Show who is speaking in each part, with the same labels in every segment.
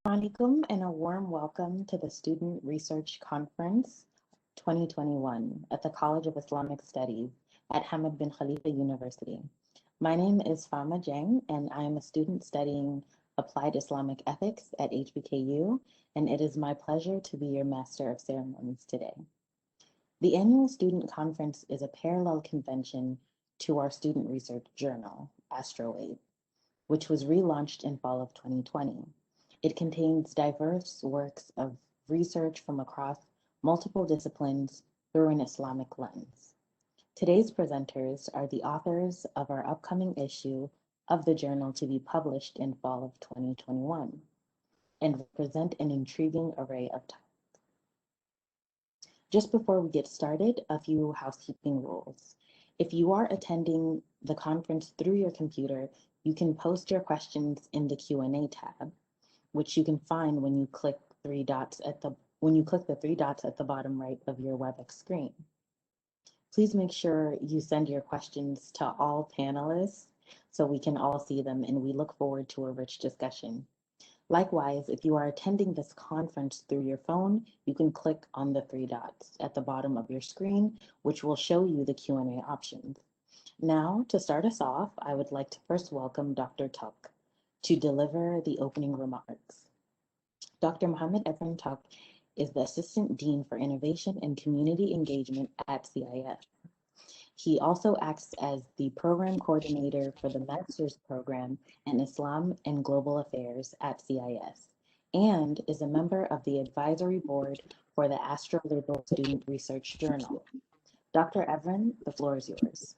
Speaker 1: Alaikum and a warm welcome to the Student Research Conference 2021 at the College of Islamic Studies at Hamad bin Khalifa University. My name is Fama Jeng and I am a student studying Applied Islamic Ethics at HBKU, and it is my pleasure to be your Master of Ceremonies today. The annual student conference is a parallel convention to our student research journal, Astrolabe, which was relaunched in fall of 2020. It contains diverse works of research from across multiple disciplines through an Islamic lens. Today's presenters are the authors of our upcoming issue of the journal to be published in fall of 2021 and represent an intriguing array of topics. Just before we get started, a few housekeeping rules. If you are attending the conference through your computer, you can post your questions in the Q&A tab, which you can find when you click the three dots at the bottom right of your WebEx screen. Please make sure you send your questions to all panelists so we can all see them, and we look forward to a rich discussion. Likewise, if you are attending this conference through your phone, you can click on the three dots at the bottom of your screen, which will show you the Q&A options. Now, to start us off, I would like to first welcome Dr. Tuck to deliver the opening remarks. Dr. Mohammed Evren Tuck is the Assistant Dean for Innovation and Community Engagement at CIS. He also acts as the Program Coordinator for the Master's Program in Islam and Global Affairs at CIS, and is a member of the Advisory Board for the Astrolabe Student Research Journal. Dr. Evren, the floor is yours.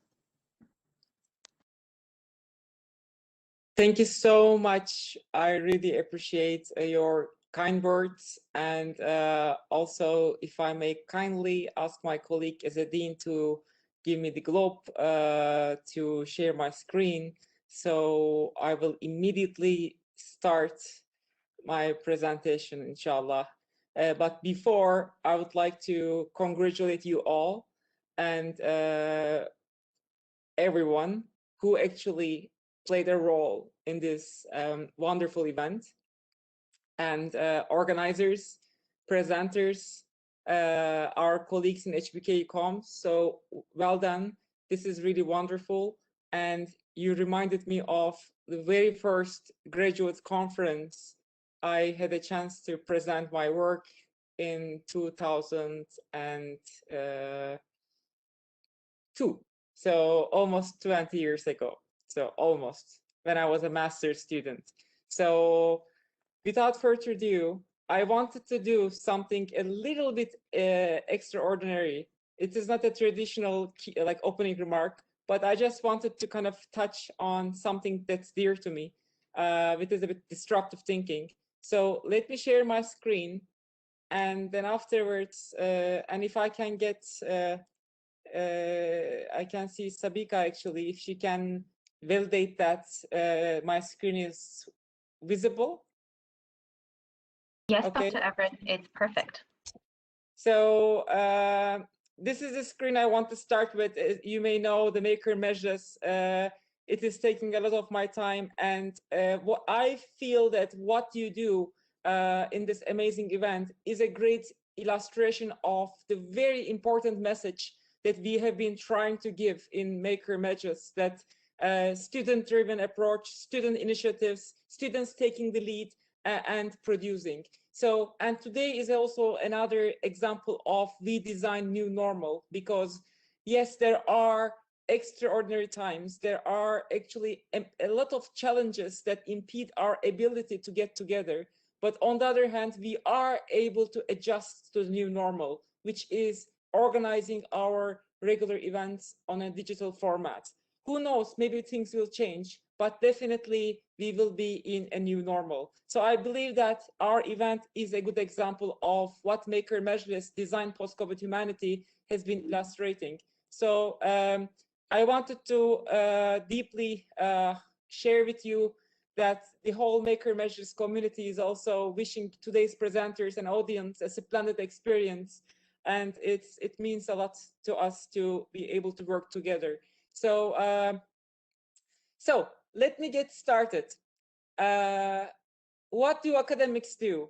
Speaker 2: Thank you so much. I really appreciate your kind words, and also, if I may kindly ask my colleague as a dean to give me the globe to share my screen, so I will immediately start my presentation, inshallah. But before, I would like to congratulate you all and everyone who actually played a role in this wonderful event, and organizers, presenters, our colleagues in HBK.com. So well done. This is really wonderful. And you reminded me of the very first graduate conference I had a chance to present my work in 2002. So almost 20 years ago. So almost, when I was a master's student. So without further ado, I wanted to do something a little bit extraordinary. It is not a traditional like opening remark, but I just wanted to kind of touch on something that's dear to me, which is a bit disruptive thinking. So let me share my screen, and then afterwards, and if I can get, I can see Sabika actually, if she can validate that my screen is visible.
Speaker 3: Yes,
Speaker 2: okay.
Speaker 3: Dr. Everett, it's perfect.
Speaker 2: So this is the screen I want to start with. You may know the Maker Measures. It is taking a lot of my time, and what I feel that what you do in this amazing event is a great illustration of the very important message that we have been trying to give in Maker Measures, that student-driven approach, student initiatives, students taking the lead, and producing. So, and today is also another example of we design new normal, because yes, there are extraordinary times. There are actually a lot of challenges that impede our ability to get together. But on the other hand, we are able to adjust to the new normal, which is organizing our regular events on a digital format. Who knows, maybe things will change, but definitely we will be in a new normal. So I believe that our event is a good example of what Maker Majlis Design Post-COVID Humanity has been illustrating. So I wanted to deeply share with you that the whole Maker Majlis community is also wishing today's presenters and audience a splendid experience. And it means a lot to us to be able to work together. So, so let me get started. what do academics do?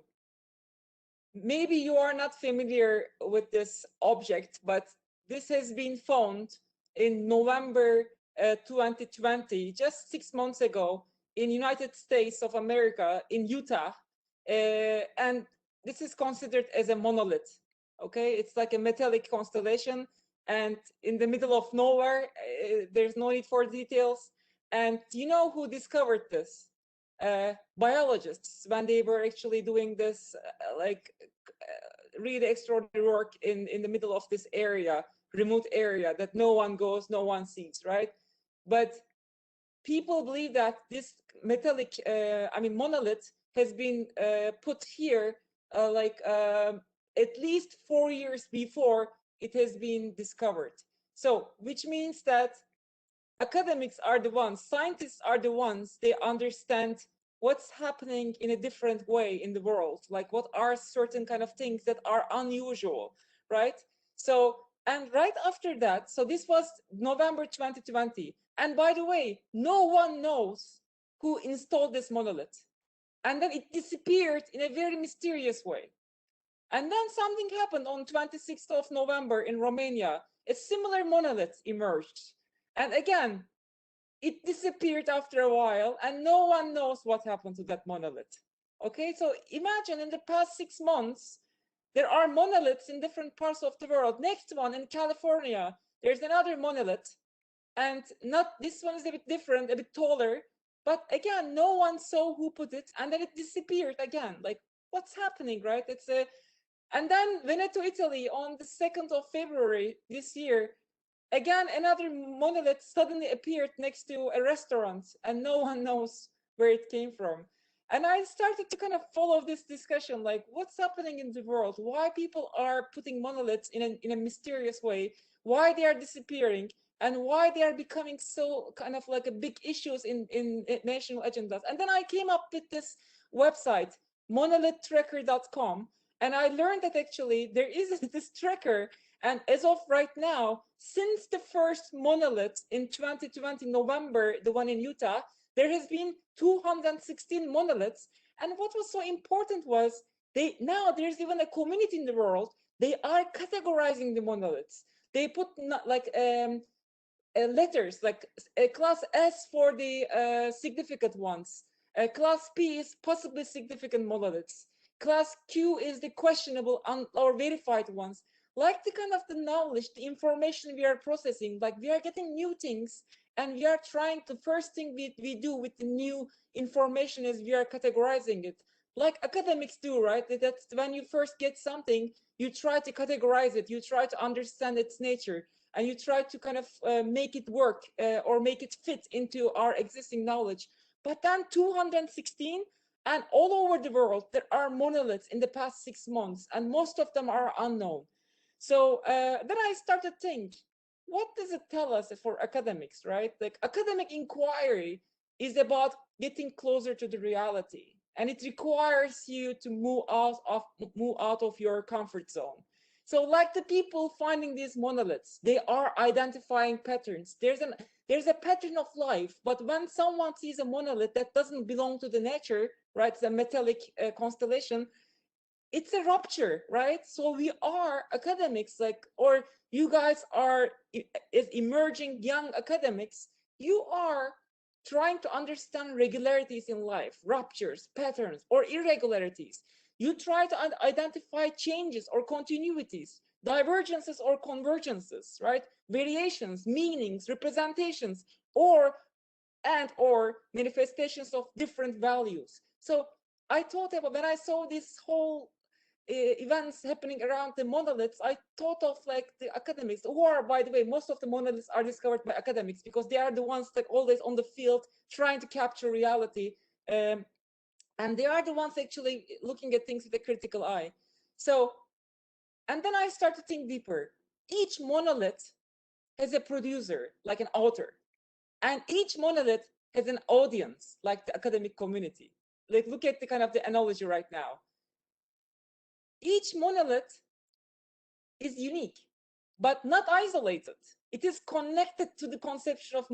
Speaker 2: Maybe you are not familiar with this object, but this has been found in November 2020, just 6 months ago, in United States of America, in Utah. And this is considered as a monolith. Okay, it's like a metallic constellation, and in the middle of nowhere. There's no need for details. And you know who discovered this? Biologists, when they were actually doing this really extraordinary work in the middle of this area, remote area that no one goes, no one sees, right? But people believe that this metallic, monolith has been put here at least 4 years before it has been discovered. So, which means that academics are the ones, scientists are the ones, they understand what's happening in a different way in the world, like what are certain kind of things that are unusual, right? So, and right after that, so this was November 2020. And by the way, no one knows who installed this monolith. And then it disappeared in a very mysterious way. And then something happened on 26th of November in Romania. A similar monolith emerged. And again, it disappeared after a while, and no one knows what happened to that monolith. Okay, so imagine in the past 6 months, there are monoliths in different parts of the world. Next one in California, there's another monolith, and not this one is a bit different, a bit taller, but again, no one saw who put it, and then it disappeared again. Like, what's happening, right? And then Veneto, Italy, on the 2nd of February this year, again, another monolith suddenly appeared next to a restaurant, and no one knows where it came from. And I started to kind of follow this discussion, like what's happening in the world, why people are putting monoliths in a mysterious way, why they are disappearing, and why they are becoming so kind of like a big issues in national agendas. And then I came up with this website, monolithtracker.com, and I learned that actually there is this tracker. And as of right now, since the first monolith in 2020 November, the one in Utah, there has been 216 monoliths. And what was so important was now there's even a community in the world. They are categorizing the monoliths. They put letters like class S for the significant ones. Class P is possibly significant monoliths. Class Q is the questionable or verified ones. Like the kind of the knowledge, the information we are processing, like we are getting new things, and we are trying to, first thing we do with the new information is we are categorizing it, like academics do, right? That's when you first get something, you try to categorize it, you try to understand its nature, and you try to kind of make it work or make it fit into our existing knowledge. But then 216, and all over the world, there are monoliths in the past 6 months, and most of them are unknown. So then I started to think, what does it tell us for academics, right? Like academic inquiry is about getting closer to the reality, and it requires you to move out of your comfort zone. So like the people finding these monoliths, they are identifying patterns. There's a pattern of life, but when someone sees a monolith that doesn't belong to the nature, right, it's a metallic constellation, it's a rupture, right? So we are academics, like, or you guys are as emerging young academics, you are trying to understand regularities in life, ruptures, patterns, or irregularities. You try to identify changes or continuities, divergences or convergences, right? Variations, meanings, representations, or manifestations of different values. So I thought about, when I saw this whole events happening around the monoliths, I thought of like the academics, who are, by the way, most of the monoliths are discovered by academics because they are the ones that always on the field trying to capture reality. And they are the ones actually looking at things with a critical eye. So, and then I start to think deeper. Each monolith has a producer, like an author. And each monolith has an audience, like the academic community. Like, look at the kind of the analogy right now. Each monolith is unique, but not isolated. It is connected to the conception of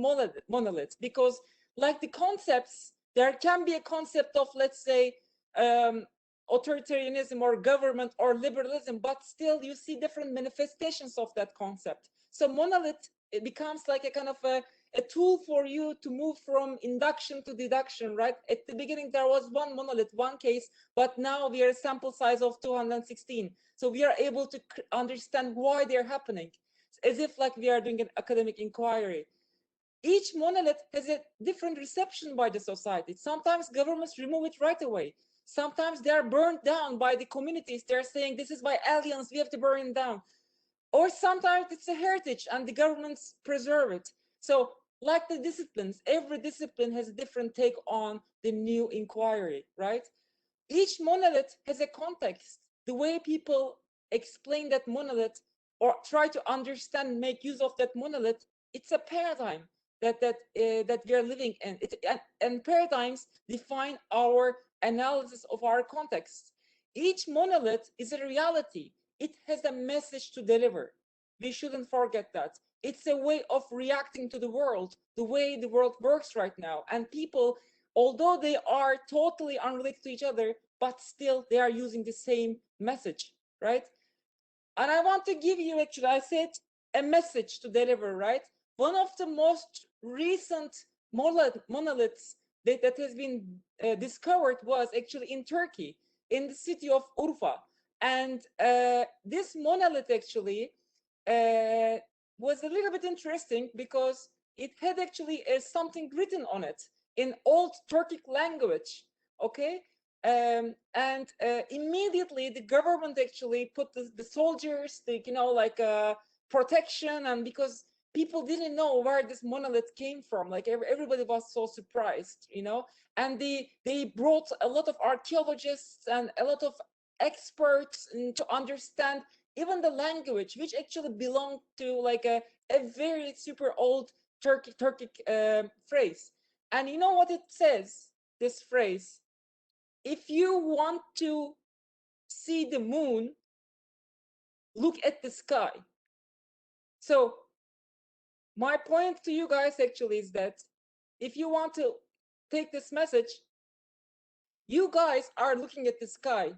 Speaker 2: monoliths, because like the concepts, there can be a concept of, let's say, authoritarianism or government or liberalism, but still you see different manifestations of that concept. So monolith, it becomes like a kind of a tool for you to move from induction to deduction, right? At the beginning, there was one monolith, one case, but now we are a sample size of 216. So we are able to understand why they're happening, as if like we are doing an academic inquiry. Each monolith has a different reception by the society. Sometimes governments remove it right away. Sometimes they are burned down by the communities. They're saying this is by aliens, we have to burn it down. Or sometimes it's a heritage and the governments preserve it. So like the disciplines, every discipline has a different take on the new inquiry, right? Each monolith has a context. The way people explain that monolith or try to understand, make use of that monolith, it's a paradigm that we are living in. And paradigms define our analysis of our context. Each monolith is a reality. It has a message to deliver. We shouldn't forget that. It's a way of reacting to the world, the way the world works right now. And people, although they are totally unrelated to each other, but still they are using the same message, right? And I want to give you, actually, I said a message to deliver, right? One of the most recent monoliths that has been discovered was actually in Turkey, in the city of Urfa. And this monolith actually was a little bit interesting because it had actually something written on it in old Turkic language, okay? And immediately the government actually put the soldiers, like protection, and because people didn't know where this monolith came from, like everybody was so surprised, and they brought a lot of archaeologists and a lot of experts to understand even the language, which actually belonged to like a very super old Turkic phrase. And you know what it says, this phrase? If you want to see the moon, look at the sky. So my point to you guys actually is that if you want to take this message, you guys are looking at the sky.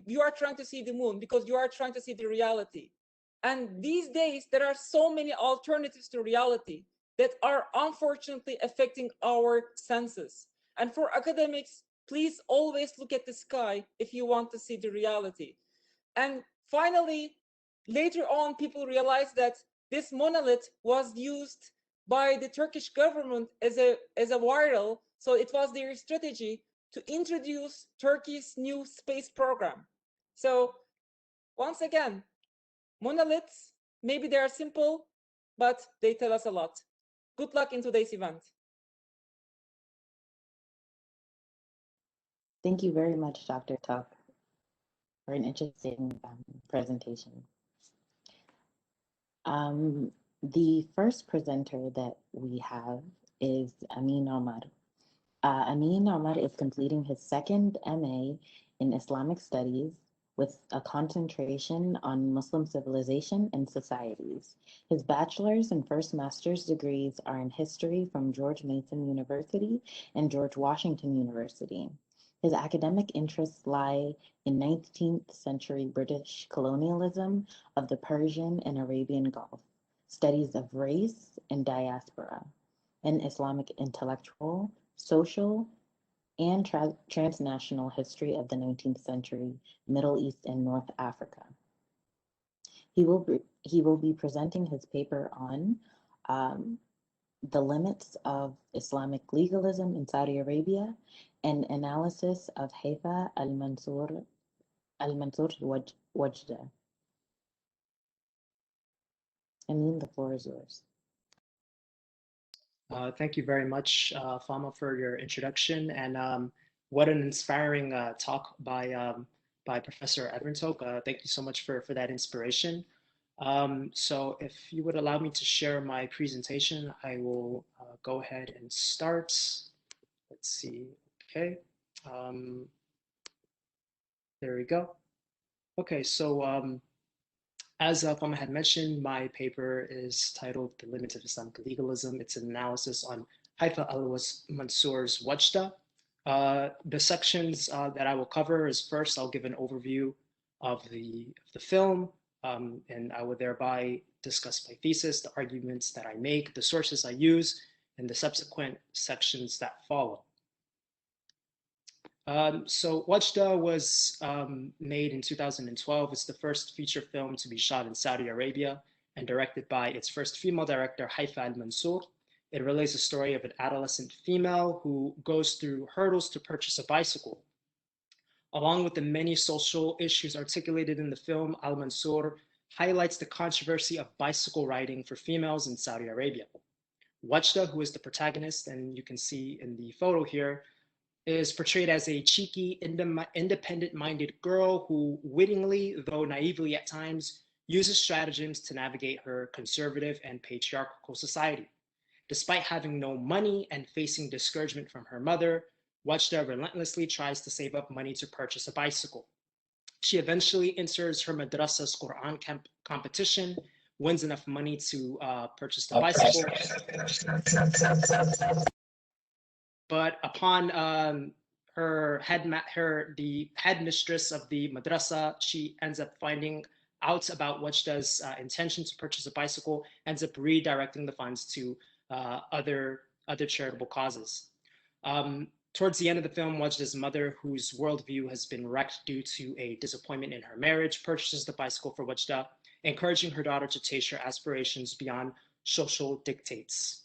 Speaker 2: You are trying to see the moon because you are trying to see the reality. And these days, there are so many alternatives to reality that are unfortunately affecting our senses. And for academics, please always look at the sky if you want to see the reality. And finally, later on, people realized that this monolith was used by the Turkish government as a viral. So it was their strategy to introduce Turkey's new space program. So once again, monoliths, maybe they are simple, but they tell us a lot. Good luck in today's event.
Speaker 1: Thank you very much, Dr. Tuck, for an interesting presentation. The first presenter that we have is Amin Omar. Amin Omar is completing his second MA in Islamic Studies with a concentration on Muslim civilization and societies. His bachelor's and first master's degrees are in history from George Mason University and George Washington University. His academic interests lie in 19th century British colonialism of the Persian and Arabian Gulf, studies of race and diaspora, and Islamic intellectual, social, and transnational history of the 19th century, Middle East and North Africa. He will be presenting his paper on the limits of Islamic legalism in Saudi Arabia and analysis of Haifa al-Mansur Wajda. Amin, the floor is yours.
Speaker 4: Thank you very much, Fama, for your introduction, and what an inspiring talk by Professor Edwin-Tok. Thank you so much for that inspiration. So if you would allow me to share my presentation, I will go ahead and start. Let's see. Okay. There we go. Okay, so as Fama had mentioned, my paper is titled The Limits of Islamic Legalism. It's an analysis on Haifa al-Mansur's Wajda. The sections that I will cover is first, I'll give an overview of the film, and I will thereby discuss my thesis, the arguments that I make, the sources I use, and the subsequent sections that follow. So Wajda was made in 2012. It's the first feature film to be shot in Saudi Arabia and directed by its first female director, Haifa al-Mansour. It relays the story of an adolescent female who goes through hurdles to purchase a bicycle. Along with the many social issues articulated in the film, al-Mansour highlights the controversy of bicycle riding for females in Saudi Arabia. Wajda, who is the protagonist, and you can see in the photo here, is portrayed as a cheeky, independent-minded girl who wittingly, though naively at times, uses stratagems to navigate her conservative and patriarchal society. Despite having no money and facing discouragement from her mother, Wajda relentlessly tries to save up money to purchase a bicycle. She eventually enters her madrasa's Quran competition, wins enough money to purchase the bicycle. But upon the headmistress of the madrasa, she ends up finding out about Wajda's intention to purchase a bicycle, ends up redirecting the funds to other charitable causes. Towards the end of the film, Wajda's mother, whose worldview has been wrecked due to a disappointment in her marriage, purchases the bicycle for Wajda, encouraging her daughter to chase her aspirations beyond social dictates.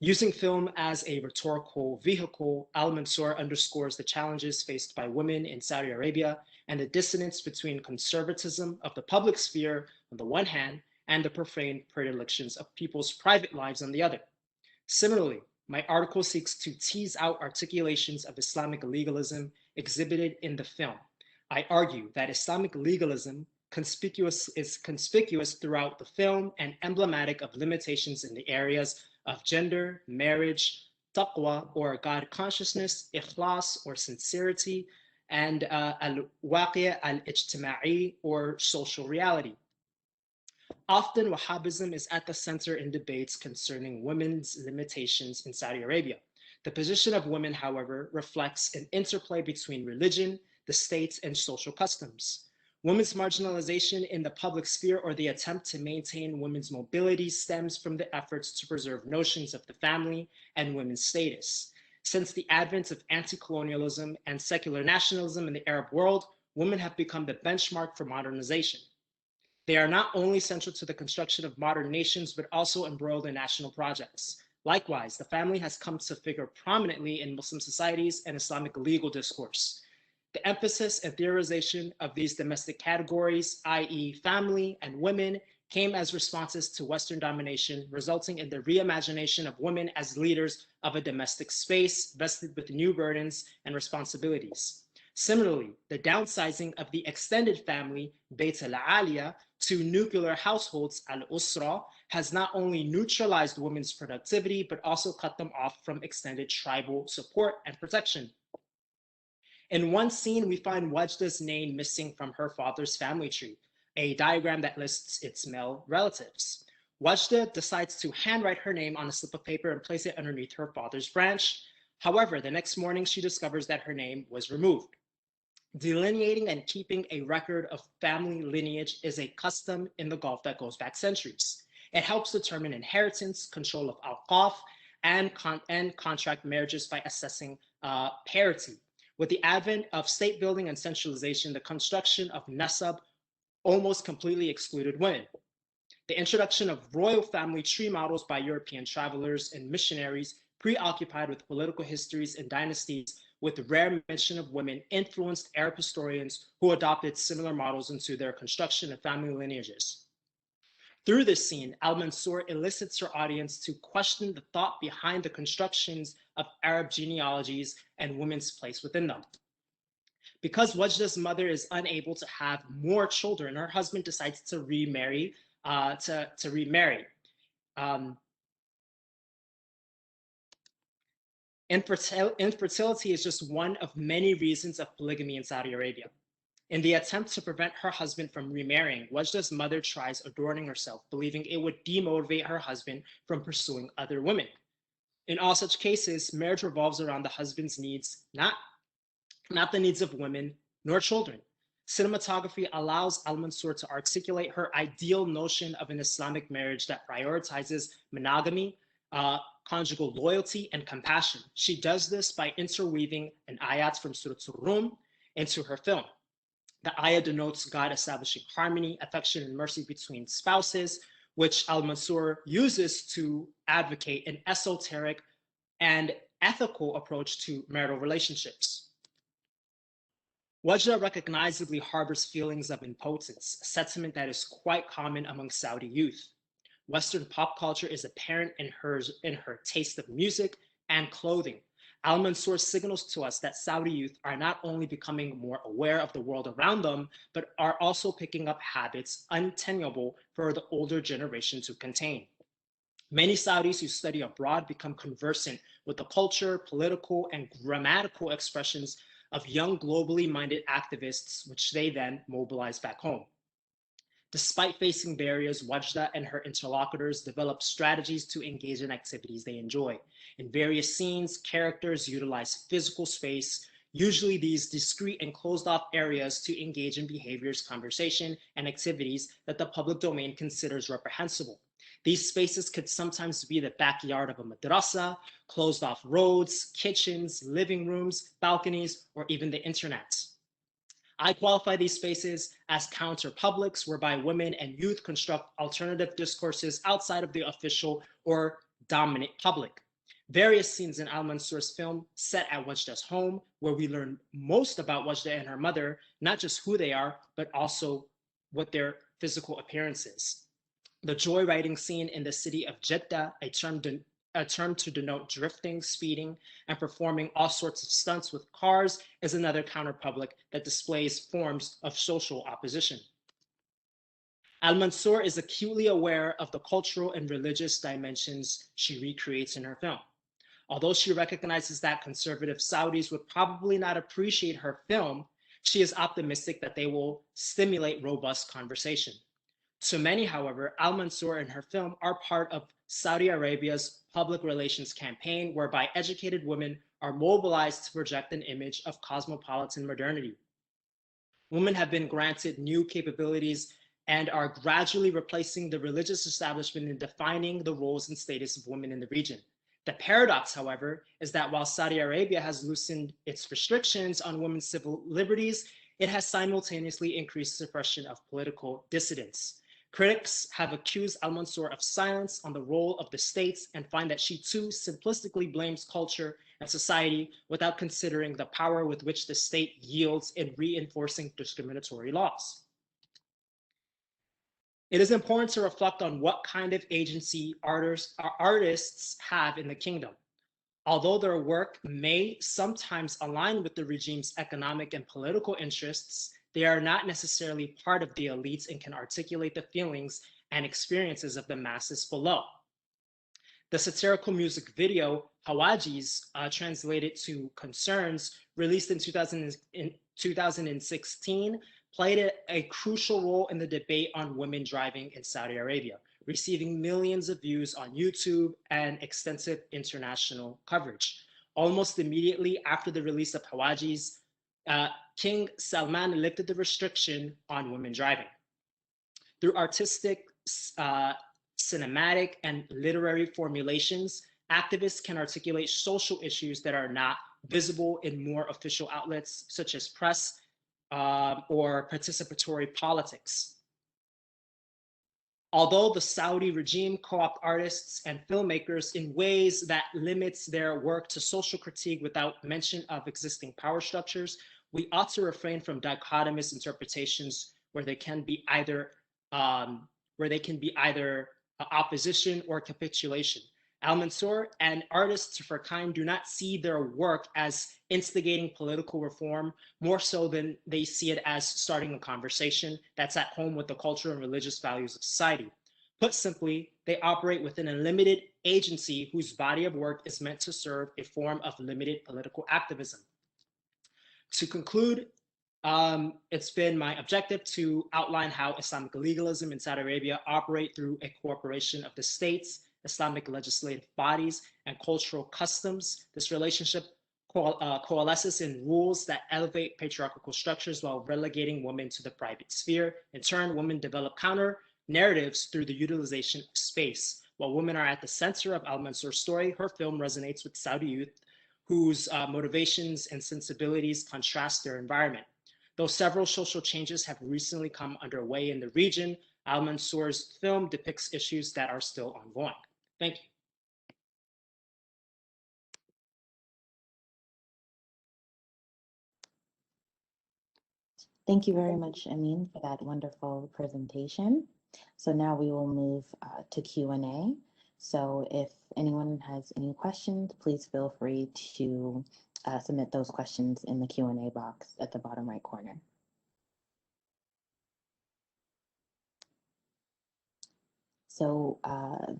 Speaker 4: Using film as a rhetorical vehicle, al-Mansour underscores the challenges faced by women in Saudi Arabia and the dissonance between conservatism of the public sphere on the one hand and the profane predilections of people's private lives on the other. Similarly, my article seeks to tease out articulations of Islamic legalism exhibited in the film. I argue that Islamic legalism is conspicuous throughout the film and emblematic of limitations in the areas of gender, marriage, taqwa or God consciousness, ikhlas or sincerity, and al-waqi' al-ijtima'i or social reality. Often Wahhabism is at the center in debates concerning women's limitations in Saudi Arabia. The position of women, however, reflects an interplay between religion, the state, and social customs. Women's marginalization in the public sphere or the attempt to maintain women's mobility stems from the efforts to preserve notions of the family and women's status. Since the advent of anti-colonialism and secular nationalism in the Arab world, women have become the benchmark for modernization. They are not only central to the construction of modern nations, but also embroiled in national projects. Likewise, the family has come to figure prominently in Muslim societies and Islamic legal discourse. The emphasis and theorization of these domestic categories, i.e. family and women, came as responses to Western domination, resulting in the reimagination of women as leaders of a domestic space vested with new burdens and responsibilities. Similarly, the downsizing of the extended family, Bayt al-Aliya, to nuclear households, al-Usra, has not only neutralized women's productivity, but also cut them off from extended tribal support and protection. In one scene, we find Wajda's name missing from her father's family tree, a diagram that lists its male relatives. Wajda decides to handwrite her name on a slip of paper and place it underneath her father's branch. However, the next morning, she discovers that her name was removed. Delineating and keeping a record of family lineage is a custom in the Gulf that goes back centuries. It helps determine inheritance, control of awqaf, and contract marriages by assessing parity. With the advent of state building and centralization, the construction of nasab almost completely excluded women. The introduction of royal family tree models by European travelers and missionaries preoccupied with political histories and dynasties with rare mention of women influenced Arab historians who adopted similar models into their construction of family lineages. Through this scene, al-Mansour elicits her audience to question the thought behind the constructions of Arab genealogies and women's place within them. Because Wajda's mother is unable to have more children, her husband decides to remarry. Infertility is just one of many reasons of polygamy in Saudi Arabia. In the attempt to prevent her husband from remarrying, Wajda's mother tries adorning herself, believing it would demotivate her husband from pursuing other women. In all such cases, marriage revolves around the husband's needs, not the needs of women nor children. Cinematography allows Al-Mansur to articulate her ideal notion of an Islamic marriage that prioritizes monogamy, conjugal loyalty, and compassion. She does this by interweaving an ayat from Surah Rum into her film. The ayah denotes God establishing harmony, affection, and mercy between spouses, which Al-Mansur uses to advocate an esoteric and ethical approach to marital relationships. Wajda recognizably harbors feelings of impotence, a sentiment that is quite common among Saudi youth. Western pop culture is apparent in her taste of music and clothing. Al-Mansur signals to us that Saudi youth are not only becoming more aware of the world around them, but are also picking up habits untenable for the older generation to contain. Many Saudis who study abroad become conversant with the culture, political, and grammatical expressions of young globally minded activists, which they then mobilize back home. Despite facing barriers, Wajda and her interlocutors develop strategies to engage in activities they enjoy. In various scenes, characters utilize physical space, usually these discrete and closed-off areas, to engage in behaviors, conversation, and activities that the public domain considers reprehensible. These spaces could sometimes be the backyard of a madrasa, closed-off roads, kitchens, living rooms, balconies, or even the internet. I qualify these spaces as counter-publics, whereby women and youth construct alternative discourses outside of the official or dominant public. Various scenes in Al-Mansur's film set at Wajda's home, where we learn most about Wajda and her mother, not just who they are, but also what their physical appearance is. The joyriding scene in the city of Jeddah, a term to denote drifting, speeding, and performing all sorts of stunts with cars, is another counterpublic that displays forms of social opposition. Al-Mansur is acutely aware of the cultural and religious dimensions she recreates in her film. Although she recognizes that conservative Saudis would probably not appreciate her film, she is optimistic that they will stimulate robust conversation. To many, however, Al-Mansur and her film are part of Saudi Arabia's public relations campaign, whereby educated women are mobilized to project an image of cosmopolitan modernity. Women have been granted new capabilities and are gradually replacing the religious establishment in defining the roles and status of women in the region. The paradox, however, is that while Saudi Arabia has loosened its restrictions on women's civil liberties, it has simultaneously increased suppression of political dissidents. Critics have accused Al-Mansur of silence on the role of the states and find that she too simplistically blames culture and society without considering the power with which the state yields in reinforcing discriminatory laws. It is important to reflect on what kind of agency artists have in the kingdom. Although their work may sometimes align with the regime's economic and political interests, they are not necessarily part of the elites and can articulate the feelings and experiences of the masses below. The satirical music video, Hawajis, translated to Concerns, released in 2016, played a crucial role in the debate on women driving in Saudi Arabia, receiving millions of views on YouTube and extensive international coverage. Almost immediately after the release of Hawajis, King Salman lifted the restriction on women driving. Through artistic, cinematic, and literary formulations, activists can articulate social issues that are not visible in more official outlets, such as press or participatory politics. Although the Saudi regime co-opt artists and filmmakers in ways that limits their work to social critique without mention of existing power structures, we ought to refrain from dichotomous interpretations where they can be either opposition or capitulation. Al-Mansur and artists of her kind do not see their work as instigating political reform, more so than they see it as starting a conversation that's at home with the culture and religious values of society. Put simply, they operate within a limited agency whose body of work is meant to serve a form of limited political activism. To conclude, it's been my objective to outline how Islamic legalism in Saudi Arabia operate through a cooperation of the states, Islamic legislative bodies, and cultural customs. This relationship coalesces in rules that elevate patriarchal structures while relegating women to the private sphere. In turn, women develop counter narratives through the utilization of space. While women are at the center of Al-Mansour's story, her film resonates with Saudi youth whose motivations and sensibilities contrast their environment. Though several social changes have recently come underway in the region, Al-Mansour's film depicts issues that are still ongoing. Thank you.
Speaker 1: Thank you very much, Amin, for that wonderful presentation. So now we will move to Q&A. So if anyone has any questions, please feel free to submit those questions in the Q&A box at the bottom right corner. So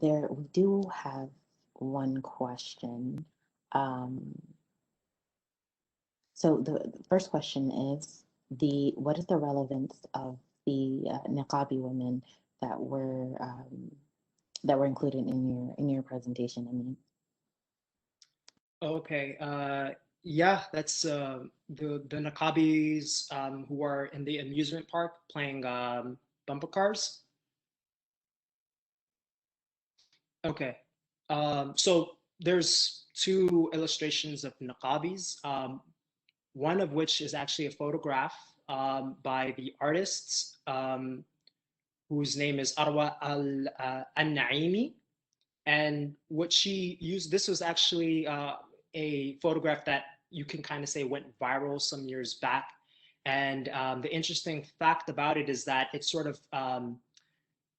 Speaker 1: we do have one question. So the first question is, what is the relevance of the niqabi women that were included in your presentation? I mean.
Speaker 4: Okay. Yeah, that's the niqabis who are in the amusement park playing bumper cars. Okay. So there's two illustrations of niqabis. One of which is actually a photograph by the artist whose name is Arwa al-Naimi. And what she used, this was actually a photograph that you can kind of say went viral some years back. And the interesting fact about it is that it sort of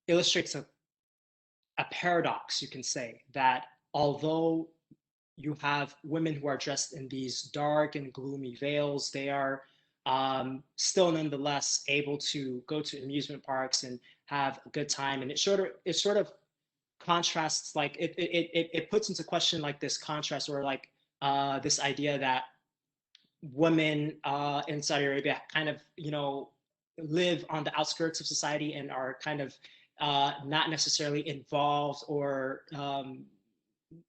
Speaker 4: illustrates a paradox, you can say, that although you have women who are dressed in these dark and gloomy veils, they are still nonetheless able to go to amusement parks and have a good time. And it sort of contrasts, like it puts into question like this contrast, or like this idea that women in Saudi Arabia kind of, live on the outskirts of society and are kind of not necessarily involved, or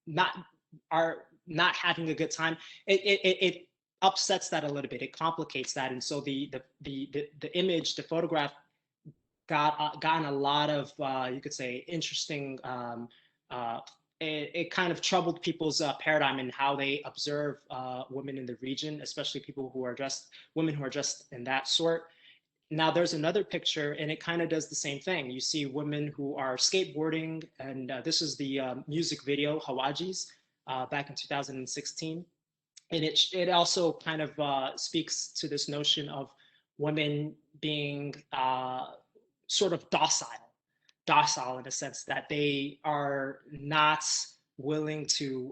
Speaker 4: not having a good time. It upsets that a little bit. It complicates that, and so the image, the photograph, gotten a lot of you could say interesting. It kind of troubled people's paradigm and how they observe women in the region, especially women who are dressed in that sort. Now there's another picture, and it kind of does the same thing. You see women who are skateboarding, and this is the music video Hawajis back in 2016, and it also kind of speaks to this notion of women being sort of docile in a sense that they are not willing to,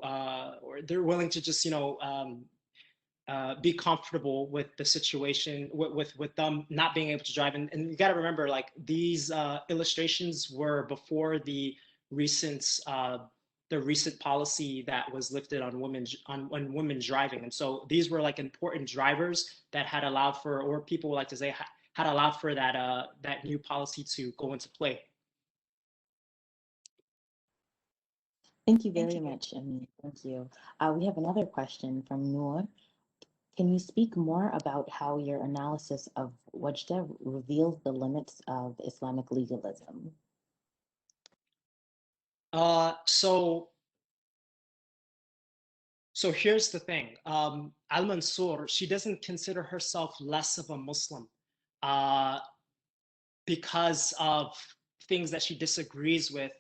Speaker 4: or they're willing to just be comfortable with the situation, with them not being able to drive. And you got to remember, like, these illustrations were before the recent policy that was lifted on women driving. And so these were like important drivers that had allowed for, or people would like to say, had allowed for that new policy to go into play.
Speaker 1: Thank you very much, Amin. Thank you. We have another question from Noor. Can you speak more about how your analysis of Wajda reveals the limits of Islamic legalism?
Speaker 4: So here's the thing. Al-Mansour, she doesn't consider herself less of a Muslim because of things that she disagrees with,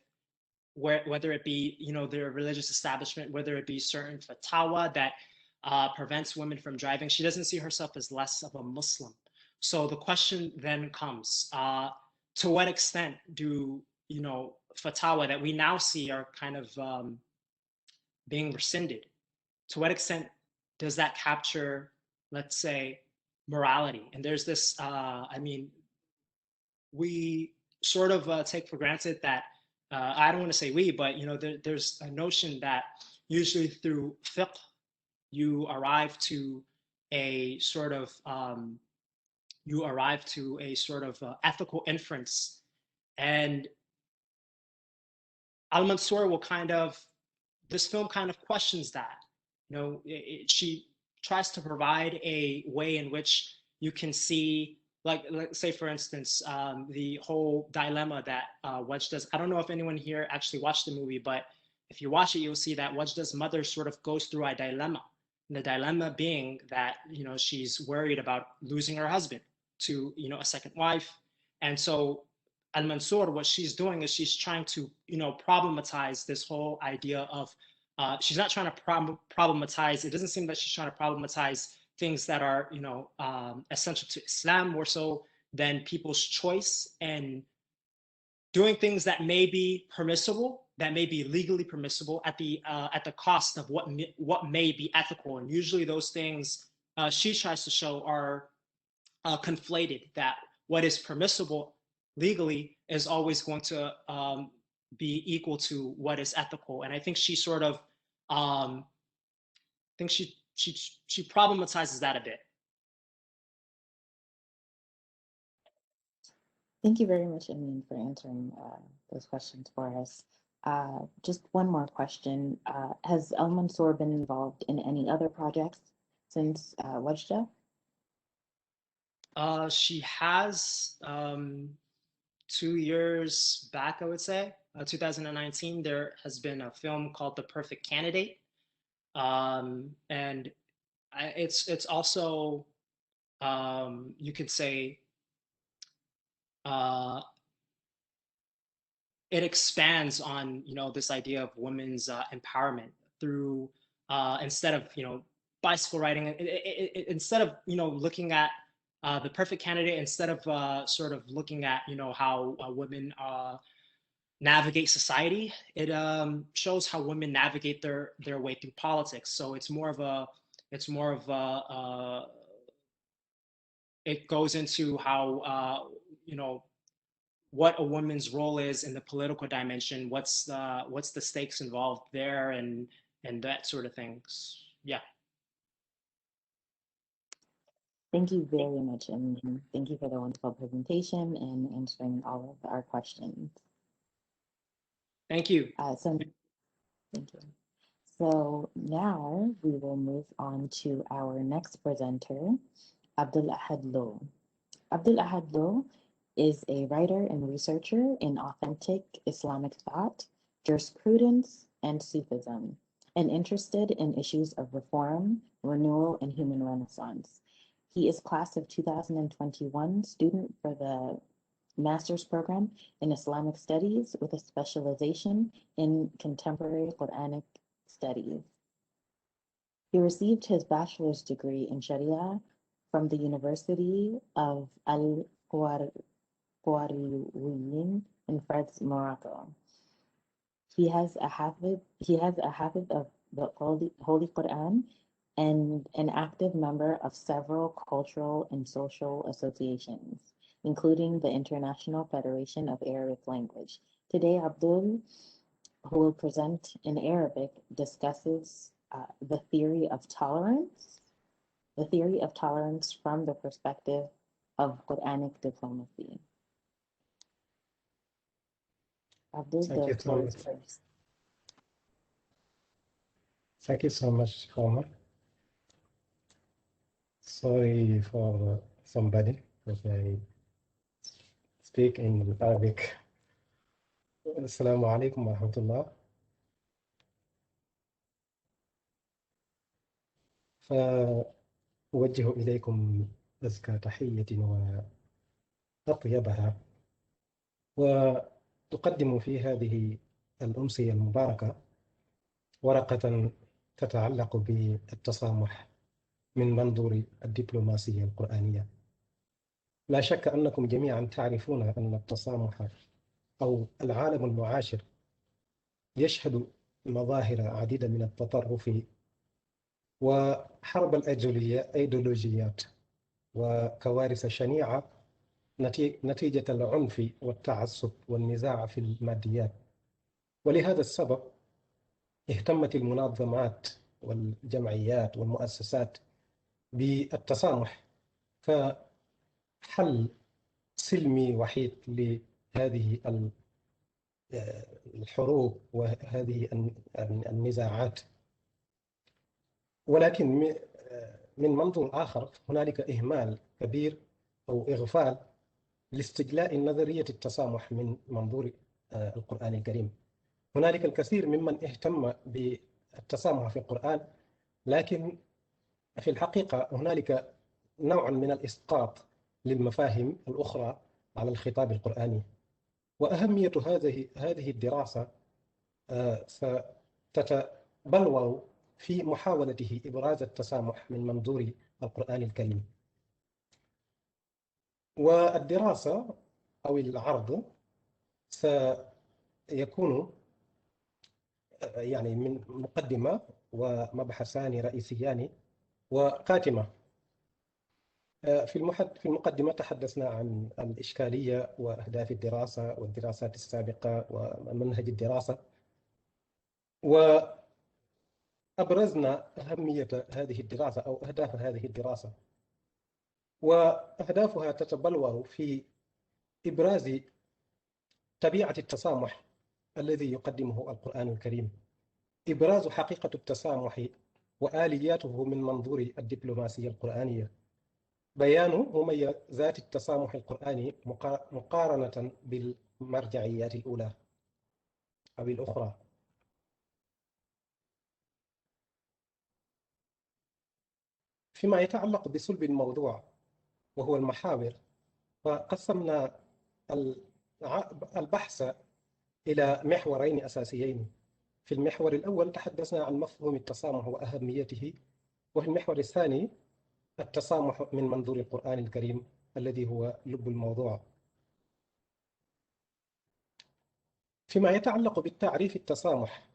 Speaker 4: whether it be, their religious establishment, whether it be certain fatwa that prevents women from driving. She doesn't see herself as less of a Muslim. So the question then comes, to what extent do, fatwa that we now see are kind of being rescinded? To what extent does that capture, let's say, morality? And there's this, we sort of take for granted that, I don't want to say we, but there's a notion that usually through fiqh, you arrive to a sort of ethical inference. And Al-Mansur will this film kind of questions that. She tries to provide a way in which you can see, like say for instance, the whole dilemma that Wajda's, I don't know if anyone here actually watched the movie, but if you watch it, you'll see that Wajda's mother sort of goes through a dilemma. And the dilemma being that, she's worried about losing her husband to, a second wife. And so Al-Mansur, what she's doing is she's trying to, problematize this whole idea of, she's not trying to problematize, it doesn't seem that she's trying to problematize things that are, essential to Islam more so than people's choice and doing things that may be permissible, that may be legally permissible at the cost of what may be ethical. And usually those things she tries to show are conflated, that what is permissible legally is always going to be equal to what is ethical. And I think she sort of, she problematizes that a bit.
Speaker 1: Thank you very much, Amin, for answering those questions for us. Just one more question. Has Al-Mansur been involved in any other projects since Wajda?
Speaker 4: She has 2 years back, I would say, 2019, there has been a film called The Perfect Candidate. And it's also, you could say, it expands on, this idea of women's empowerment through, instead of, bicycle riding, instead of, looking at the perfect candidate, instead of sort of looking at, how women navigate society, it shows how women navigate their way through politics. So it goes into how, what a woman's role is in the political dimension, what's the stakes involved there, and that sort of things. Yeah.
Speaker 1: Thank you very much, and thank you for the wonderful presentation and answering all of our questions.
Speaker 4: Thank you.
Speaker 1: Thank you. So now we will move on to our next presenter, Abdul Ahad Lo. Abdul Ahad Lo is a writer and researcher in authentic Islamic thought, jurisprudence, and Sufism, and interested in issues of reform, renewal, and human renaissance. He is class of 2021 student for the master's program in Islamic studies with a specialization in contemporary Quranic studies. He received his bachelor's degree in Sharia from the University of Al-Qarawiyyin in Fez, Morocco. He has a hafid of the Holy Quran and an active member of several cultural and social associations, including the International Federation of Arabic Language. Today, Abdul, who will present in Arabic, discusses the theory of tolerance from the perspective of Quranic diplomacy. Abdul, the floor is yours.
Speaker 5: Thank you so much, Homer. Sorry for somebody because I speak in Arabic. Assalamu alaikum wa rahmatullah. فأوجه إليكم أزكى تحية وأطيبها، وأقدم في هذه الأمسية المباركة ورقة تتعلق بالتسامح من منظور الدبلوماسية القرآنية. لا شك أنكم جميعا تعرفون أن التسامح أو العالم المعاصر يشهد مظاهر عديدة من التطرف وحرب الأيديولوجيات وكوارث شنيعة نتيجة العنف والتعصب والنزاع في الماديات. ولهذا السبب اهتمت المنظمات والجمعيات والمؤسسات بالتسامح كحل سلمي وحيد لهذه الحروب وهذه النزاعات. ولكن من منظور آخر هنالك إهمال كبير أو إغفال لاستجلاء نظرية التسامح من منظور القرآن الكريم. هنالك الكثير ممن اهتم بالتسامح في القرآن، لكن في الحقيقة هنالك نوع من الإسقاط للمفاهيم الأخرى على الخطاب القرآني. وأهمية هذه الدراسة ستتبلور في محاولته إبراز التسامح من منظور القرآن الكريم. والدراسة أو العرض سيكون يعني من مقدمة ومبحثان رئيسيان وخاتمة. في المقدمة تحدثنا عن الإشكالية وأهداف الدراسة والدراسات السابقة ومنهج الدراسة، وأبرزنا أهمية هذه الدراسة أو أهداف هذه الدراسة. وأهدافها تتبلور في إبراز طبيعة التسامح الذي يقدمه القرآن الكريم، إبراز حقيقة التسامح وآلياته من منظور الدبلوماسية القرآنية، بيان مميزات التسامح القرآني مقارنة بالمرجعيات الأولى أو الأخرى. فيما يتعلق بصلب الموضوع وهو المحاور، فقسمنا البحث إلى محورين أساسيين. في المحور الأول تحدثنا عن مفهوم التسامح وأهميته، وفي المحور الثاني التسامح من منظور القرآن الكريم الذي هو لب الموضوع. فيما يتعلق بالتعريف التسامح،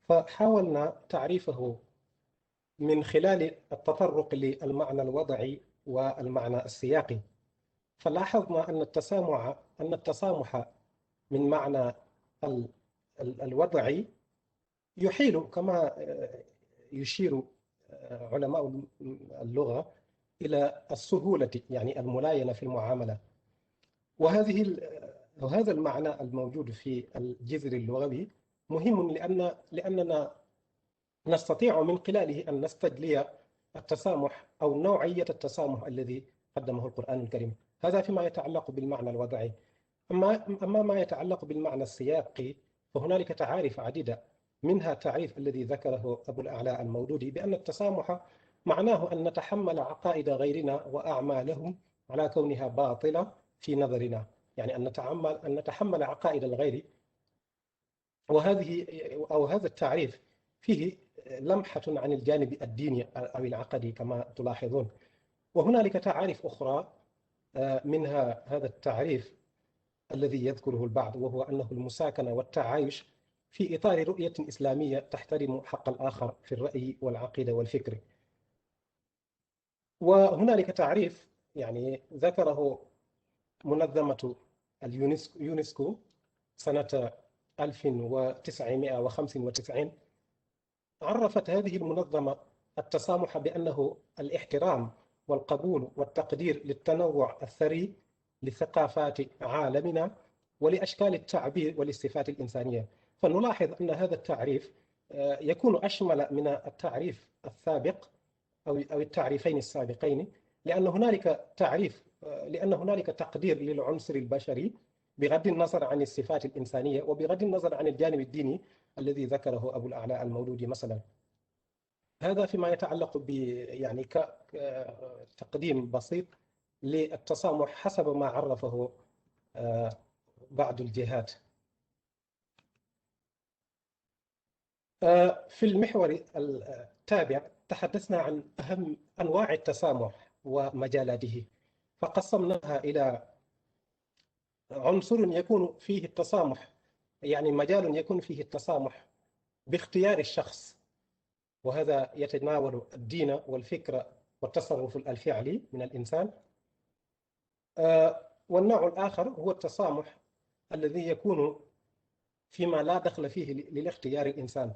Speaker 5: فحاولنا تعريفه من خلال التطرق للمعنى الوضعي والمعنى السياقي. فلاحظنا أن التسامح من معنى الوضعي يحيل كما يشير علماء اللغة إلى السهولة، يعني الملاينة في المعاملة. وهذا المعنى الموجود في الجذر اللغوي مهم لأننا نستطيع من خلاله أن نستجلي التسامح أو نوعية التسامح الذي قدمه القرآن الكريم. هذا فيما يتعلق بالمعنى الوضعي. أما ما يتعلق بالمعنى السياقي فهنالك تعاريف عديدة، منها التعريف الذي ذكره أبو الأعلى المودودي بأن التسامح معناه أن نتحمل عقائد غيرنا وأعمالهم على كونها باطلة في نظرنا، يعني أن نتحمل عقائد الغير. هذا التعريف فيه لمحة عن الجانب الديني أو العقدي كما تلاحظون. وهنالك تعاريف أخرى، منها هذا التعريف الذي يذكره البعض، وهو أنه المساكنة والتعايش في إطار رؤية إسلامية تحترم حق الآخر في الرأي والعقيدة والفكر. وهنالك تعريف يعني ذكره منظمة اليونسكو سنة 1995. عرفت هذه المنظمة التسامح بأنه الاحترام والقبول والتقدير للتنوع الثري لثقافات عالمنا ولأشكال التعبير والصفات الإنسانية. فنلاحظ أن هذا التعريف يكون أشمل من التعريف السابق أو التعريفين السابقين، لأن هنالك تقدير للعنصر البشري بغض النظر عن الصفات الإنسانية وبغض النظر عن الجانب الديني الذي ذكره أبو الأعلى المودودي مثلا. هذا فيما يتعلق يعني كتقديم بسيط للتسامح حسب ما عرفه بعض الجهات. في المحور التابع تحدثنا عن أهم أنواع التسامح ومجالاته، فقسمناها إلى عنصر يكون فيه التسامح، يعني مجال يكون فيه التسامح باختيار الشخص، وهذا يتناول الدين والفكر والتصرف الفعلي من الإنسان. والنوع الآخر هو التسامح الذي يكون فيما لا دخل فيه للاختيار الإنسان،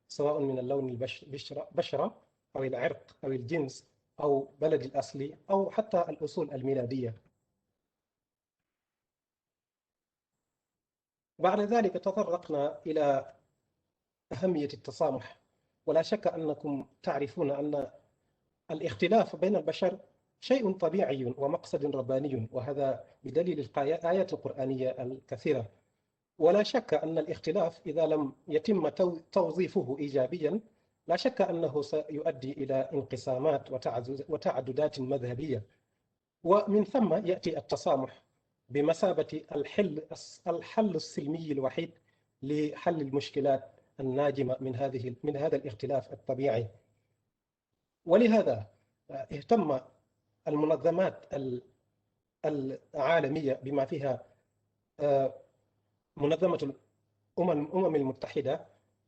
Speaker 5: سواء من اللون البشرة أو العرق أو الجنس أو بلد الأصلي أو حتى الأصول الميلادية. بعد ذلك تطرقنا إلى أهمية التسامح، ولا شك أنكم تعرفون أن الاختلاف بين البشر شيء طبيعي ومقصد رباني، وهذا بدليل الآيات القرآنية الكثيرة. ولا شك أن الاختلاف إذا لم يتم توظيفه إيجابيا لا شك أنه سيؤدي إلى انقسامات وتعددات مذهبية، ومن ثم يأتي التسامح بمثابة الحل السلمي الوحيد لحل المشكلات الناجمة من هذا الاختلاف الطبيعي. ولهذا اهتم المنظمات العالمية بما فيها منظمة الأمم المتحدة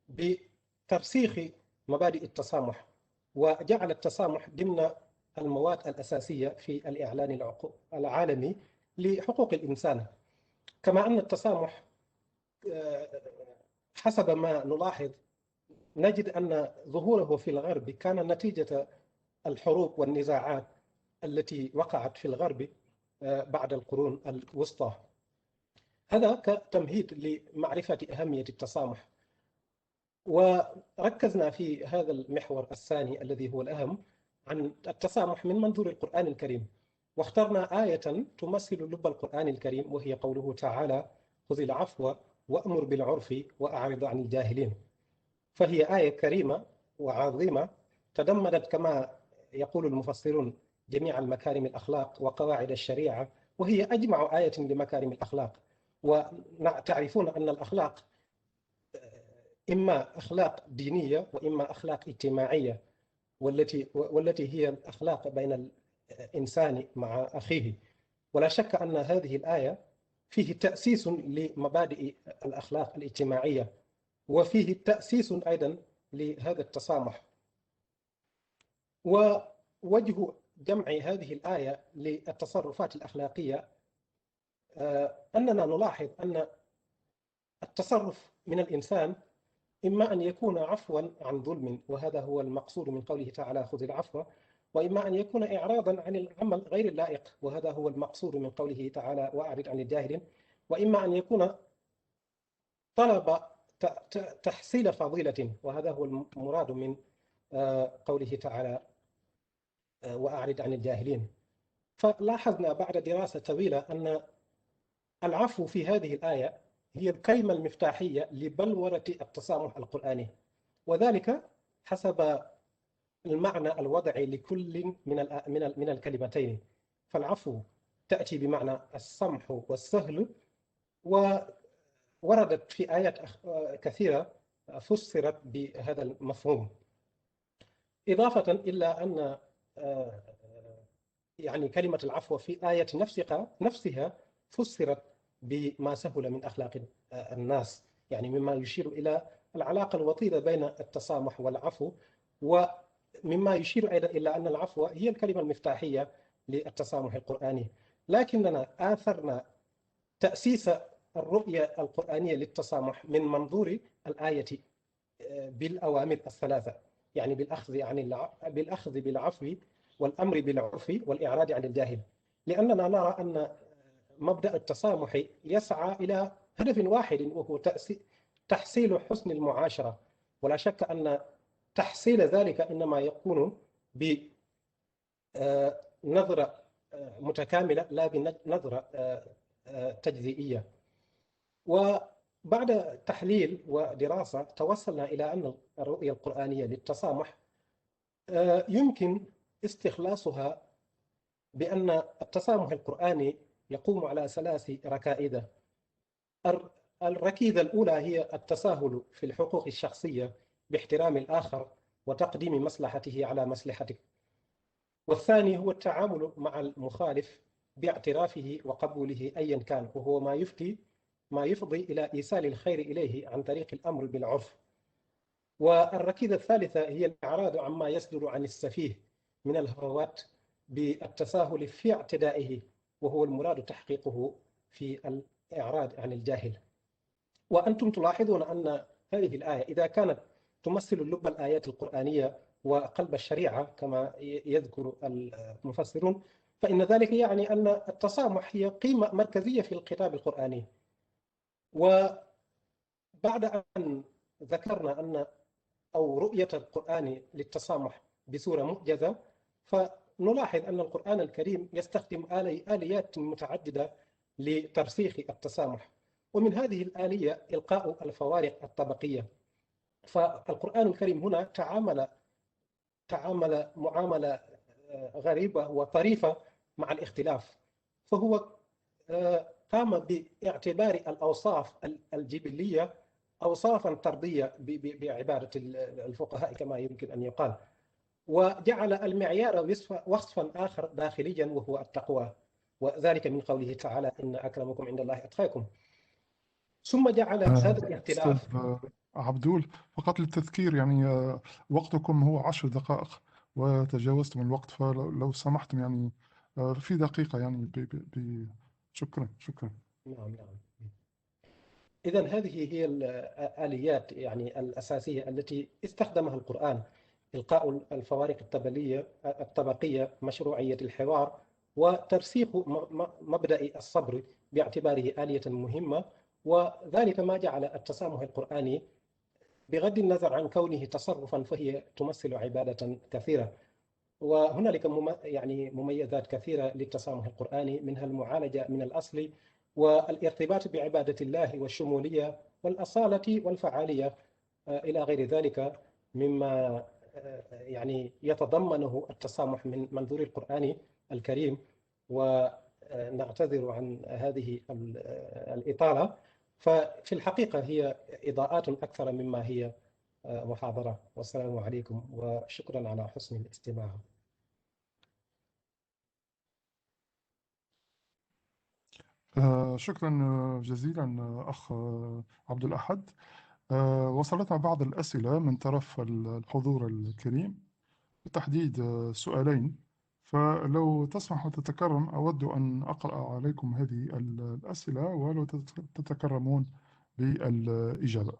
Speaker 5: بترسيخ مبادئ التسامح، وجعل التسامح ضمن المواد الأساسية في الإعلان العالمي لحقوق الإنسان. كما أن التسامح حسب ما نلاحظ نجد أن ظهوره في الغرب كان نتيجة الحروب والنزاعات التي وقعت في الغرب بعد القرون الوسطى. هذا كتمهيد لمعرفة أهمية التسامح. وركزنا في هذا المحور الثاني الذي هو الأهم عن التسامح من منظور القرآن الكريم، واخترنا آية تمثل لب القرآن الكريم، وهي قوله تعالى: خذ العفو وأمر بالعرف وأعرض عن الجاهلين. فهي آية كريمة وعظيمة تضمنت كما يقول المفسرون جميع المكارم الأخلاق وقواعد الشريعة، وهي أجمع آية لمكارم الأخلاق. وتعرفون أن الأخلاق إما أخلاق دينية وإما أخلاق اجتماعية، والتي هي الأخلاق بين الإنسان مع أخيه. ولا شك أن هذه الآية فيه تأسيس لمبادئ الأخلاق الاجتماعية، وفيه تأسيس أيضا لهذا التسامح. ووجه جمع هذه الآية للتصرفات الأخلاقية أننا نلاحظ أن التصرف من الإنسان إما أن يكون عفوا عن ظلم، وهذا هو المقصود من قوله تعالى: خذ العفو، وإما أن يكون إعراضا عن العمل غير اللائق، وهذا هو المقصود من قوله تعالى: وأعرض عن الجاهلين، وإما أن يكون طلب تحصيل فضيلة، وهذا هو المراد من قوله تعالى: وأعرض عن الجاهلين. فلاحظنا بعد دراسة طويلة أن العفو في هذه الآية هي الكلمة المفتاحية لبلورة التسامح القرآني، وذلك حسب المعنى الوضعي لكل من الكلمتين. فالعفو تأتي بمعنى السمح والسهل، ووردت في آيات كثيرة فسرت بهذا المفهوم، إضافة إلى أن يعني كلمة العفو في آية نفسها فسرت بما سهل من أخلاق الناس، يعني مما يشير إلى العلاقة الوطيدة بين التسامح والعفو، ومما يشير أيضا إلى أن العفو هي الكلمة المفتاحية للتسامح القرآني. لكننا آثرنا تأسيس الرؤية القرآنية للتسامح من منظور الآية بالأوامر الثلاثة، يعني بالأخذ بالعفو والأمر بالعرف والإعراض عن الجاهل، لأننا نرى أن مبدأ التسامح يسعى إلى هدف واحد، وهو تحصيل حسن المعاشرة. ولا شك أن تحصيل ذلك إنما يكون بنظرة متكاملة لا بنظرة تجزئية. وبعد تحليل ودراسة توصلنا إلى أن الرؤية القرآنية للتسامح يمكن استخلاصها بأن التسامح القرآني يقوم على 3 ركائز. الركيزة الأولى هي التساهل في الحقوق الشخصية باحترام الآخر وتقديم مصلحته على مصلحتك. والثاني هو التعامل مع المخالف باعترافه وقبوله أيا كان، وهو ما يفضي إلى إيصال الخير إليه عن طريق الأمر بالعرف. والركيزة الثالثة هي الإعراض عما يصدر عن السفيه من الهوات بالتساهل في اعتدائه، وهو المراد تحقيقه في الإعراض عن الجاهل. وأنتم تلاحظون أن هذه الآية إذا كانت تمثل لب الآيات القرآنية وقلب الشريعة كما يذكر المفسرون، فإن ذلك يعني أن التسامح هي قيمة مركزية في الخطاب القرآني. وبعد أن ذكرنا أن أو رؤية القرآن للتسامح بصورة موجزة، فنلاحظ أن القرآن الكريم يستخدم آليات متعددة لترسيخ التسامح، ومن هذه الآلية إلقاء الفوارق الطبقية. فالقرآن الكريم هنا تعامل معاملة غريبة وطريفة مع الاختلاف، فهو قام باعتبار الأوصاف الجبلية أوصافا طردية بعبارة الفقهاء كما يمكن أن يقال، وجعل المعيار وصفا آخر داخليا وهو التقوى، وذلك من قوله تعالى إن أكرمكم عند الله أتقاكم. ثم جعل هذا
Speaker 6: أستاذ
Speaker 5: الاختلاف.
Speaker 6: عبدول، فقط للتذكير يعني وقتكم هو 10 دقائق وتجاوزتم الوقت، فلو سمحتم يعني في دقيقة يعني شكرا.
Speaker 5: نعم. إذن هذه هي الآليات يعني الأساسية التي استخدمها القرآن: إلقاء الفوارق الطبقية، مشروعية الحوار، وترسيخ مبدأ الصبر باعتباره آلية مهمة. وذلك ما جعل التسامح القرآني بغض النظر عن كونه تصرفا فهي تمثل عبادة كثيرة. وهنالك يعني مميزات كثيرة للتسامح القرآني، منها المعالجة من الأصل والارتباط بعبادة الله والشمولية والأصالة والفعالية إلى غير ذلك مما يعني يتضمنه التسامح من منظور القرآن الكريم. ونعتذر عن هذه الإطالة، ففي الحقيقة هي إضاءات أكثر مما هي محاضرة. والسلام عليكم وشكرا على حسن الاستماع.
Speaker 6: شكرا جزيلا أخ عبد الأحد. وصلتنا بعض الأسئلة من طرف الحضور الكريم، بالتحديد سؤالين، فلو تسمح وتتكرم أود أن أقرأ عليكم هذه الأسئلة ولو تتكرمون بالإجابة.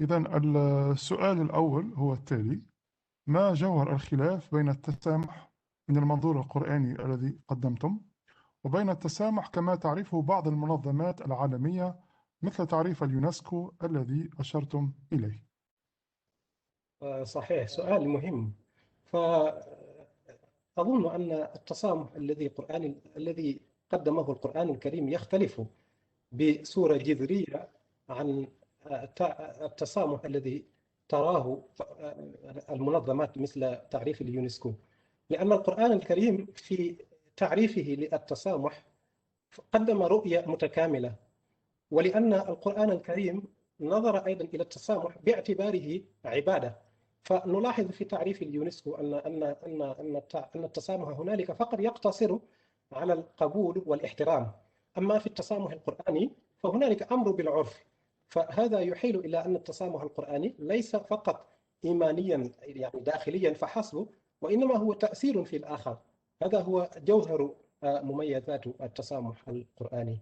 Speaker 6: إذن السؤال الأول هو التالي: ما جوهر الخلاف بين التسامح من المنظور القرآني الذي قدمتم وبين التسامح كما تعرفه بعض المنظمات العالمية مثل تعريف اليونسكو الذي أشرتم إليه؟
Speaker 5: صحيح، سؤال مهم. فأظن أن التسامح الذي قدمه القرآن الكريم يختلف بصورة جذرية عن التسامح الذي تراه المنظمات مثل تعريف اليونسكو، لأن القرآن الكريم في تعريفه للتسامح قدم رؤية متكاملة، ولأن القرآن الكريم نظر أيضا إلى التسامح باعتباره عبادة. فنلاحظ في تعريف اليونسكو أن التسامح هنالك فقط يقتصر على القبول والاحترام، أما في التسامح القرآني فهنالك أمر بالعرف. فهذا يحيل إلى أن التسامح القرآني ليس فقط إيمانيا يعني داخليا فحسب، وإنما هو تأثير في الآخر. هذا هو جوهر مميزات التسامح القرآني.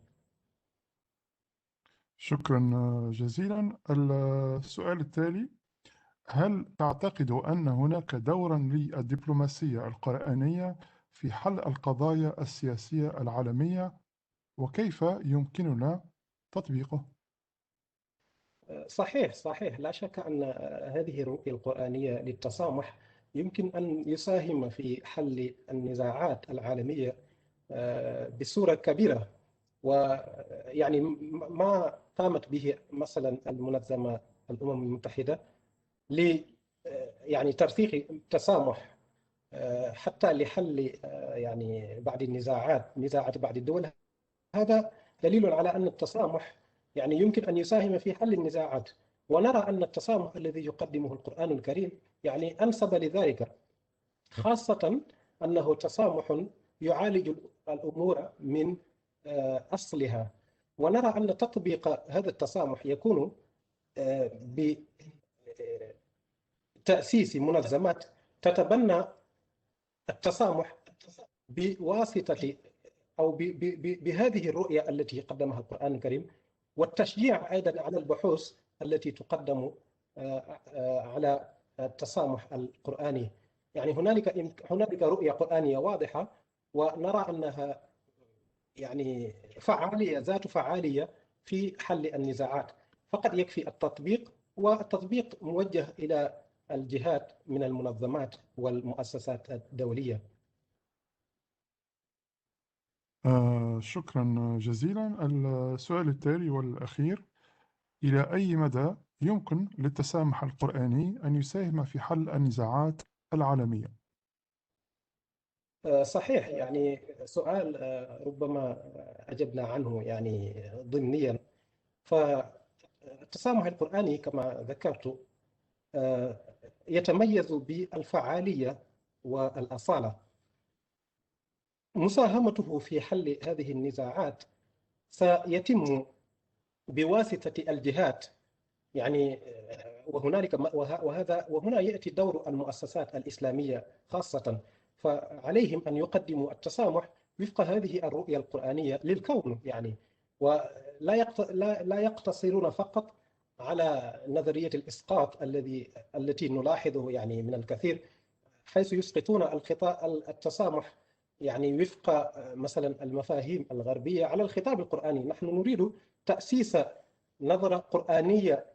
Speaker 6: شكرا جزيلا. السؤال التالي: هل تعتقد أن هناك دورا للدبلوماسية القرآنية في حل القضايا السياسية العالمية، وكيف يمكننا تطبيقه؟
Speaker 5: صحيح، لا شك أن هذه الرؤية القرآنية للتسامح يمكن أن يساهم في حل النزاعات العالمية بصورة كبيرة. ويعني ما قامت به مثلا المنظمة الأمم المتحدة يعني ترسيخ التسامح حتى لحل يعني بعض نزاعات بعض الدول، هذا دليل على أن التسامح يعني يمكن أن يساهم في حل النزاعات. ونرى أن التسامح الذي يقدمه القرآن الكريم يعني أنسب لذلك، خاصة أنه تسامح يعالج الأمور من أصلها. ونرى أن تطبيق هذا التسامح يكون بتأسيس منظمات تتبنى التسامح بواسطة أو بهذه الرؤية التي قدمها القرآن الكريم، والتشجيع أيضا على البحوث التي تقدم على التسامح القرآني. يعني هنالك رؤية قرآنية واضحة، ونرى أنها يعني ذات فعالية في حل النزاعات، فقد يكفي التطبيق، والتطبيق موجه إلى الجهات من المنظمات والمؤسسات الدولية.
Speaker 6: شكرا جزيلا. السؤال التالي والأخير: إلى أي مدى يمكن للتسامح القرآني أن يساهم في حل النزاعات العالمية؟
Speaker 5: صحيح، يعني سؤال ربما أجبنا عنه يعني ضمنيا. فالتسامح القرآني كما ذكرت يتميز بالفعالية والأصالة. مساهمته في حل هذه النزاعات سيتم بواسطة الجهات، يعني وهنا يأتي دور المؤسسات الإسلامية خاصة، فعليهم أن يقدموا التسامح وفق هذه الرؤية القرآنية للكون، يعني لا يقتصرون فقط على نظرية الإسقاط التي نلاحظه يعني من الكثير، حيث يسقطون التسامح يعني وفق مثلا المفاهيم الغربية على الخطاب القرآني. نحن نريد تأسيس نظرة قرآنية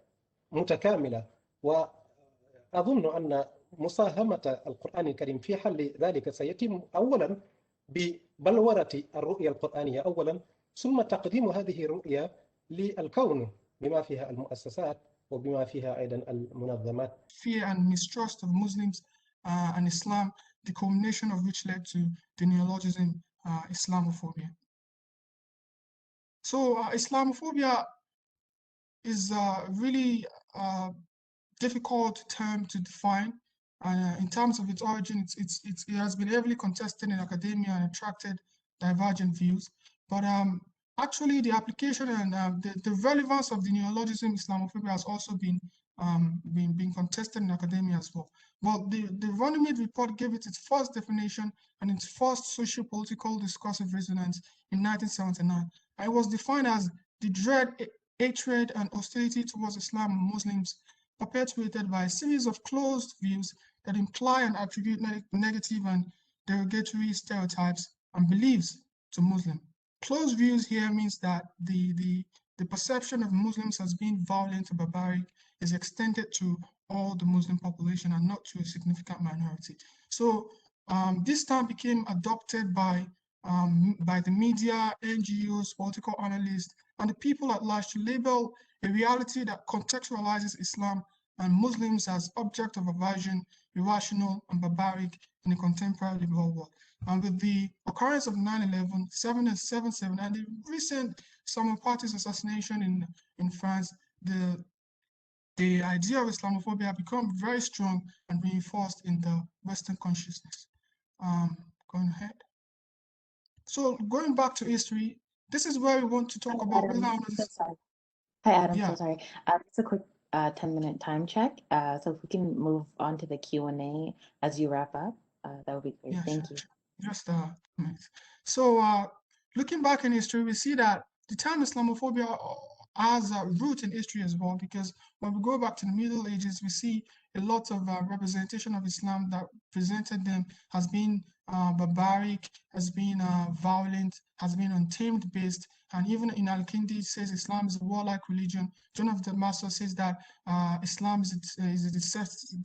Speaker 5: متكاملة، وأظن أن مساهمة القرآن الكريم في حل ذلك سيتم أولا ببلورة الرؤية القرآنية أولا، ثم تقديم هذه الرؤية للكون بما فيها المؤسسات وبما فيها أيضا المنظمات.
Speaker 7: Fear and mistrust of Muslims and Islam, the culmination of which led to the neologism Islamophobia. So Islamophobia is a really difficult term to define. In terms of its origin, it has been heavily contested in academia and attracted divergent views. But actually, the application and the relevance of the neologism Islamophobia has also been contested in academia as well. But the Runnymede report gave it its first definition and its first socio-political discursive resonance in 1979. And it was defined as the dread, hatred, and hostility towards Islam and Muslims perpetuated by a series of closed views that imply and attribute negative and derogatory stereotypes and beliefs to Muslims. Closed views here means that the perception of Muslims as being violent or barbaric is extended to all the Muslim population and not to a significant minority. So this term became adopted by the media, NGOs, political analysts, and the people at large to label a reality that contextualizes Islam and Muslims as object of aversion, irrational, and barbaric in a contemporary liberal world. And with the occurrence of 9/11, 7/7, and the recent Salman Party's assassination in France, the idea of Islamophobia become very strong and reinforced in the Western consciousness. Going ahead. So going back to history, this is where we want to talk about.
Speaker 1: Hi, Adam.
Speaker 7: Yeah.
Speaker 1: So sorry. Just a quick 10-minute time check. So if we can move on to the Q&A as you wrap up, that would be great.
Speaker 7: Yeah,
Speaker 1: Thank you.
Speaker 7: Just a minute. So looking back in history, we see that the term Islamophobia has a root in history as well, because when we go back to the Middle Ages, we see a lot of representation of Islam that presented them as being barbaric, as being violent, has been untamed based. And even in Al-Kindi says Islam is a warlike religion. John of Damascus says that Islam is a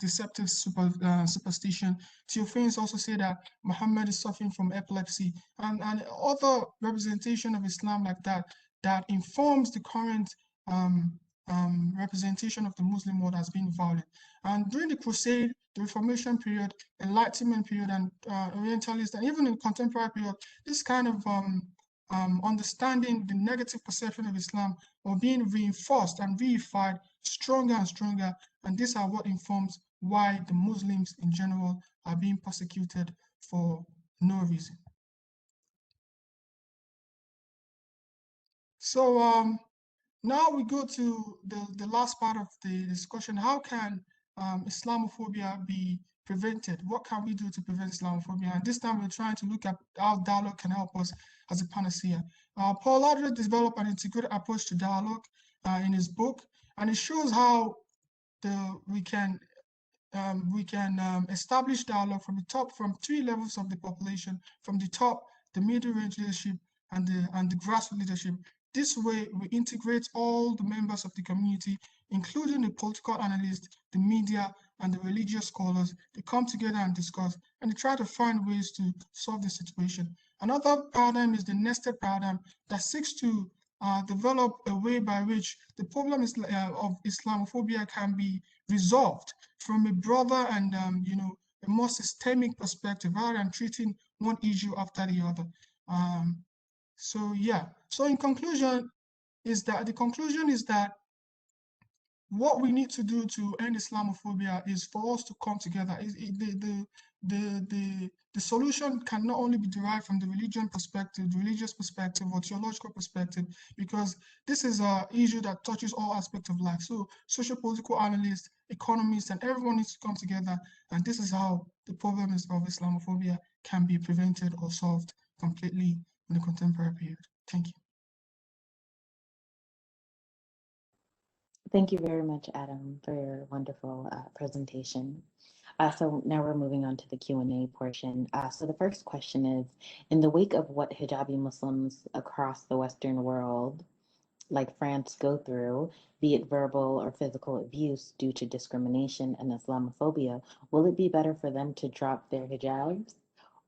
Speaker 7: deceptive superstition. Theophanes also say that Muhammad is suffering from epilepsy, and other representation of Islam like that informs the current representation of the Muslim world as being violent. And during the Crusade, the Reformation period, Enlightenment period, and Orientalist, and even in contemporary period, this kind of understanding the negative perception of Islam or being reinforced and reified stronger and stronger, and these are what informs why the Muslims in general are being persecuted for no reason. So now we go to the last part of the discussion. How can Islamophobia be prevented? What can we do to prevent Islamophobia? And this time we're trying to look at how dialogue can help us as a panacea. Paul Adler developed an integrated approach to dialogue in his book, and it shows how we can establish dialogue from the top, from 3 levels of the population: from the top, the middle range leadership, and the grassroots leadership, This way, we integrate all the members of the community, including the political analysts, the media, and the religious scholars. They come together and discuss, and they try to find ways to solve the situation. Another paradigm is the nested paradigm that seeks to develop a way by which the problem of Islamophobia can be resolved from a broader and a more systemic perspective, rather than treating one issue after the other. So yeah. So in conclusion, the conclusion is that what we need to do to end Islamophobia is for us to come together. The solution can not only be derived from the religious perspective or theological perspective, because this is an issue that touches all aspects of life. So socio-political analysts, economists, and everyone needs to come together. And this is how the problem of Islamophobia can be prevented or solved completely in the contemporary period. Thank you.
Speaker 1: Thank you very much, Adam, for your wonderful presentation. So now we're moving on to the Q&A portion. So the first question is, in the wake of what hijabi Muslims across the Western world, like France, go through, be it verbal or physical abuse due to discrimination and Islamophobia, will it be better for them to drop their hijabs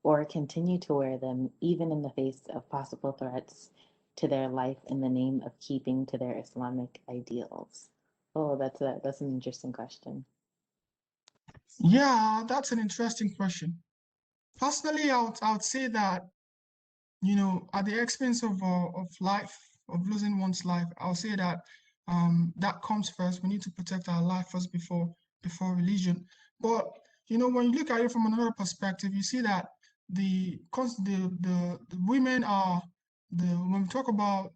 Speaker 1: or continue to wear them even in the face of possible threats to their life in the name of keeping to their Islamic ideals? Oh, that's an interesting question.
Speaker 7: Yeah, that's an interesting question. Personally, I would say that, at the expense of life, of losing one's life, I'll say that that comes first. We need to protect our life first before religion. But when you look at it from another perspective, you see that the women are when we talk about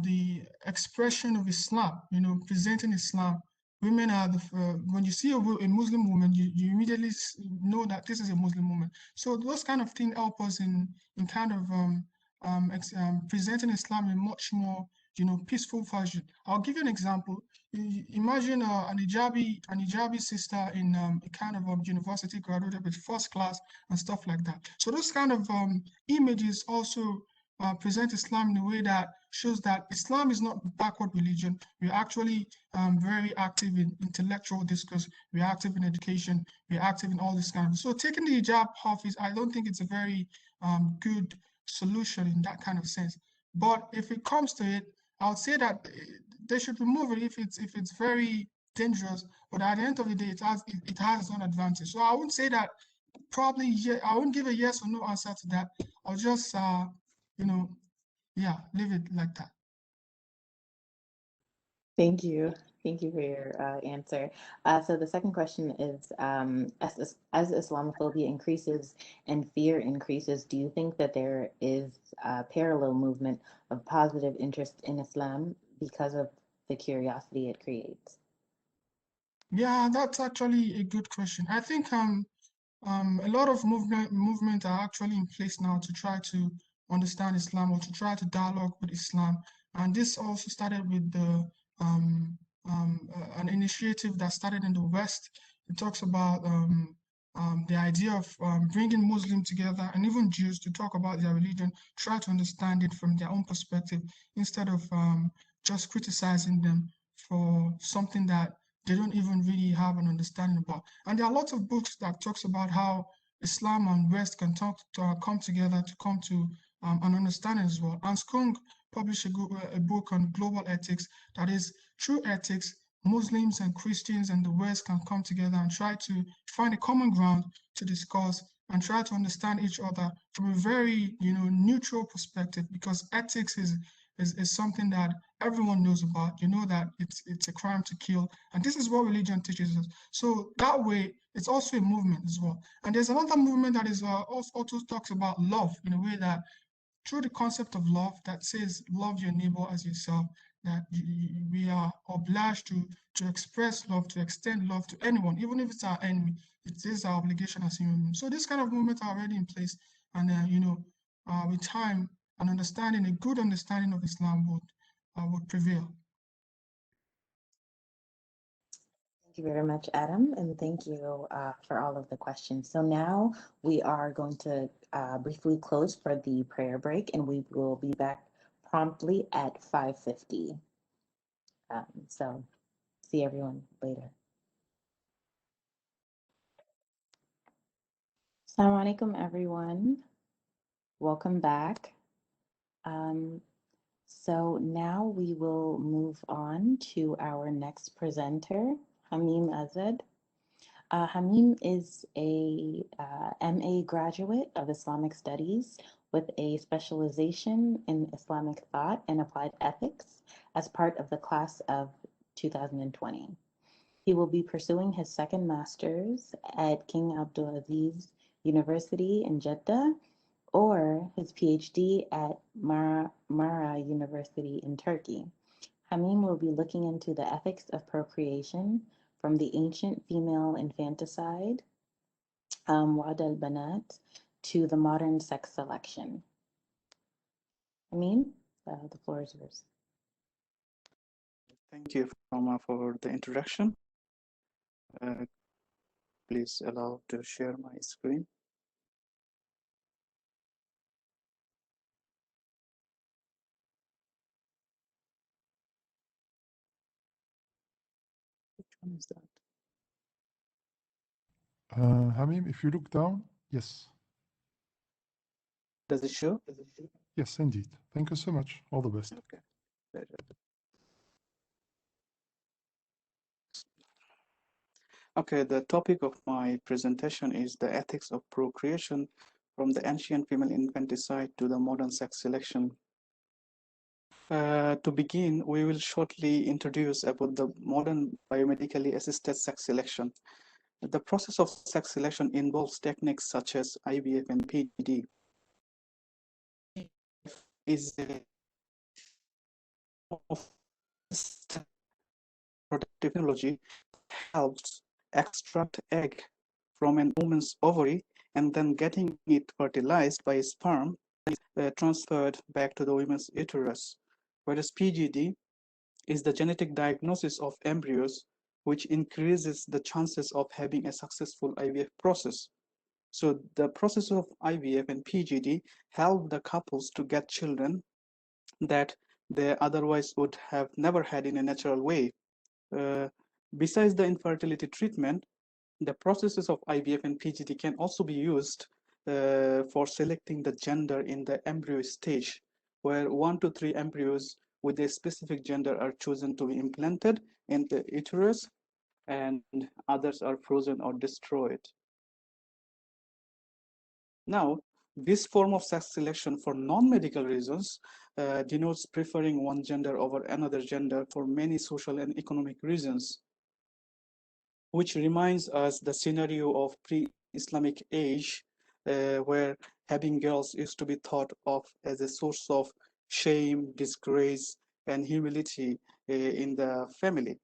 Speaker 7: the expression of Islam, presenting Islam. Women are when you see a Muslim woman, you immediately know that this is a Muslim woman. So those kind of things help us in kind of presenting Islam in much more peaceful fashion. I'll give you an example. Imagine an hijabi sister in a kind of university, graduated with first class and stuff like that. So those kind of images also present Islam in a way that shows that Islam is not a backward religion. We're actually very active in intellectual discourse. We're active in education. We're active in all this kind of. So taking the hijab off I don't think it's a very good solution in that kind of sense. But if it comes to it, I would say that they should remove it if it's very dangerous. But at the end of the day, it has its own advantage. So I wouldn't say that. Probably, I wouldn't give a yes or no answer to that. I'll just yeah, leave it like that.
Speaker 1: Thank you. Thank you for your answer. So the second question is, as Islamophobia increases and fear increases, do you think that there is a parallel movement of positive interest in Islam because of the curiosity it creates?
Speaker 7: Yeah, that's actually a good question. I think a lot of movement are actually in place now to try to understand Islam or to try to dialogue with Islam. And this also started with an initiative that started in the West. It talks about the idea of bringing Muslims together and even Jews to talk about their religion, try to understand it from their own perspective instead of just criticizing them for something that they don't even really have an understanding about. And there are lots of books that talks about how Islam and West can come together to come to an understanding as well. And Skung published a book on global ethics, that is, through ethics, Muslims and Christians and the West can come together and try to find a common ground to discuss and try to understand each other from a very neutral perspective, because ethics is something that everyone knows about. You know that it's a crime to kill, and this is what religion teaches us. So that way, it's also a movement as well. And there's another movement that is also talks about love in a way that, through the concept of love, that says love your neighbor as yourself, that we are obliged to express love, to extend love to anyone, even if it's our enemy. It is our obligation as human beings. So this kind of movement are already in place, and with time, an understanding, a good understanding of Islam would prevail.
Speaker 1: Thank you very much, Adam, and thank you for all of the questions. So now we are going to briefly close for the prayer break, and we will be back promptly at 5:50. So see everyone later. Assalamu alaikum, everyone. Welcome back. So now we will move on to our next presenter, Hamim Azad. Hamim is a MA graduate of Islamic Studies with a specialization in Islamic thought and applied ethics as part of the class of 2020. He will be pursuing his second master's at King Abdulaziz University in Jeddah or his PhD at Mara University in Turkey. Hamim will be looking into the ethics of procreation from the ancient female infanticide, Wa'd al-Banat, to the modern sex selection. Hamim, the floor is yours.
Speaker 8: Thank you, Fama, for the introduction. Please allow to share my screen. Which one is that?
Speaker 6: Hamim, if you look down, yes.
Speaker 8: Does it show?
Speaker 6: Yes, indeed. Thank you so much. All the best.
Speaker 8: Okay. Pleasure. Okay, the topic of my presentation is the ethics of procreation from the ancient female infanticide to the modern sex selection. To begin, we will shortly introduce about the modern biomedically assisted sex selection. The process of sex selection involves techniques such as IVF and PGD. Is a technology helps extract egg from an woman's ovary and then getting it fertilized by sperm transferred back to the woman's uterus. Whereas PGD is the genetic diagnosis of embryos, which increases the chances of having a successful IVF process. So the process of IVF and PGD help the couples to get children that they otherwise would have never had in a natural way. Besides the infertility treatment, the processes of IVF and PGD can also be used for selecting the gender in the embryo stage, where 1 to 3 embryos with a specific gender are chosen to be implanted in the uterus and others are frozen or destroyed. Now, this form of sex selection for non-medical reasons denotes preferring one gender over another gender for many social and economic reasons, which reminds us the scenario of pre-Islamic age, where having girls used to be thought of as a source of shame, disgrace, and humility in the family.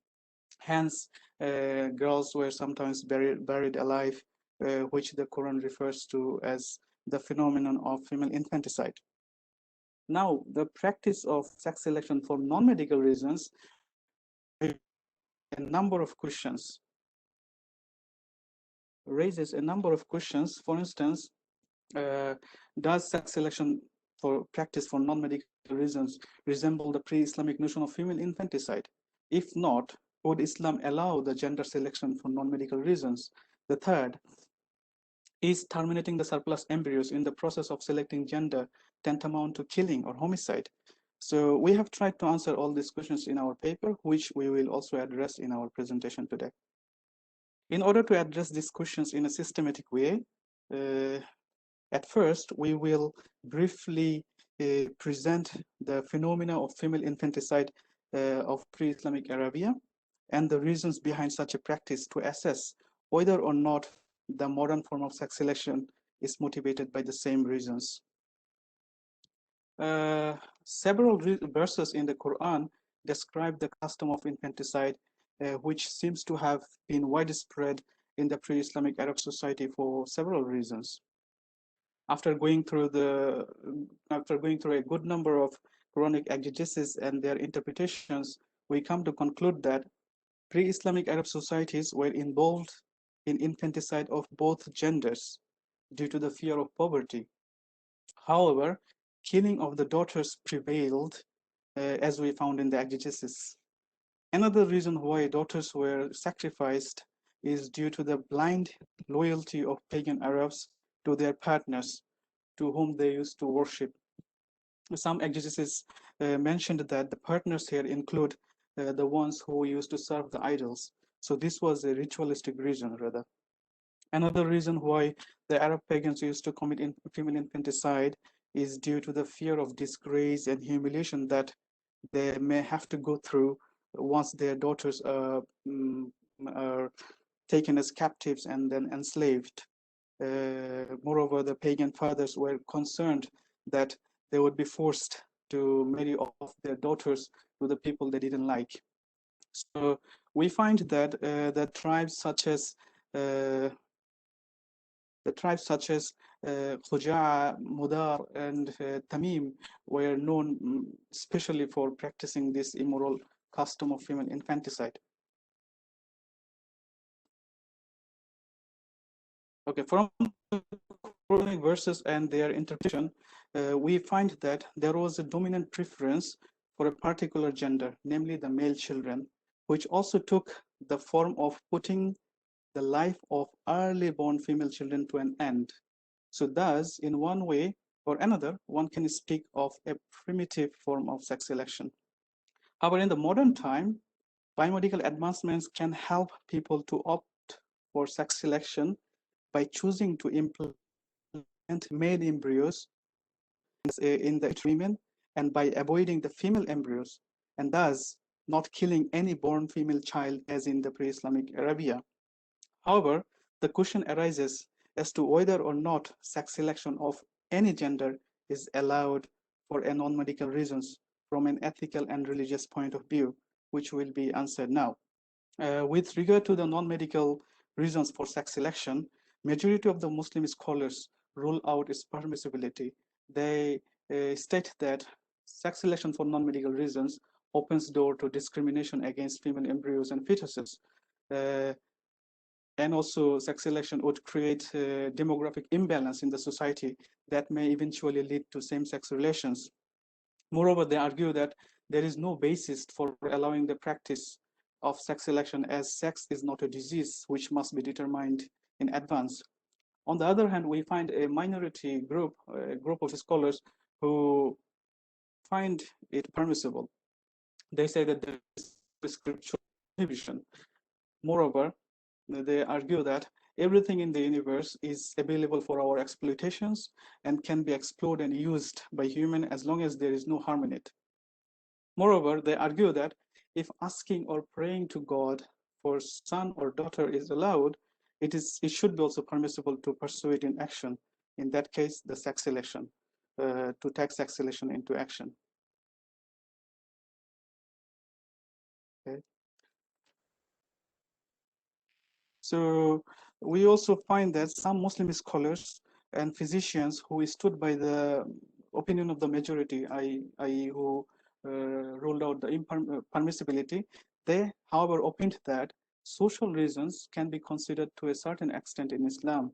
Speaker 8: Hence, girls were sometimes buried alive, which the Quran refers to as the phenomenon of female infanticide. Now, the practice of sex selection for non-medical reasons raises a number of questions. For instance, does sex selection for practice for non-medical reasons resemble the pre-Islamic notion of female infanticide? If not, would Islam allow the gender selection for non-medical reasons? The third, is terminating the surplus embryos in the process of selecting gender tantamount to killing or homicide? So we have tried to answer all these questions in our paper, which we will also address in our presentation today. In order to address these questions in a systematic way, at first, we will briefly present the phenomena of female infanticide of pre-Islamic Arabia and the reasons behind such a practice to assess whether or not the modern form of sex selection is motivated by the same reasons. Several verses in the Quran describe the custom of infanticide, which seems to have been widespread in the pre-Islamic Arab society for several reasons. After going through a good number of Quranic exegesis and their interpretations, we come to conclude that pre-Islamic Arab societies were involved in infanticide of both genders due to the fear of poverty. However, killing of the daughters prevailed, as we found in the exegesis. Another reason why daughters were sacrificed is due to the blind loyalty of pagan Arabs to their partners, to whom they used to worship. Some exegesis mentioned that the partners here include the ones who used to serve the idols. So this was a ritualistic reason, rather. Another reason why the Arab pagans used to commit female infanticide is due to the fear of disgrace and humiliation that they may have to go through once their daughters are taken as captives and then enslaved. Moreover, the pagan fathers were concerned that they would be forced to marry off their daughters to the people they didn't like. So we find that the tribes such as Khuja'a, Mudar, and Tamim were known especially for practicing this immoral custom of female infanticide. Okay, from the Quranic verses and their interpretation, we find that there was a dominant preference for a particular gender, namely the male children, which also took the form of putting the life of early born female children to an end. So thus, in one way or another, one can speak of a primitive form of sex selection. However, in the modern time, biomedical advancements can help people to opt for sex selection by choosing to implant male embryos in the women and by avoiding the female embryos, and thus not killing any born female child as in the pre-Islamic Arabia. However, the question arises as to whether or not sex selection of any gender is allowed for non-medical reasons from an ethical and religious point of view, which will be answered now. With regard to the non-medical reasons for sex selection, majority of the Muslim scholars rule out its permissibility. They state that sex selection for non-medical reasons opens door to discrimination against female embryos and fetuses. And also sex selection would create a demographic imbalance in the society that may eventually lead to same-sex relations. Moreover, they argue that there is no basis for allowing the practice of sex selection, as sex is not a disease which must be determined in advance. On the other hand, we find a minority group, a group of scholars who find it permissible. They say that there is scriptural prohibition. Moreover, they argue that everything in the universe is available for our exploitations and can be explored and used by human as long as there is no harm in it. Moreover, they argue that if asking or praying to God for son or daughter is allowed, it should be also permissible to pursue it in action. In that case, the sex selection, to take sex selection into action. Okay. So we also find that some Muslim scholars and physicians who stood by the opinion of the majority, i.e. who ruled out the permissibility, they, however, opined that social reasons can be considered to a certain extent in Islam.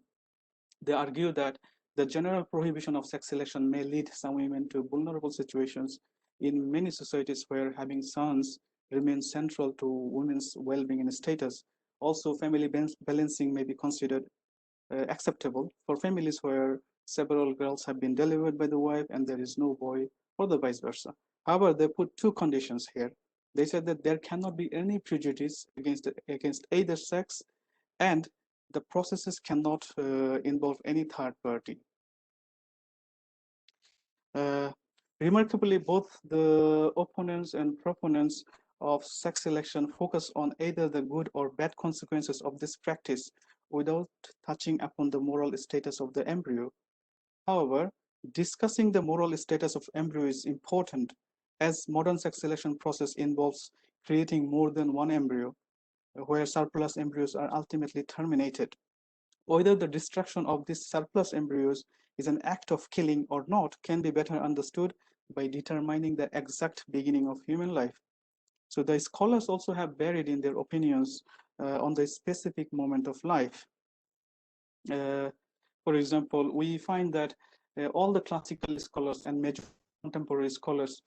Speaker 8: They argue that the general prohibition of sex selection may lead some women to vulnerable situations in many societies where having sons remains central to women's well-being and status. Also, family balancing may be considered acceptable for families where several girls have been delivered by the wife and there is no boy, or the vice versa. However, they put two conditions here. They said that there cannot be any prejudice against either sex, and the processes cannot involve any third party. Remarkably, both the opponents and proponents of sex selection focus on either the good or bad consequences of this practice without touching upon the moral status of the embryo. However, discussing the moral status of embryo is important, as modern sex selection process involves creating more than one embryo, where surplus embryos are ultimately terminated. Whether the destruction of these surplus embryos is an act of killing or not can be better understood by determining the exact beginning of human life. So the scholars also have varied in their opinions on the specific moment of life. For example, we find that all the classical scholars and major contemporary scholars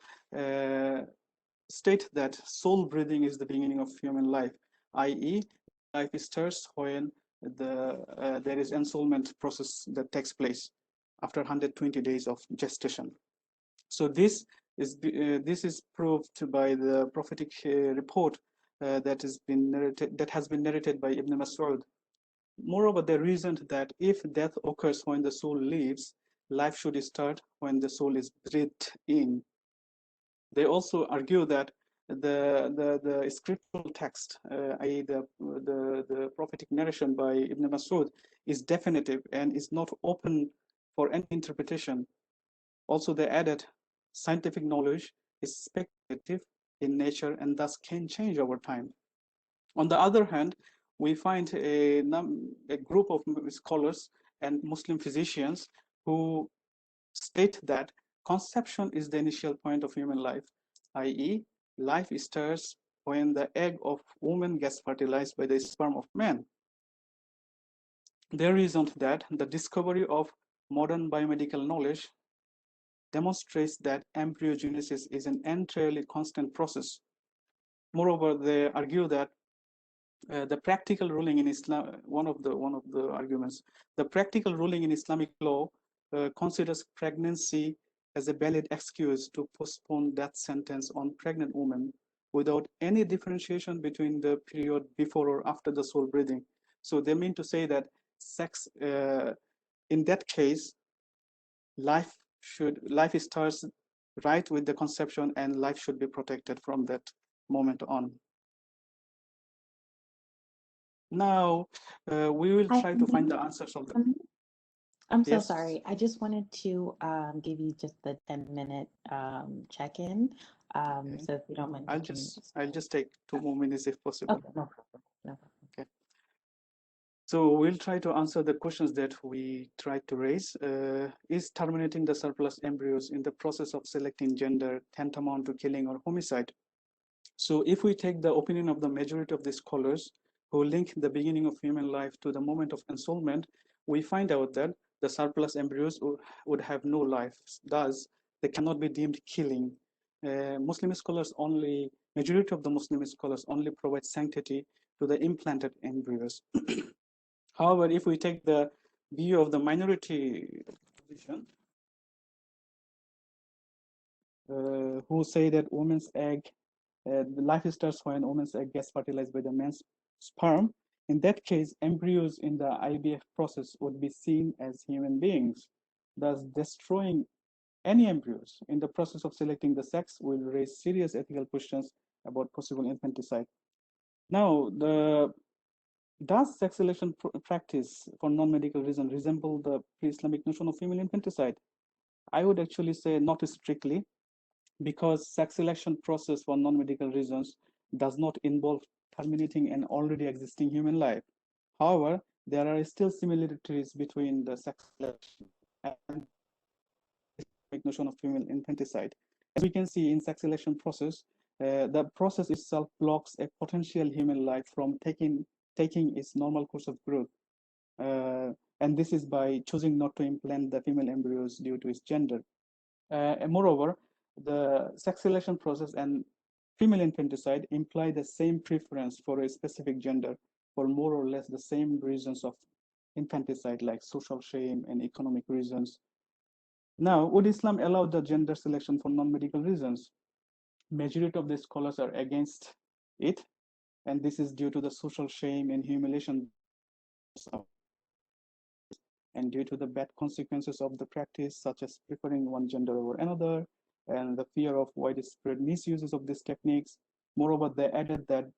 Speaker 8: state that soul breathing is the beginning of human life, i.e., life starts when there is ensoulment process that takes place after 120 days of gestation. So this is proved by the prophetic report that has been narrated by Ibn Mas'ud. Moreover, they reasoned that if death occurs when the soul leaves, life should start when the soul is breathed in. They also argue that the scriptural text, i.e. the prophetic narration by Ibn Mas'ud, is definitive and is not open for any interpretation. Also, they added scientific knowledge is speculative in nature and thus can change over time. On the other hand, we find a group of scholars and Muslim physicians who state that conception is the initial point of human life, i.e., life starts when the egg of woman gets fertilized by the sperm of man. They reasoned that the discovery of modern biomedical knowledge demonstrates that embryogenesis is an entirely constant process. Moreover, they argue that the practical ruling in Islam, one of the arguments, the practical ruling in Islamic law considers pregnancy as a valid excuse to postpone death sentence on pregnant women without any differentiation between the period before or after the soul breathing. So they mean to say that sex, in that case, life starts right with the conception and life should be protected from that moment on. Now, we will try to find the answers of them.
Speaker 1: I'm so
Speaker 8: Yes.
Speaker 1: sorry. I just wanted to give you just the 10-minute check-in.
Speaker 8: Okay.
Speaker 1: So if you don't mind,
Speaker 8: I'll just take 2 more minutes if possible.
Speaker 1: Okay, no problem. No problem.
Speaker 8: Okay. So we'll try to answer the questions that we tried to raise. Is terminating the surplus embryos in the process of selecting gender tantamount to killing or homicide? So if we take the opinion of the majority of the scholars who link the beginning of human life to the moment of ensoulment, we find out that the surplus embryos would have no life. Thus, they cannot be deemed killing. Muslim scholars majority of the Muslim scholars only provide sanctity to the implanted embryos. However, if we take the view of the minority position, who say that woman's egg, the life starts when a woman's egg gets fertilized by the man's sperm. In that case, embryos in the IVF process would be seen as human beings. Thus, destroying any embryos in the process of selecting the sex will raise serious ethical questions about possible infanticide. Now, does sex selection practice for non-medical reasons resemble the pre-Islamic notion of female infanticide? I would actually say not strictly, because sex selection process for non-medical reasons does not involve terminating an already existing human life. However, there are still similarities between the sex selection and the notion of female infanticide. As we can see in sex selection process, the process itself blocks a potential human life from taking its normal course of growth. And this is by choosing not to implant the female embryos due to its gender. And moreover, the sex selection process and female infanticide imply the same preference for a specific gender for more or less the same reasons of infanticide, like social shame and economic reasons. Now, would Islam allow the gender selection for non-medical reasons? Majority of the scholars are against it, and this is due to the social shame and humiliation and due to the bad consequences of the practice, such as preferring one gender over another, and the fear of widespread misuses of these techniques. Moreover, they added that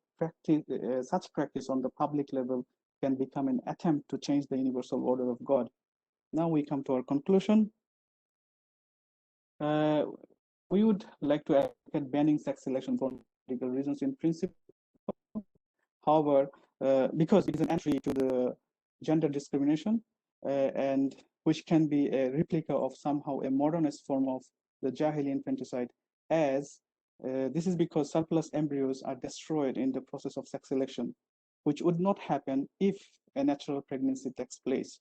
Speaker 8: such practice on the public level can become an attempt to change the universal order of God. Now we come to our conclusion. We would like to advocate banning sex selection for medical reasons in principle. However, because it is an entry to the gender discrimination, and which can be a replica of somehow a modernist form of the Jahili infanticide, as this is because surplus embryos are destroyed in the process of sex selection, which would not happen if a natural pregnancy takes place.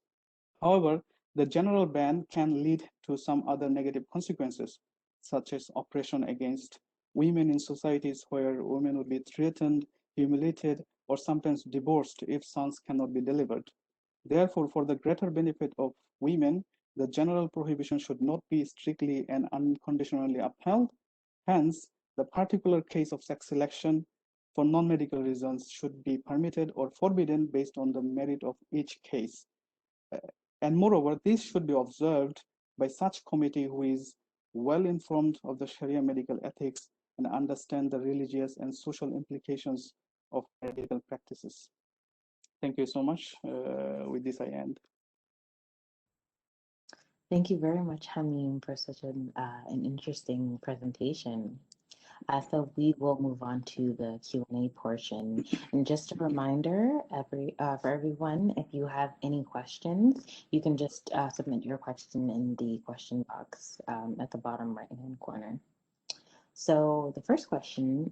Speaker 8: However, the general ban can lead to some other negative consequences, such as oppression against women in societies where women would be threatened, humiliated, or sometimes divorced if sons cannot be delivered. Therefore, for the greater benefit of women, the general prohibition should not be strictly and unconditionally upheld. Hence, the particular case of sex selection for non-medical reasons should be permitted or forbidden based on the merit of each case. And moreover, this should be observed by such committee who is well informed of the Sharia medical ethics and understand the religious and social implications of medical practices. Thank you so much. With this, I end.
Speaker 1: Thank you very much, Hamim, for such an interesting presentation. So we will move on to the Q&A portion. And just a reminder, for everyone, if you have any questions, you can just submit your question in the question box at the bottom right-hand corner. So the first question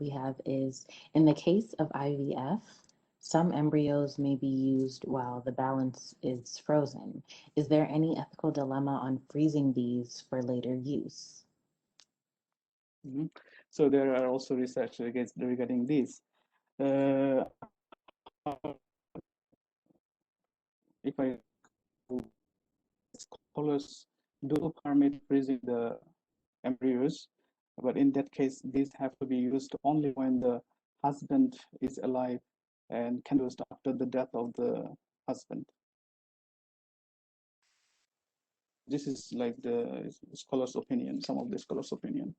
Speaker 1: we have is, in the case of IVF, some embryos may be used while the balance is frozen. Is there any ethical dilemma on freezing these for later use?
Speaker 8: Mm-hmm. So there are also research regarding this. If I scholars do permit freezing the embryos, but in that case, these have to be used only when the husband is alive and can be used after the death of the husband. This is like the scholar's opinion, some of the scholars' opinion.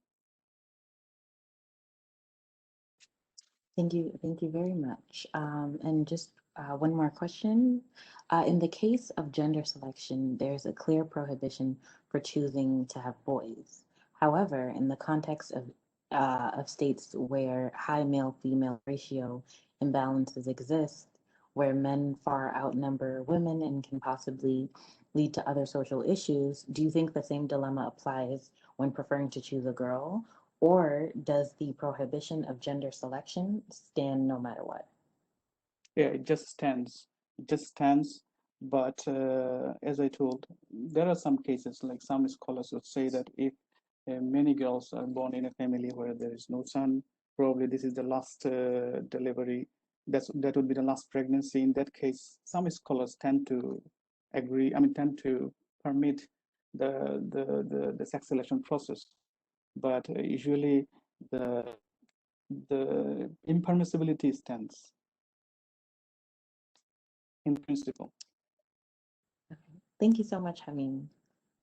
Speaker 1: Thank you very much. And just one more question. In the case of gender selection, there's a clear prohibition for choosing to have boys. However, in the context of states where high male-female ratio imbalances exist, where men far outnumber women and can possibly lead to other social issues, do you think the same dilemma applies when preferring to choose a girl? Or does the prohibition of gender selection stand no matter what?
Speaker 8: Yeah, it just stands. It just stands. But as I told, there are some cases, like some scholars would say that if many girls are born in a family where there is no son, probably this is the last delivery. That would be the last pregnancy. In that case, some scholars tend to agree. I mean, tend to permit the sex selection process. But usually the impermissibility stands in principle.
Speaker 1: Okay. Thank you so much, Hamim.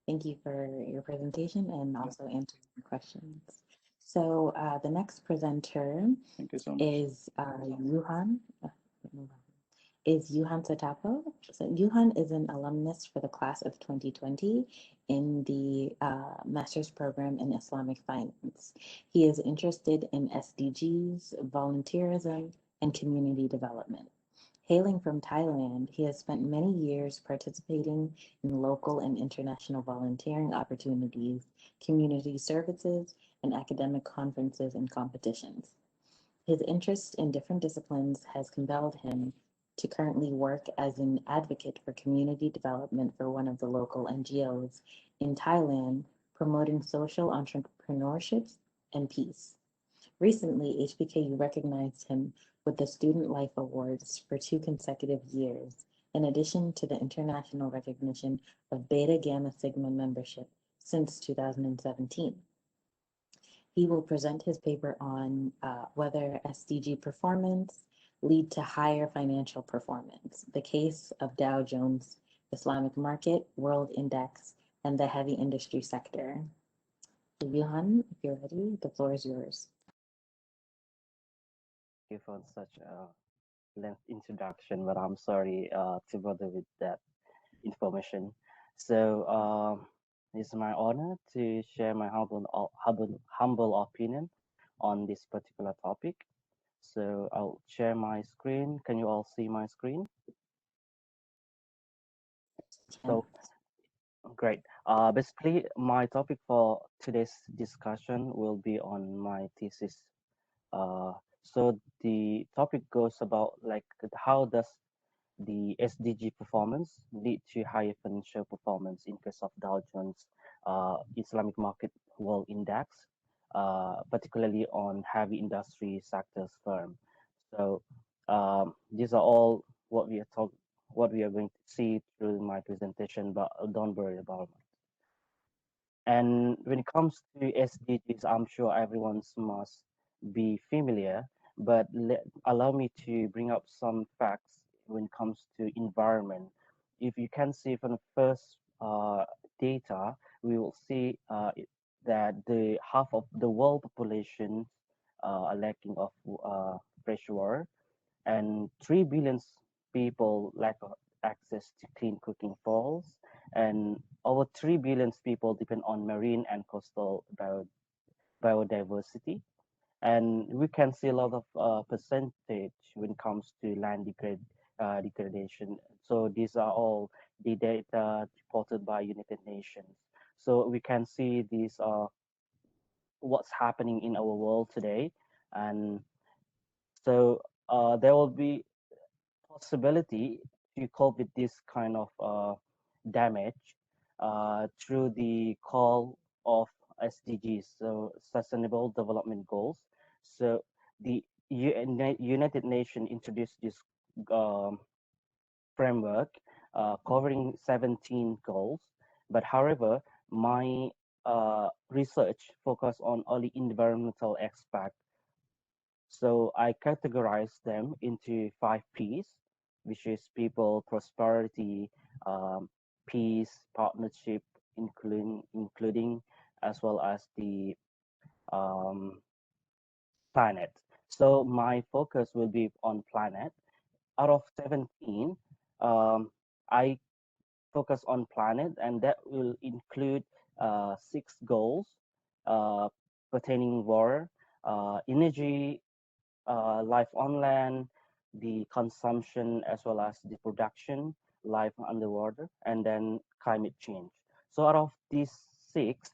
Speaker 1: Thank you for your presentation and also answering the questions. So the next presenter
Speaker 8: Thank you so much.
Speaker 1: is Yuhan. Is Yuhan Satapo. So Yuhan is an alumnus for the class of 2020 in the master's program in Islamic finance. He is interested in SDGs, volunteerism, and community development. Hailing from Thailand, he has spent many years participating in local and international volunteering opportunities, community services, and academic conferences and competitions. His interest in different disciplines has compelled him to currently work as an advocate for community development for one of the local NGOs in Thailand, promoting social entrepreneurship and peace. Recently, HBKU recognized him with the Student Life Awards for 2 consecutive years, in addition to the international recognition of Beta Gamma Sigma membership since 2017. He will present his paper on whether SDG performance lead to higher financial performance, the case of Dow Jones Islamic Market, World Index, and the heavy industry sector. So Johan, if you're ready, the floor is yours.
Speaker 9: Thank you for such a lengthy introduction, but I'm sorry to bother with that information. So it's my honor to share my humble opinion on this particular topic. So I'll share my screen. Can you all see my screen? So great. Basically, my topic for today's discussion will be on my thesis. So the topic goes about like how does the SDG performance lead to higher financial performance in case of Dow Jones Islamic Market World Index, particularly on heavy industry sectors firm. So these are all what we are going to see through my presentation, but don't worry about it. And when it comes to SDGs, I'm sure everyone must be familiar, but allow me to bring up some facts when it comes to environment. If you can see from the first data, we will see that the half of the world population are lacking of fresh water, and 3 billion people lack of access to clean cooking bowls, and over 3 billion people depend on marine and coastal biodiversity. And we can see a lot of percentage when it comes to land degradation. So these are all the data reported by United Nations. So we can see these are what's happening in our world today. And so there will be possibility to cope with this kind of damage through the call of SDGs, so Sustainable Development Goals. So the United Nations introduced this um, framework covering 17 goals. But however, my research focused on only environmental aspect, so I categorize them into 5 Ps, which is people, prosperity, peace, partnership, including as well as the um, planet. So my focus will be on planet. Out of 17, I focus on planet, and that will include 6 goals uh, pertaining water, energy, life on land, the consumption as well as the production, life underwater, and then climate change. So out of these 6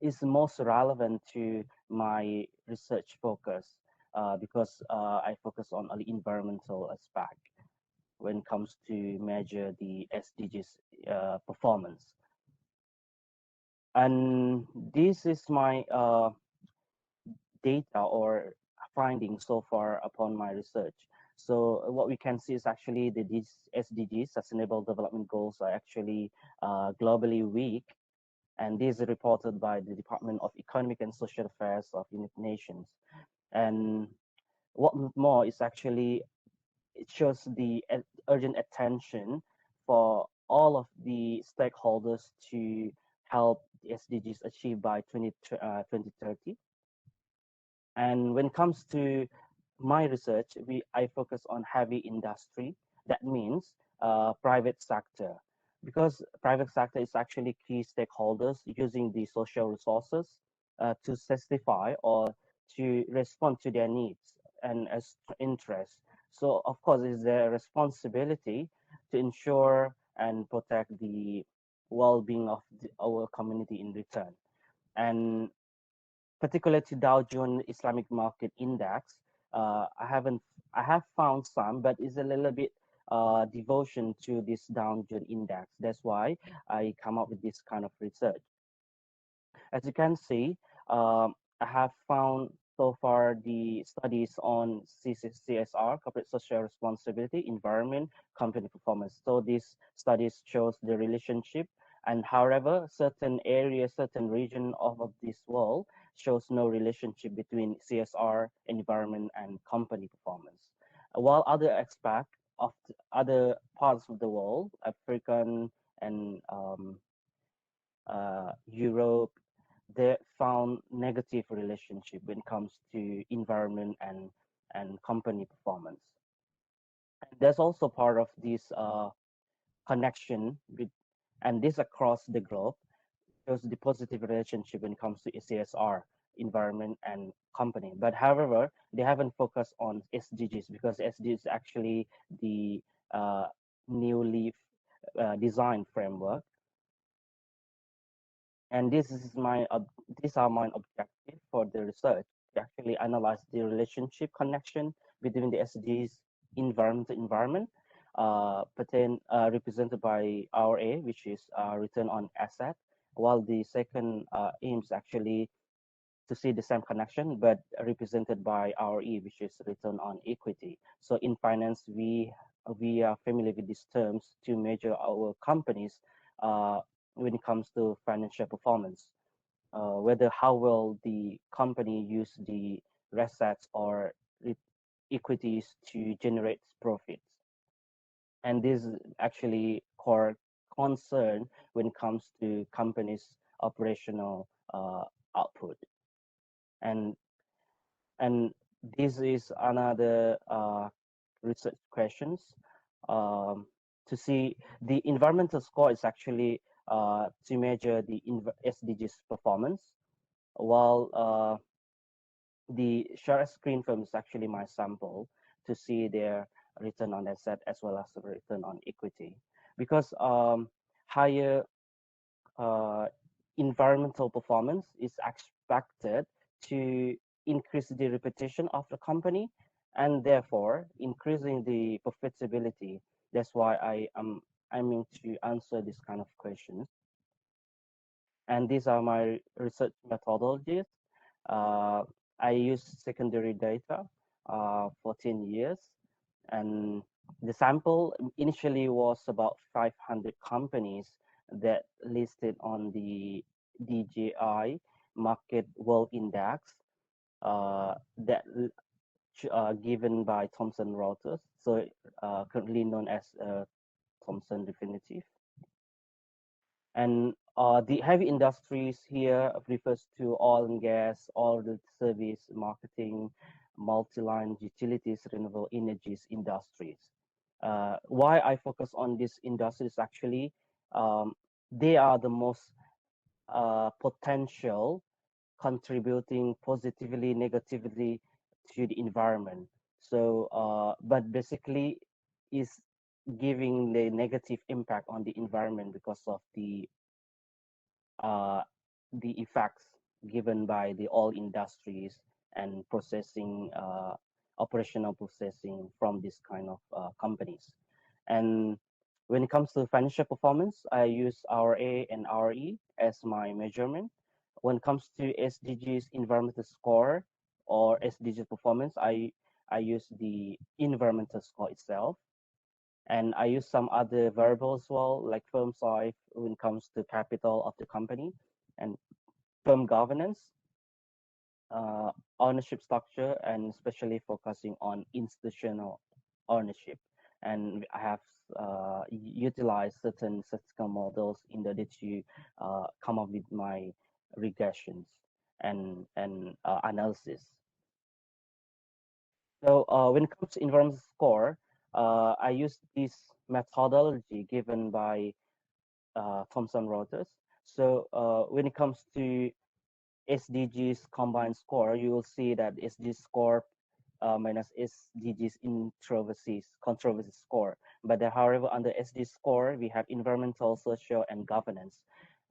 Speaker 9: is most relevant to my research focus because I focus on the environmental aspect when it comes to measure the SDGs performance. And this is my data or findings so far upon my research. So what we can see is actually that these SDGs, Sustainable Development Goals, are actually globally weak, and this is reported by the Department of Economic and Social Affairs of United Nations. And what more is actually it shows the urgent attention for all of the stakeholders to help the SDGs achieved by 2030. And when it comes to my research, I focus on heavy industry. That means private sector, because private sector is actually key stakeholders using the social resources to satisfy or to respond to their needs and as interests. So of course, it's their responsibility to ensure and protect the well-being of our community in return. And particularly to Dow Jones Islamic Market Index, I have found some, but it's a little bit devotion to this Dow Jones Index. That's why I come up with this kind of research. As you can see, I have found so far the studies on CSR, corporate social responsibility, environment, company performance. So these studies shows the relationship, and however, certain areas, certain region of this world shows no relationship between CSR, environment, and company performance. While other aspects of other parts of the world, African and Europe, they found negative relationship when it comes to environment and company performance. And there's also part of this connection with, and this across the globe shows the positive relationship when it comes to CSR, environment and company. But however, they haven't focused on SDGs because SDGs is actually the newly designed framework. And these are my objectives for the research to actually analyze the relationship connection between the SDGs environment, represented by RA, which is return on asset, while the second aims actually to see the same connection, but represented by RE, which is return on equity. So in finance, we are familiar with these terms to measure our companies when it comes to financial performance, whether how well the company use the assets or equities to generate profits. And this is actually core concern when it comes to companies' operational output. And this is another research questions to see the environmental score is actually to measure the SDGs performance, while the share screen firm is actually my sample to see their return on asset as well as the return on equity, because higher environmental performance is expected to increase the reputation of the company and therefore increasing the profitability. That's why I'm aiming to answer this kind of questions. And these are my research methodologies. I use secondary data, 14 years, and the sample initially was about 500 companies that listed on the DJI Market World Index that given by Thomson Reuters, so currently known as Thomson Definitive. And the heavy industries here refers to oil and gas, oil the service, marketing, multi-line utilities, renewable energies industries. Why I focus on these industries actually, they are the most potential contributing positively, negatively to the environment. So, but basically is giving the negative impact on the environment because of the effects given by the oil industries and processing, operational processing from this kind of companies. And when it comes to financial performance, I use RA and RE as my measurement. When it comes to SDGs environmental score or SDG performance, I use the environmental score itself. And I use some other variables as well, like firm size when it comes to capital of the company and firm governance, ownership structure, and especially focusing on institutional ownership. And I have utilized certain statistical models in order to come up with my regressions and analysis. So when it comes to environmental score, I use this methodology given by Thomson Reuters. So when it comes to SDGs combined score, you will see that SDG score minus SDGs controversy score. But however, under SDG score, we have environmental, social, and governance.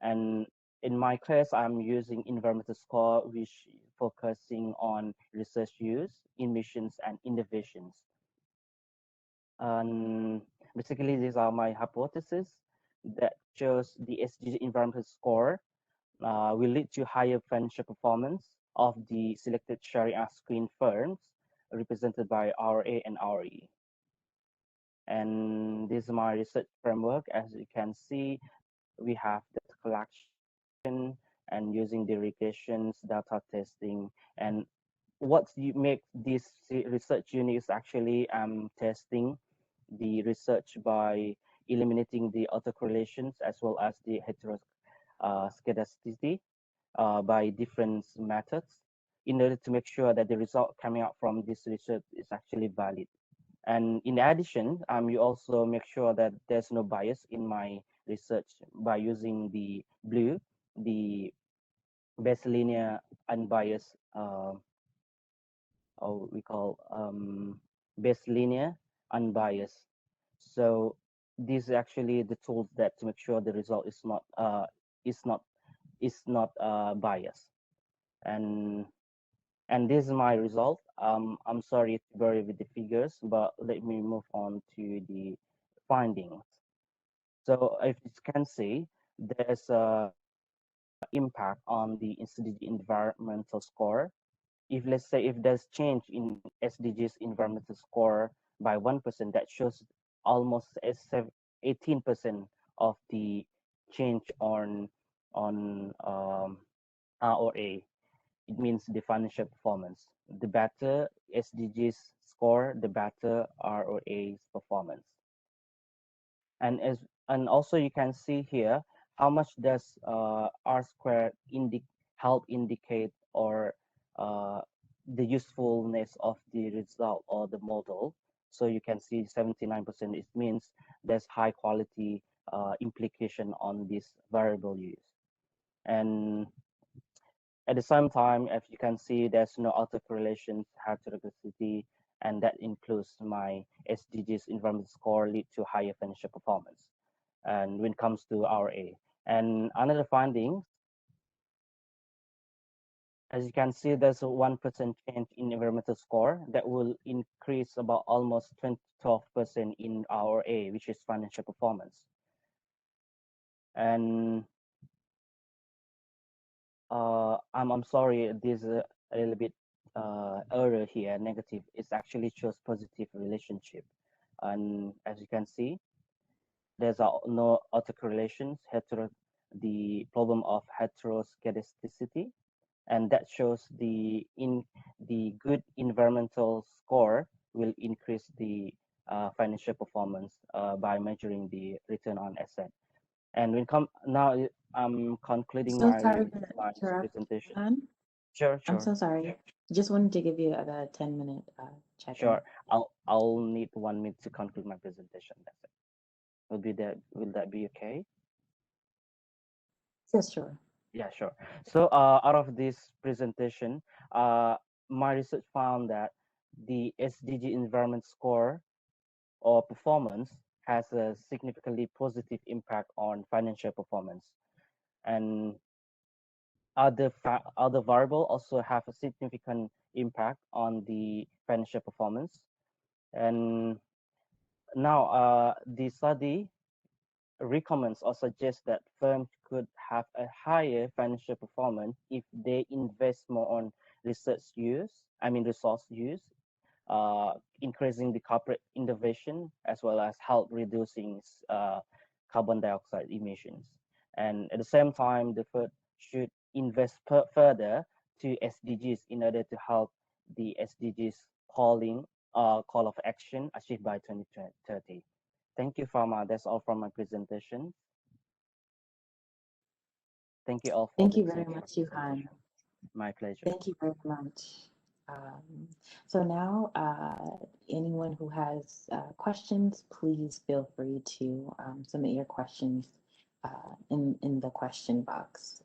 Speaker 9: And in my case, I'm using environmental score, which focusing on research use, emissions, and innovations. And basically, these are my hypotheses that shows the SDG environmental score will lead to higher financial performance of the selected Sharia screen firms represented by RA and RE. And this is my research framework. As you can see, we have the collection and using the regressions, data testing, and what makes this research unique is actually testing the research by eliminating the autocorrelations as well as the heteroscedasticity by different methods in order to make sure that the result coming out from this research is actually valid. And in addition, you also make sure that there's no bias in my research by using the blue, the base linear unbiased, or we call base linear unbiased. So these are actually the tools that to make sure the result is not biased. And And this is my result. I'm sorry to vary with the figures, but let me move on to the findings. So if you can see, there's a impact on the SDG environmental score. If let's say if there's change in SDGs environmental score by 1%, that shows almost 18% of the change on ROA. It means the financial performance. The better SDGs score, the better ROA's performance. And also you can see here how much does R squared help indicate or the usefulness of the result or the model. So you can see 79%. It means there's high quality implication on this variable use. And at the same time, as you can see, there's no autocorrelation heterogeneity, and that includes my SDGs environmental score lead to higher financial performance. And when it comes to RA, and another finding, as you can see, there's a 1% change in environmental score that will increase about almost 12% in RA, which is financial performance. And I'm sorry, this is a little bit error here, negative. It actually shows positive relationship. And as you can see, there's no autocorrelations, the problem of heteroscedasticity, and that shows the good environmental score will increase the financial performance by measuring the return on asset. And now, I'm concluding
Speaker 1: So
Speaker 9: my
Speaker 1: sorry to
Speaker 9: my
Speaker 1: interrupt,
Speaker 9: presentation.
Speaker 1: Han.
Speaker 9: Sure,
Speaker 1: I'm
Speaker 9: sure,
Speaker 1: so sorry. Just wanted to give you a 10-minute check-in.
Speaker 9: sure. I'll need 1 minute to conclude my presentation. That's it. Will that be okay?
Speaker 1: Yes, sure.
Speaker 9: Yeah, sure. So out of this presentation, my research found that the SDG environment score or performance has a significantly positive impact on financial performance, and other variable also have a significant impact on the financial performance. And now the study recommends or suggests that firms could have a higher financial performance if they invest more on resource use, increasing the corporate innovation, as well as help reducing carbon dioxide emissions. And at the same time, the firm should invest further to SDGs in order to help the SDGs call of action achieved by 2030. Thank you, Farma. That's all from my presentation. Thank you all for
Speaker 1: Thank you
Speaker 9: listening
Speaker 1: very
Speaker 9: to my
Speaker 1: much, Yuhan.
Speaker 9: presentation. My pleasure.
Speaker 1: Thank you very much. So now, anyone who has questions, please feel free to submit your questions in the question box.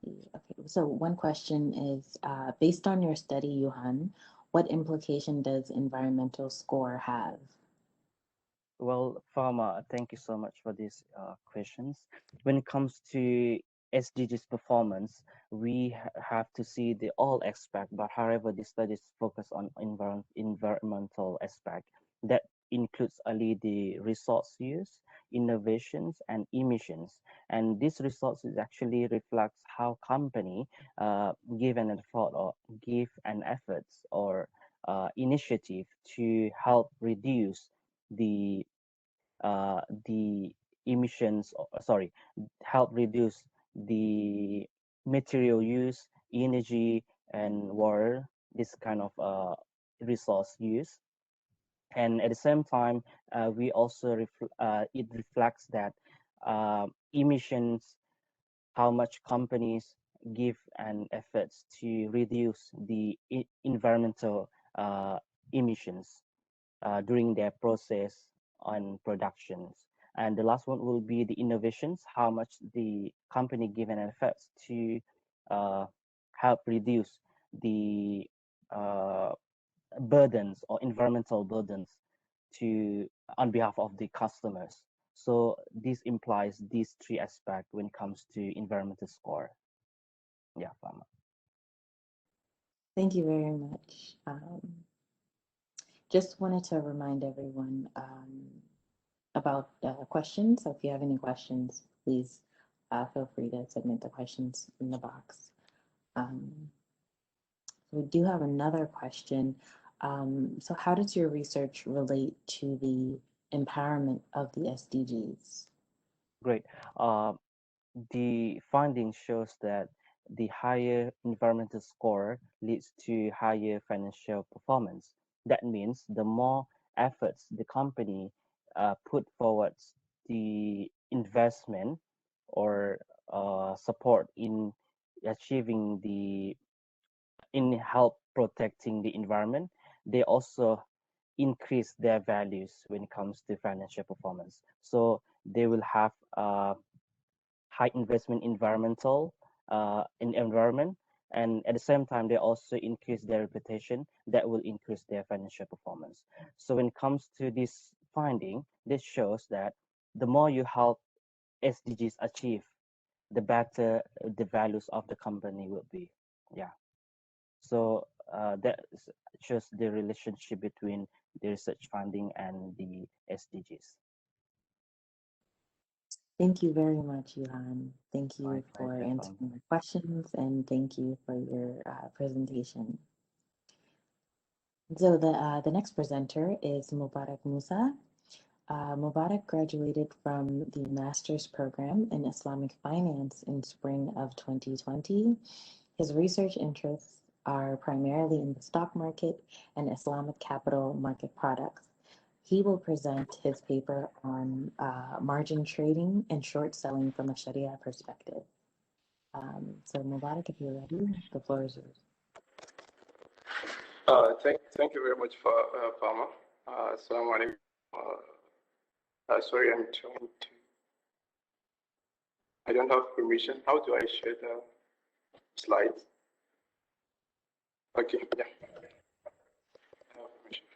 Speaker 1: Okay, so one question is, based on your study, Yuhan, what implication does environmental score have?
Speaker 9: Well, Farma, thank you so much for these questions. When it comes to SDGs performance, we have to see the all aspect, but however, the studies focus on environmental aspect. That includes only the resource use, innovations, and emissions. And this resources actually reflects how company give an effort or give an efforts or initiative to help reduce the the emissions, sorry, help reduce the material use, energy, and water, this kind of resource use. And at the same time, we also it reflects that emissions, how much companies give an efforts to reduce the environmental emissions during their process on productions. And the last one will be the innovations, how much the company given efforts to help reduce the burdens or environmental burdens to on behalf of the customers. So this implies these three aspects when it comes to environmental score. Yeah, Fama.
Speaker 1: Thank you very much. Just wanted to remind everyone about questions. So if you have any questions, please feel free to submit the questions in the box. We do have another question. So how does your research relate to the empowerment of the SDGs?
Speaker 9: Great. The finding shows that the higher environmental score leads to higher financial performance. That means the more efforts the company put forward the investment or support in achieving in help protecting the environment, they also increase their values when it comes to financial performance. So they will have high investment environmental in environment, and at the same time they also increase their reputation. That will increase their financial performance. So when it comes to this finding, this shows that the more you help SDGs achieve, the better the values of the company will be. Yeah. So that shows the relationship between the research funding and the SDGs.
Speaker 1: Thank you very much, Johan. Thank
Speaker 9: My
Speaker 1: you for
Speaker 9: pleasure,
Speaker 1: answering
Speaker 9: Fama.
Speaker 1: my questions, and thank you for your presentation. So the next presenter is Mubarak Musa. Mubarak graduated from the master's program in Islamic finance in spring of 2020. His research interests are primarily in the stock market and Islamic capital market products. He will present his paper on margin trading and short selling from a Sharia perspective. So Mubarak, if you're ready, the floor is yours.
Speaker 10: Thank you very much, Fama. Assalamu alaikum. Sorry, I'm trying to. I don't have permission. How do I share the slides? Okay, yeah. I have permission.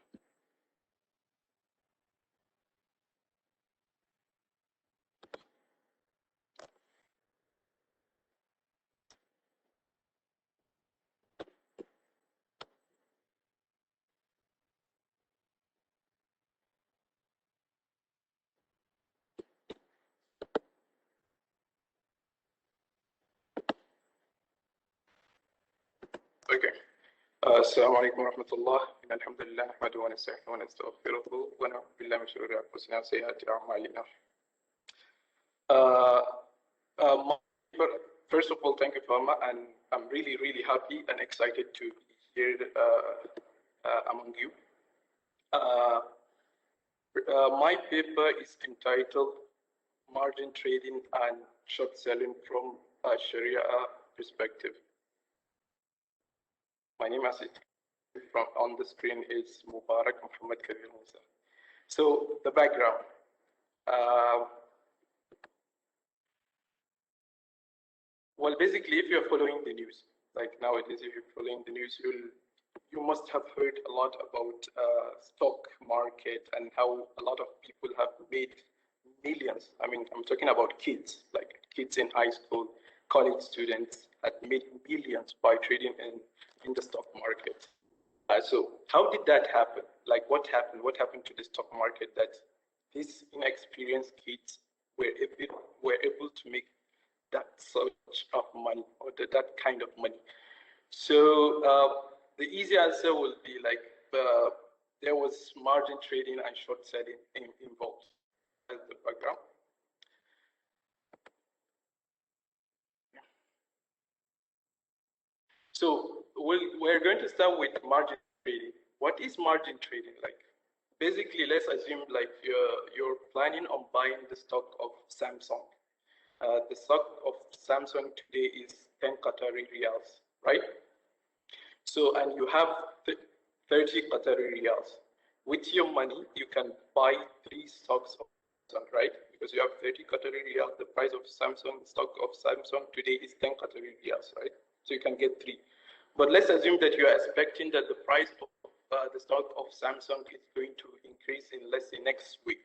Speaker 10: Okay. السلام عليكم ورحمة الله. إن الحمد لله نحمده ونستعينه ونستغفره ونعوذ بالله من شرور أنفسنا وسيئات أعمالنا. First of all, thank you, Fama, and I'm really, really happy and excited to be here among you. My paper is entitled Margin Trading and Short Selling from a Sharia Perspective. My name, as it from on the screen, is Mubarak Muhammad Kabir Musa. So the background. Well, basically, if you're following the news, like nowadays, if you're following the news, you must have heard a lot about stock market and how a lot of people have made millions. I mean, I'm talking about kids, like kids in high school, college students had made millions by trading in the stock market. So how did that happen? Like what happened? What happened to the stock market that these inexperienced kids were able to make that such of money, or that kind of money? So the easy answer will be like there was margin trading and short selling involved as the background. So we're going to start with margin trading. What is margin trading like? Basically, let's assume like you're planning on buying the stock of Samsung. The stock of Samsung today is 10 Qatari riyals, right? So, and you have 30 Qatari riyals. With your money, you can buy 3 stocks of Samsung, right? Because you have 30 Qatari riyals, the price of Samsung, the stock of Samsung today is 10 Qatari riyals, right? So you can get 3. But let's assume that you are expecting that the price of the stock of Samsung is going to increase in, let's say, next week.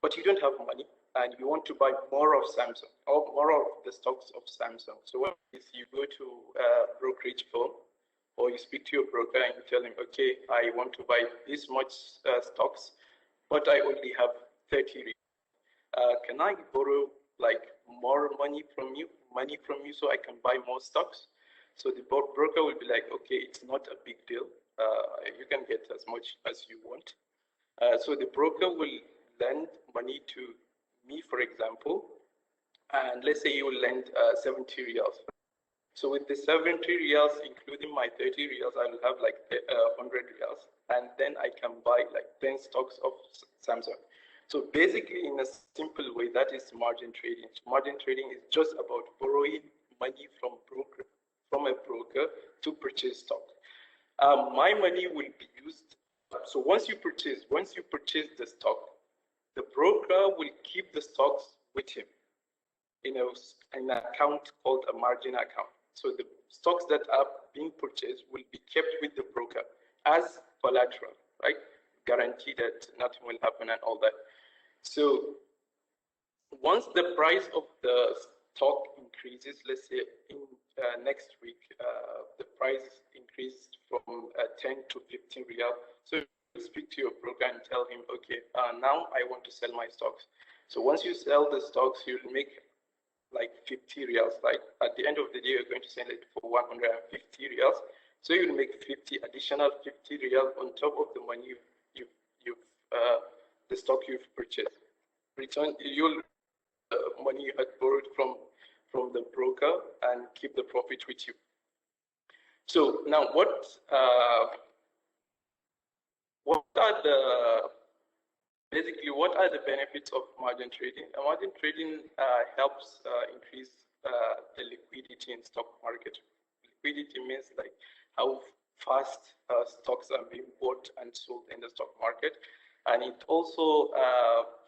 Speaker 10: But you don't have money, and you want to buy more of Samsung or more of the stocks of Samsung. So what is, you go to a brokerage firm, or you speak to your broker and you tell him, okay, I want to buy this much stocks, but I only have 30 can I borrow like more money from you so I can buy more stocks? So the broker will be like, okay, it's not a big deal. You can get as much as you want. So the broker will lend money to me, for example, and let's say you will lend 70 riyals. So with the 70 riyals, including my 30 riyals, I will have like 100 riyals, and then I can buy like 10 stocks of Samsung. So basically, in a simple way, that is margin trading. Margin trading is just about borrowing money from a broker to purchase stock. My money will be used. So once you purchase the stock, the broker will keep the stocks with him in an account called a margin account. So the stocks that are being purchased will be kept with the broker as collateral, right? Guarantee that nothing will happen and all that. So once the price of the stock increases, let's say in next week, the price increased from 10 to 15 riyal. So you speak to your broker and tell him, okay, now I want to sell my stocks. So once you sell the stocks, you'll make like 50 riyals. Like at the end of the day, you're going to sell it for 150 riyals. So you'll make additional 50 riyals on top of the money the stock you've purchased. Return your money you had borrowed from the broker and keep the profit with you. So now what are the benefits of margin trading? Margin trading helps increase the liquidity in stock market. Liquidity means like how fast stocks are being bought and sold in the stock market. And it also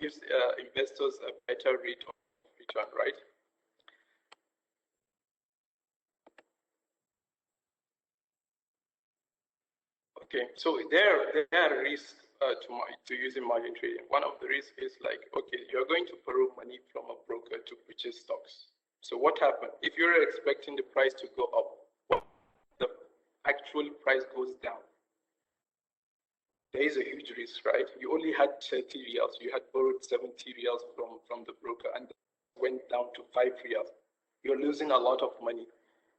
Speaker 10: gives investors a better rate of return, right? Okay, so there are risks to using margin trading. One of the risks is like, okay, you're going to borrow money from a broker to purchase stocks. So what happens if you're expecting the price to go up? What the actual price goes down? There is a huge risk, right? You only had 30 riyals. You had borrowed 70 riyals from the broker and went down to 5 riyals. You're losing a lot of money.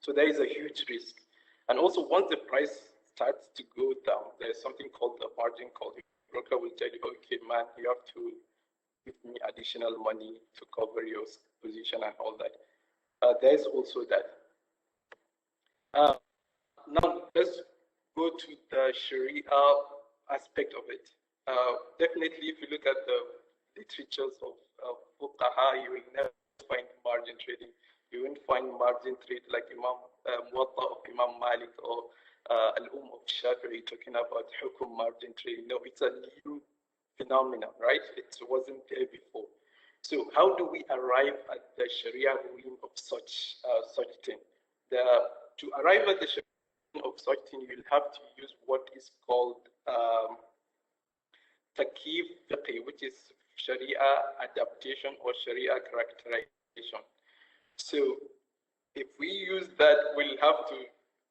Speaker 10: So there is a huge risk. And also, once the price starts to go down, there's something called the margin call. The broker will tell you, okay, man, you have to give me additional money to cover your position and all that. There's also that. Now, let's go to the Sharia aspect of it. Definitely, if you look at the literatures of fuqaha, you will never find margin trading. You won't find margin trade like Imam Muwatta of Imam Malik or Al-Umm of Shafi'i talking about hukum margin trading. No, it's a new phenomenon, right? It wasn't there before. So how do we arrive at the Sharia ruling of such thing? To arrive at the Sharia of such thing, you'll have to use what is called Taqib fiqh, which is Sharia adaptation or Sharia characterization. So if we use that, we'll have to,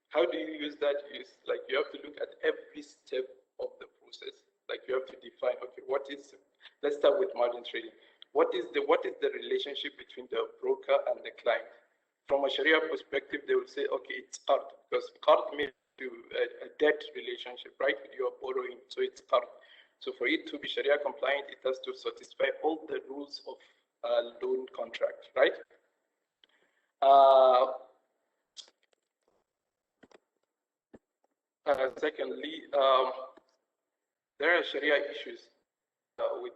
Speaker 10: how do you use that? Is like you have to look at every step of the process. Like you have to define, okay, what is, let's start with margin trading. What is the relationship between the broker and the client? From a Sharia perspective, they will say, okay, it's qard, because qard means a debt relationship, right? You are borrowing, so it's qard. So for it to be Sharia compliant, it has to satisfy all the rules of loan contract, right? Secondly, there are Sharia issues with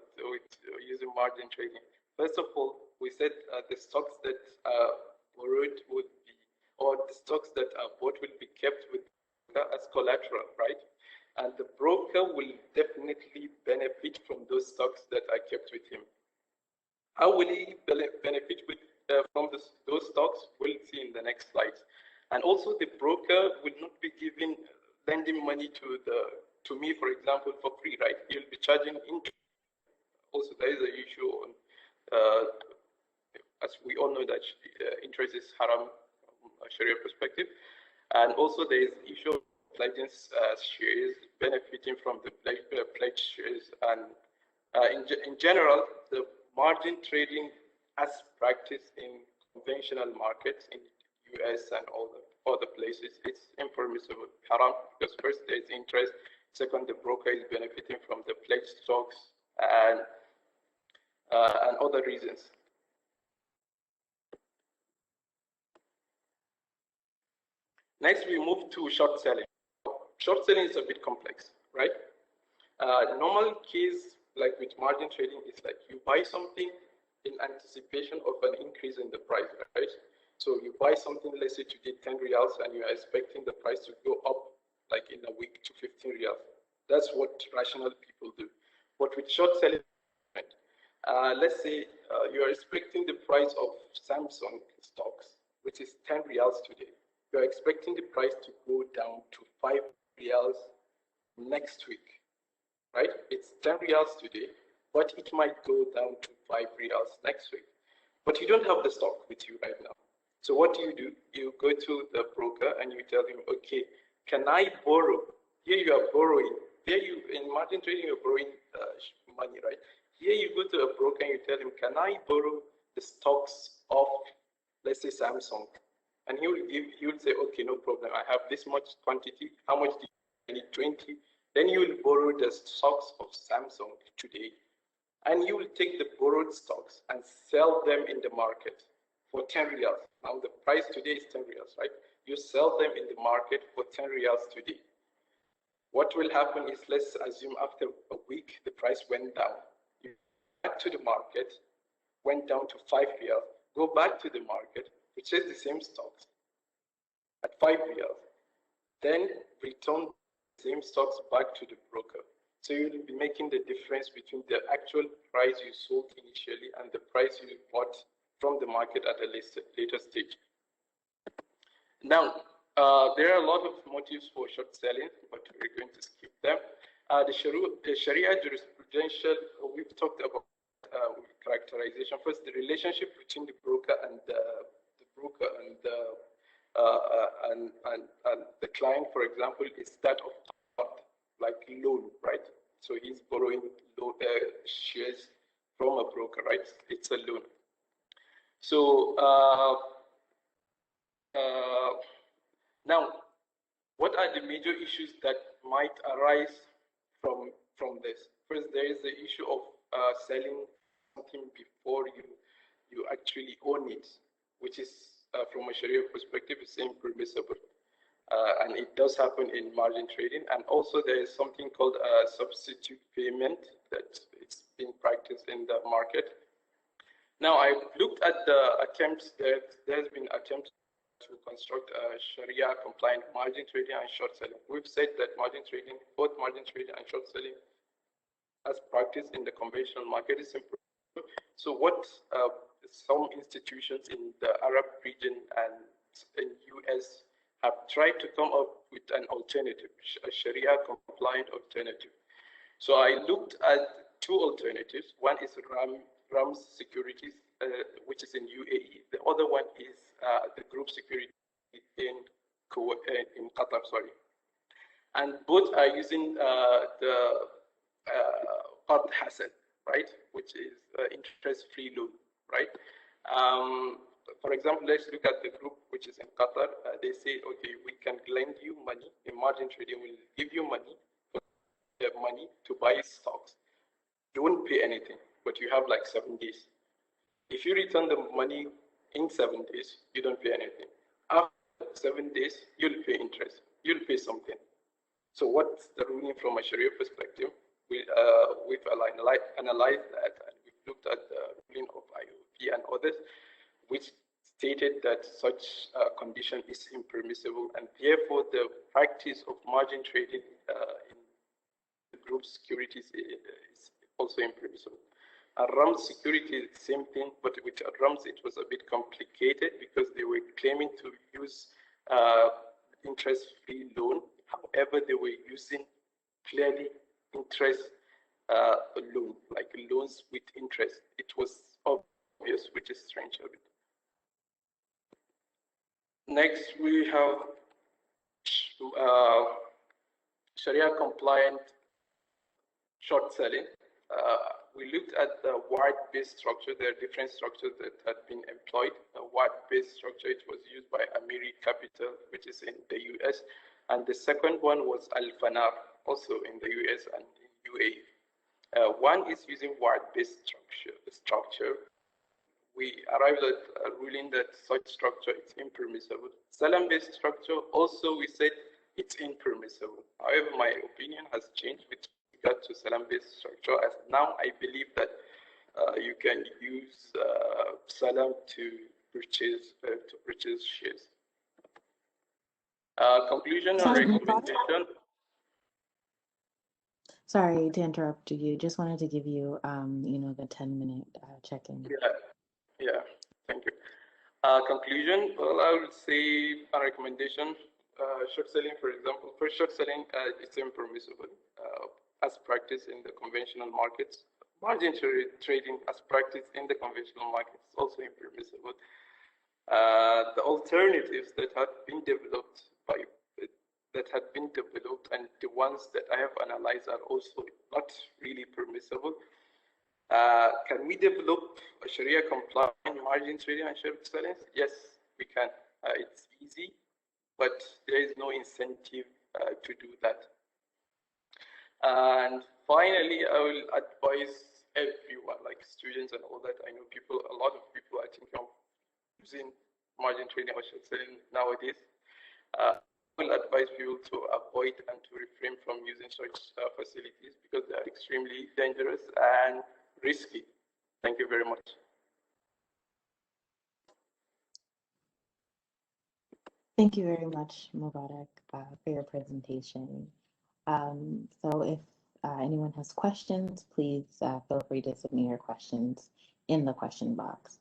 Speaker 10: using margin trading. First of all, we said the stocks that are borrowed would be, or the stocks that are bought will be kept with as collateral, right? And the broker will definitely benefit from those stocks that are kept with him. How will he benefit from those stocks? We'll see in the next slides. And also, the broker will not be lending money to me, for example, for free, right? He'll be charging interest. Also, there is an issue on as we all know that interest is haram from a Sharia perspective. And also there is issue of pledging shares, benefiting from the pledged shares. And in general, the margin trading as practiced in conventional markets in US and all the other places, it's impermissible, haram, because first there's interest, second the broker is benefiting from the pledged stocks and other reasons. Next, we move to short selling. Short selling is a bit complex, right? Normal case, like with margin trading, is like you buy something in anticipation of an increase in the price, right? So you buy something, let's say today 10 riyals, and you are expecting the price to go up like in a week to 15 riyals. That's what rational people do. But with short selling, let's say you are expecting the price of Samsung stocks, which is 10 riyals today. You are expecting the price to go down to 5 riyals next week, right? It's 10 riyals today, but it might go down to 5 riyals next week. But you don't have the stock with you right now. So what do? You go to the broker and you tell him, okay, can I borrow? Here you are borrowing. Here you, in margin trading, you're borrowing money, right? Here you go to a broker and you tell him, can I borrow the stocks of, let's say, Samsung? And he will say, okay, no problem. I have this much quantity. How much do you need? 20. Then you will borrow the stocks of Samsung today. And you will take the borrowed stocks and sell them in the market for 10 riyals. Now the price today is 10 riyals, right? You sell them in the market for 10 riyals today. What will happen is, let's assume after a week, the price went down. You go back to the market, went down to 5 riyals, go back to the market, purchase the same stocks at 5 riyals, then return the same stocks back to the broker. So you will be making the difference between the actual price you sold initially and the price you bought from the market at a later stage. Now, there are a lot of motives for short selling, but we're going to skip them. The Sharia jurisprudential, we've talked about characterization. First, the relationship between the broker and the client, for example, is that of like loan, right? So he's borrowing shares from a broker, right? It's a loan. So now, what are the major issues that might arise from this? First, there is the issue of selling something before you actually own it, which is from a Sharia perspective, is impermissible. And it does happen in margin trading. And also there is something called substitute payment that it's been practiced in the market. Now, I looked at the attempts there's been attempts to construct a Sharia compliant margin trading and short selling. We've said that margin trading, both margin trading and short selling as practiced in the conventional market is impermissible. So what some institutions in the Arab region and in US have tried to come up with an alternative, a Sharia compliant alternative. So I looked at two alternatives. One is Rams Securities, which is in UAE. The other one is the group security in Qatar, sorry. And both are using the Qard Hasan, right, which is interest-free loan, right? For example, let's look at the group which is in Qatar. They say, okay, we can lend you money. In margin trading, we'll give you money to buy stocks. You won't pay anything, but you have like 7 days. If you return the money in 7 days, you don't pay anything. After 7 days, you'll pay interest. You'll pay something. So what's the ruling from a Sharia perspective? We've analyzed that, and we've looked at the ruling of IOP and others, which stated that such condition is impermissible, and therefore the practice of margin trading in the group securities is also impermissible. Rams Security, same thing, but with Rams it was a bit complicated because they were claiming to use interest-free loan. However, they were using clearly interest loan, like loans with interest. It was obvious, which is strange a bit. Next, we have Sharia compliant short selling. We looked at the word-based structure. There are different structures that had been employed. The word-based structure, it was used by Amiri Capital, which is in the US. And the second one was Al-Fanar, also in the US and in UAE. One is using word-based structure. We arrived at a ruling that such structure is impermissible. Salam-based structure, also we said it's impermissible. However, my opinion has changed with regard to Salam-based structure, as now I believe that you can use Salam to purchase shares. Conclusion or recommendation.
Speaker 1: Sorry to interrupt you. Just wanted to give you, the 10-minute check-in.
Speaker 10: Yeah, thank you. Conclusion, well, I would say a recommendation, short selling, for example. For short selling, it's impermissible as practiced in the conventional markets. Margin trading as practiced in the conventional markets is also impermissible. The alternatives that have been developed and the ones that I have analyzed are also not really permissible. Can we develop a Sharia compliant margin trading and short selling? Yes, we can. It's easy, but there is no incentive to do that. And finally, I will advise everyone, like students and all that. I know a lot of people are thinking of using margin trading or short selling nowadays. I will advise people to avoid and to refrain from using such facilities because they are extremely dangerous and risky. Thank you very much.
Speaker 1: Thank you very much, Mubarak, for your presentation. So if anyone has questions, please feel free to submit your questions in the question box.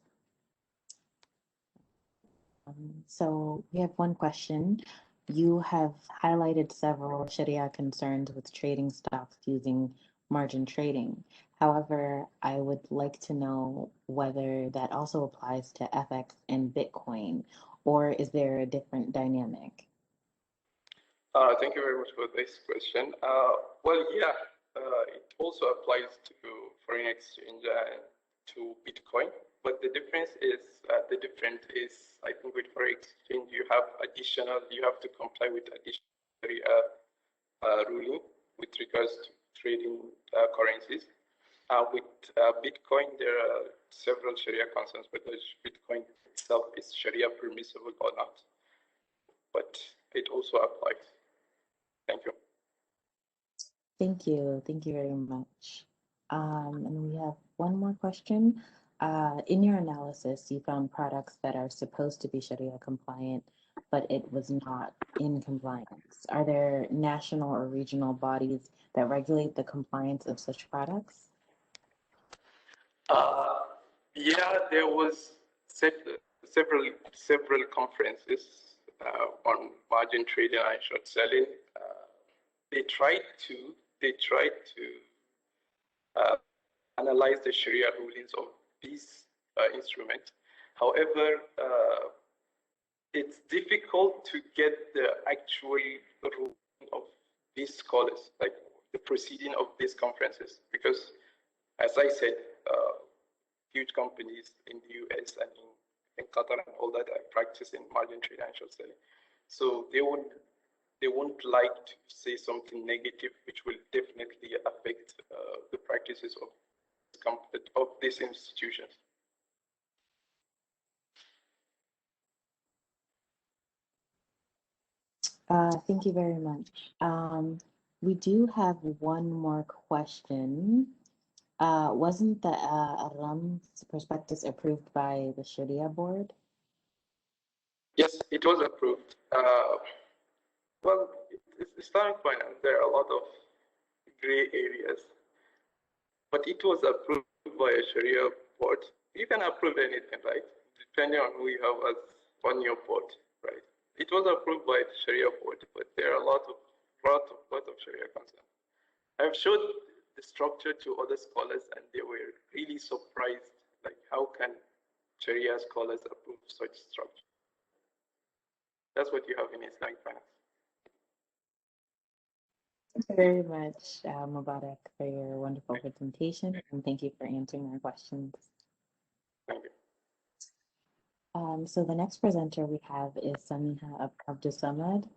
Speaker 1: So we have one question. You have highlighted several Sharia concerns with trading stocks using margin trading. However, I would like to know whether that also applies to FX and Bitcoin, or is there a different dynamic?
Speaker 10: Thank you very much for this question. Well, yeah, it also applies to foreign exchange and to Bitcoin, but the difference is, I think with foreign exchange, you have to comply with additional ruling with regards to trading currencies. With Bitcoin, there are several Sharia concerns whether Bitcoin itself is Sharia permissible or not, but it also applies. Thank you.
Speaker 1: Thank you. Thank you very much. And we have one more question. In your analysis, you found products that are supposed to be Sharia compliant, but it was not in compliance. Are there national or regional bodies that regulate the compliance of such products?
Speaker 10: Yeah, there was several conferences on margin trading and short selling. They tried to analyze the Sharia rulings of these instruments. However, it's difficult to get the actual ruling of these scholars, like the proceeding of these conferences, because, as I said, huge companies in the US and in Qatar and all that are practicing margin trading and short selling. So they won't like to say something negative, which will definitely affect the practices of these institutions.
Speaker 1: Thank you very much. We do have one more question. Wasn't the Ram's prospectus approved by the Sharia board?
Speaker 10: Yes, it was approved. Well, it's Islamic finance. There are a lot of gray areas, but it was approved by a Sharia board. You can approve anything, right? Depending on who you have as on your board, right? It was approved by the Sharia board, but there are a lot of Sharia concerns. I've showed the structure to other scholars, and they were really surprised, like how can Sharia scholars approve such structure? That's what you have in Islamic finance.
Speaker 1: Thank you very much, Mubarak, for your wonderful presentation, and thank you for answering our questions.
Speaker 10: Thank you.
Speaker 1: So the next presenter we have is Samiha Abdussamad.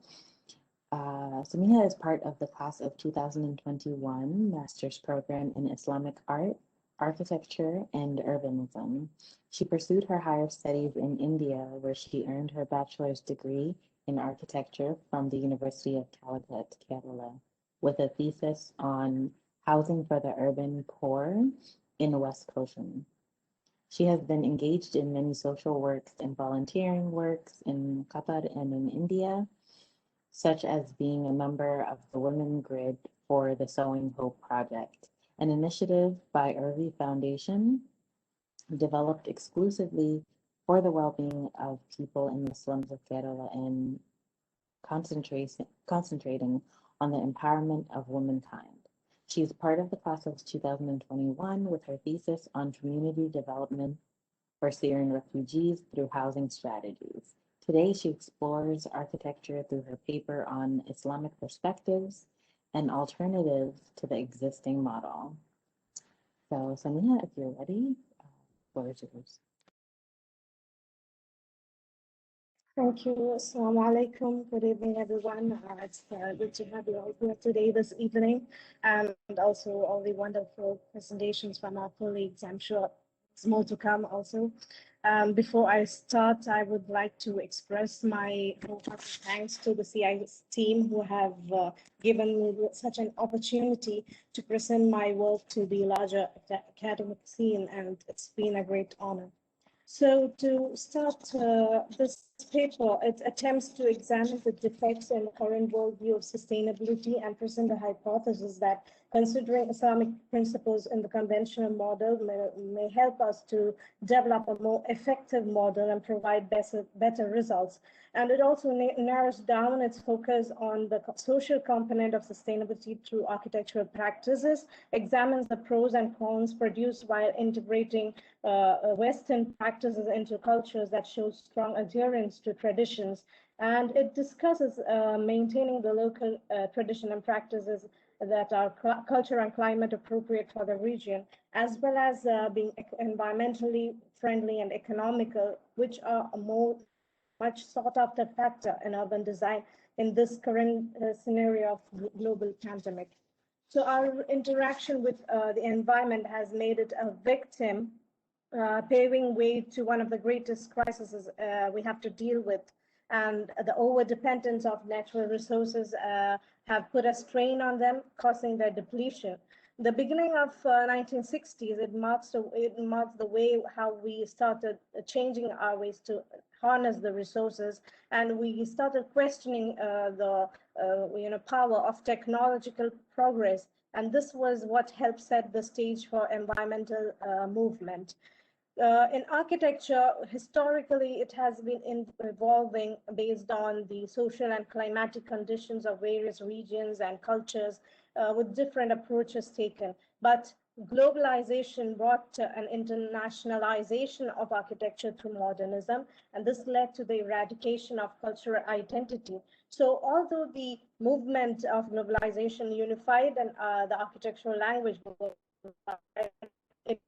Speaker 1: Samiha is part of the class of 2021 Master's Program in Islamic Art, Architecture, and Urbanism. She pursued her higher studies in India, where she earned her bachelor's degree in architecture from the University of Calicut, Kerala, with a thesis on housing for the urban poor in West Coast. She has been engaged in many social works and volunteering works in Qatar and in India, such as being a member of the Women Grid for the Sowing Hope Project, an initiative by Irvi Foundation developed exclusively for the well-being of people in the slums of Kerala and concentrating on the empowerment of womankind. She is part of the class of 2021 with her thesis on community development for Syrian refugees through housing strategies. Today, she explores architecture through her paper on Islamic perspectives and alternatives to the existing model. So, Samiha, if you're ready, floor is yours.
Speaker 11: Thank you. Assalamu alaikum. Good evening, everyone. It's good to have you all here today, this evening, and also all the wonderful presentations from our colleagues. I'm sure there's more to come also. Before I start, I would like to express my wholehearted thanks to the CIS team who have given me such an opportunity to present my work to the larger academic scene, and it's been a great honor. So to start this paper, it attempts to examine the defects in the current worldview of sustainability and present a hypothesis that considering Islamic principles in the conventional model may help us to develop a more effective model and provide better results. And it also narrows down its focus on the social component of sustainability through architectural practices, examines the pros and cons produced while integrating Western practices into cultures that show strong adherence to traditions. And it discusses maintaining the local tradition and practices that are culture and climate appropriate for the region, as well as being environmentally friendly and economical, which are a much sought after factor in urban design in this current scenario of global pandemic. So our interaction with the environment has made it a victim, paving way to one of the greatest crises we have to deal with. And the over-dependence of natural resources have put a strain on them, causing their depletion. The beginning of 1960s, it marks the way how we started changing our ways to harness the resources, and we started questioning the power of technological progress. And this was what helped set the stage for environmental movement. In architecture, historically, it has been evolving based on the social and climatic conditions of various regions and cultures with different approaches taken. But globalization brought an internationalization of architecture through modernism, and this led to the eradication of cultural identity. So although the movement of globalization unified and the architectural language, it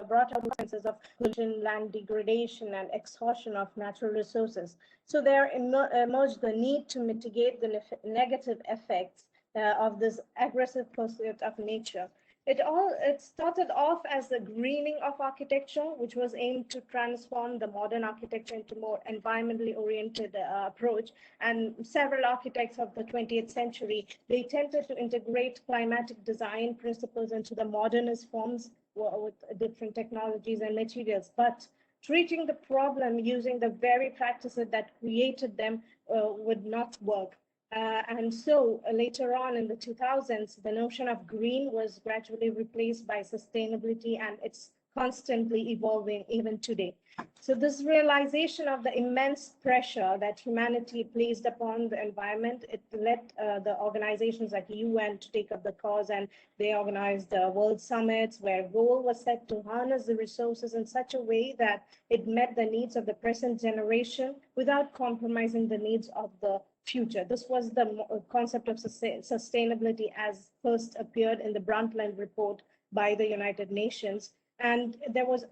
Speaker 11: brought out senses of pollution, land degradation, and exhaustion of natural resources. So there emerged the need to mitigate the negative effects of this aggressive pursuit of nature. It started off as a greening of architecture, which was aimed to transform the modern architecture into more environmentally oriented approach. And several architects of the 20th century, they tended to integrate climatic design principles into the modernist forms with different technologies and materials. But treating the problem using the very practices that created them would not work. And so later on in the 2000s, the notion of green was gradually replaced by sustainability and its constantly evolving even today. So this realization of the immense pressure that humanity placed upon the environment, it led the organizations like UN to take up the cause, and they organized world summits where goal was set to harness the resources in such a way that it met the needs of the present generation without compromising the needs of the future. This was the concept of sustainability as first appeared in the Brundtland Report by the United Nations. And there was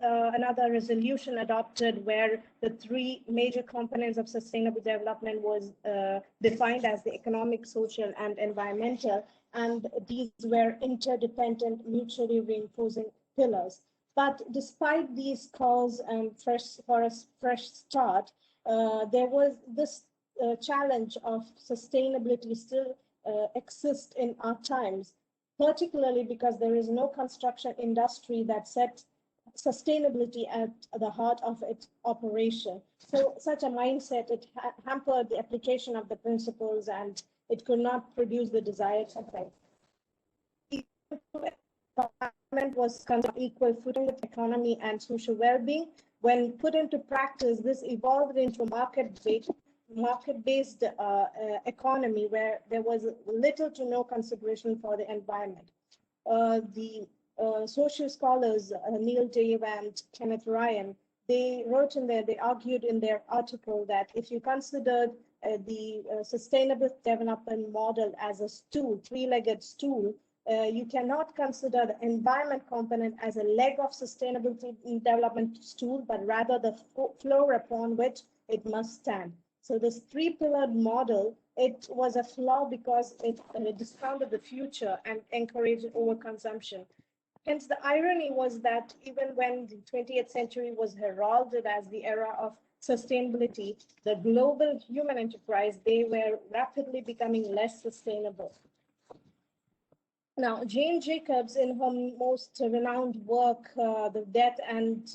Speaker 11: another resolution adopted where the three major components of sustainable development was defined as the economic, social, and environmental. And these were interdependent, mutually reinforcing pillars. But despite these calls and for a fresh start, there was this challenge of sustainability still exists in our times, particularly because there is no construction industry that sets sustainability at the heart of its operation. So such a mindset, it hampered the application of the principles and it could not produce the desired effect. The environment was considered equal footing with economy and social well-being. When put into practice, this evolved into market-based economy where there was little to no consideration for the environment. The social scholars Neil Dave and Kenneth Ryan, they argued in their article that if you considered the sustainable development model as a stool, three-legged stool, you cannot consider the environment component as a leg of sustainable development stool, but rather the floor upon which it must stand. So this three-pillared model, it was a flaw because it discounted the future and encouraged overconsumption. Hence, the irony was that even when the 20th century was heralded as the era of sustainability, the global human enterprise, they were rapidly becoming less sustainable. Now, Jane Jacobs, in her most renowned work, The Death and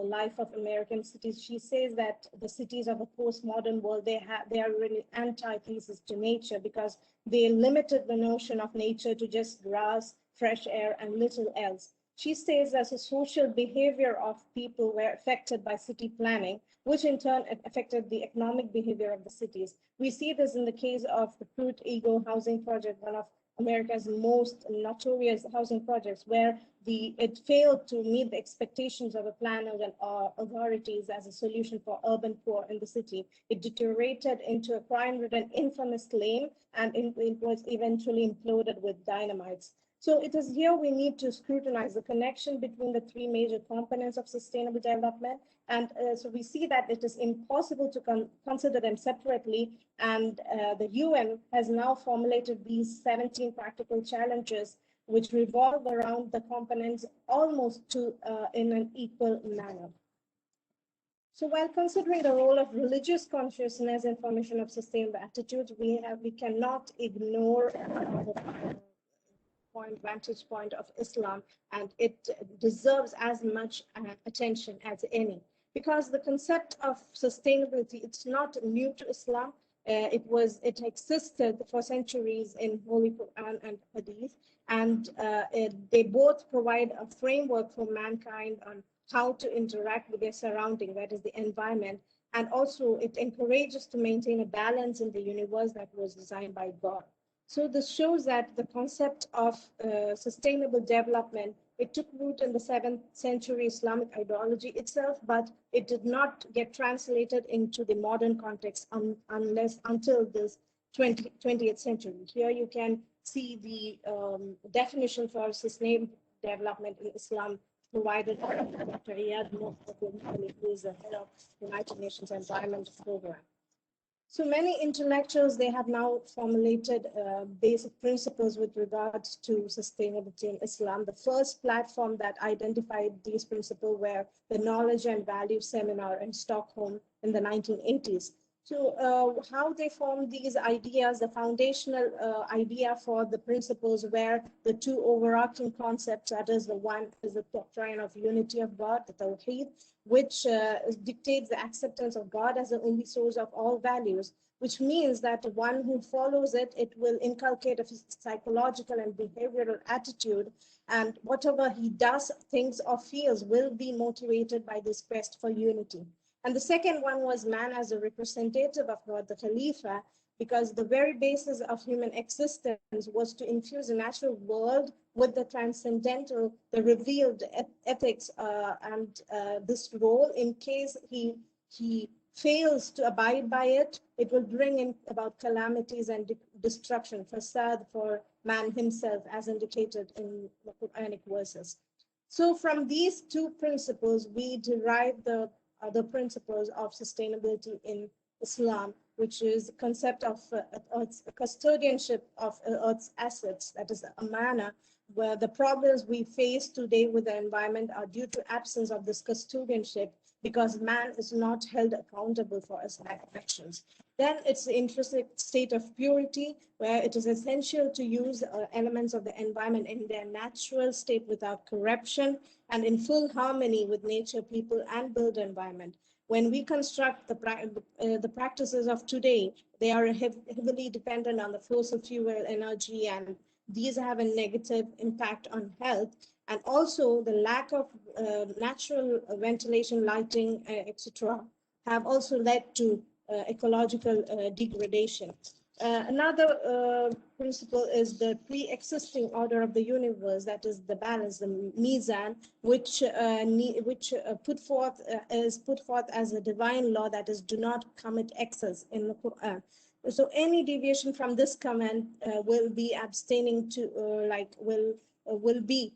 Speaker 11: Life of American Cities, she says that the cities of a postmodern world, they are really antithesis to nature because they limited the notion of nature to just grass, fresh air, and little else. She says that the social behavior of people were affected by city planning, which in turn affected the economic behavior of the cities. We see this in the case of the Fruit Ego housing project, one of America's most notorious housing projects, where it failed to meet the expectations of the planners and authorities as a solution for urban poor in the city. It deteriorated into a crime-ridden, infamous claim, and it was eventually imploded with dynamites. So it is here we need to scrutinize the connection between the three major components of sustainable development. And so we see that it is impossible to consider them separately. And the UN has now formulated these 17 practical challenges which revolve around the components almost in an equal manner. So while considering the role of religious consciousness in formation of sustainable attitudes, we cannot ignore the vantage point of Islam, and it deserves as much attention as any, because the concept of sustainability, it's not new to Islam. It existed for centuries in Holy Quran and Hadith, and they both provide a framework for mankind on how to interact with their surrounding, that is the environment, and also it encourages to maintain a balance in the universe that was designed by God. So this shows that the concept of sustainable development, it took root in the 7th century Islamic ideology itself, but it did not get translated into the modern context until this 20th century. Here you can see the definition for sustainable development in Islam provided by Dr. Iyad Muhammad, who is the head of the United Nations Environment Program. So many intellectuals, they have now formulated basic principles with regards to sustainability in Islam. The first platform that identified these principles were the Knowledge and Value Seminar in Stockholm in the 1980s. So how they form these ideas, the foundational idea for the principles where the two overarching concepts, that is, the one is the doctrine of unity of God, the Tawheed, which dictates the acceptance of God as the only source of all values, which means that one who follows it, it will inculcate a psychological and behavioral attitude, and whatever he does, thinks, or feels will be motivated by this quest for unity. And the second one was man as a representative of God, the Khalifa, because the very basis of human existence was to infuse the natural world with the transcendental, the revealed ethics, and this role, in case he fails to abide by it, it will bring in about calamities and destruction, fasad for man himself, as indicated in the Quranic verses. So from these two principles, we derive the other principles of sustainability in Islam, which is the concept of Earth's custodianship of Earth's assets, that is the amana, where the problems we face today with the environment are due to absence of this custodianship, because man is not held accountable for his actions. Then it's the intrinsic state of purity, where it is essential to use elements of the environment in their natural state without corruption and in full harmony with nature, people, and built environment. When we construct the practices of today, they are heavily dependent on the fossil fuel energy, and these have a negative impact on health. And also the lack of natural ventilation, lighting, etc., have also led to ecological degradation. Another principle is the pre-existing order of the universe, that is the balance, the mizan, which is put forth as a divine law, that is, do not commit excess in the Quran. So any deviation from this command will be abstaining to will be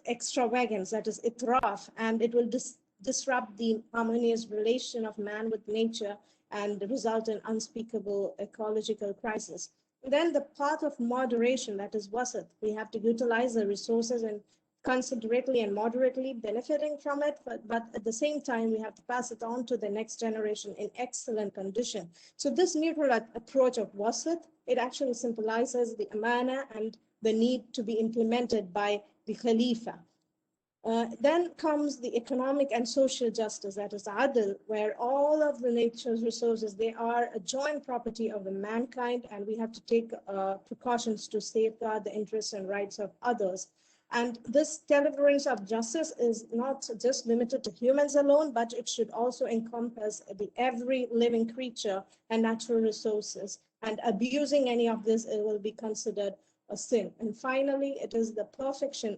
Speaker 11: extravagance, that is itraf, and it will disrupt the harmonious relation of man with nature and result in unspeakable ecological crisis. Then the path of moderation, that is wasat. We have to utilize the resources and considerately and moderately, benefiting from it, but at the same time, we have to pass it on to the next generation in excellent condition. So this neutral approach of wasat, it actually symbolizes the amana and the need to be implemented by the Khalifa. Then comes the economic and social justice, that is adl, where all of the nature's resources, they are a joint property of the mankind, and we have to take precautions to safeguard the interests and rights of others. And this deliverance of justice is not just limited to humans alone, but it should also encompass every living creature and natural resources. And abusing any of this, it will be considered a sin. And finally, it is the perfection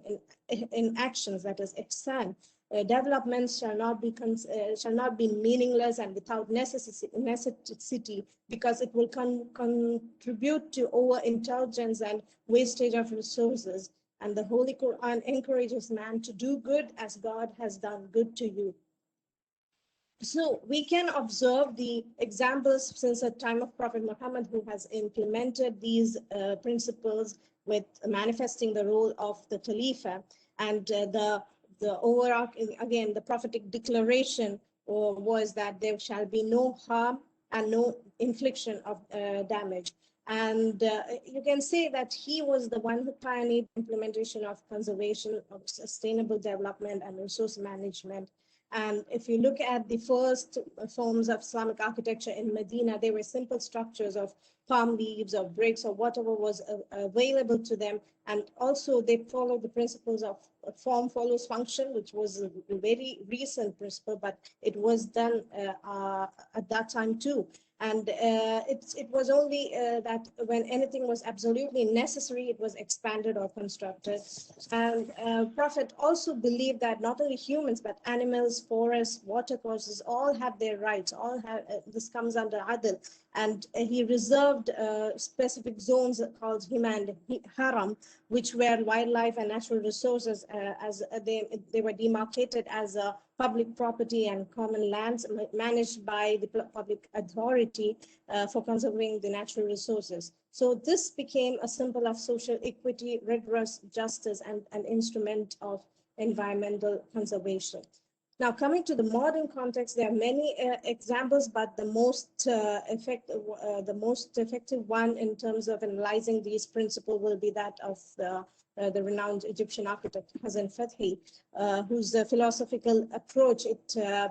Speaker 11: in actions, that is ihsan. Developments shall not be meaningless and without necessity, because it will contribute to overintelligence and wastage of resources. And the Holy Quran encourages man to do good as God has done good to you. So we can observe the examples since the time of Prophet Muhammad, who has implemented these principles with manifesting the role of the Khalifa. And the overarching, again, the prophetic declaration was that there shall be no harm and no infliction of damage. And you can say that he was the one who pioneered implementation of conservation, of sustainable development and resource management. And if you look at the first forms of Islamic architecture in Medina, they were simple structures of palm leaves or bricks or whatever was available to them. And also they followed the principles of form follows function, which was a very recent principle, but it was done at that time too. And it was only that when anything was absolutely necessary, it was expanded or constructed. And Prophet also believed that not only humans, but animals, forests, watercourses, all have their rights, all have, this comes under adl. And he reserved specific zones called hima and haram, which were wildlife and natural resources, as they were demarcated as a public property and common lands managed by the public authority for conserving the natural resources. So this became a symbol of social equity, rigorous justice, and an instrument of environmental conservation. Now, coming to the modern context, there are many examples, but the most effective one in terms of analyzing these principles will be that of the renowned Egyptian architect Hassan Fathi, whose philosophical approach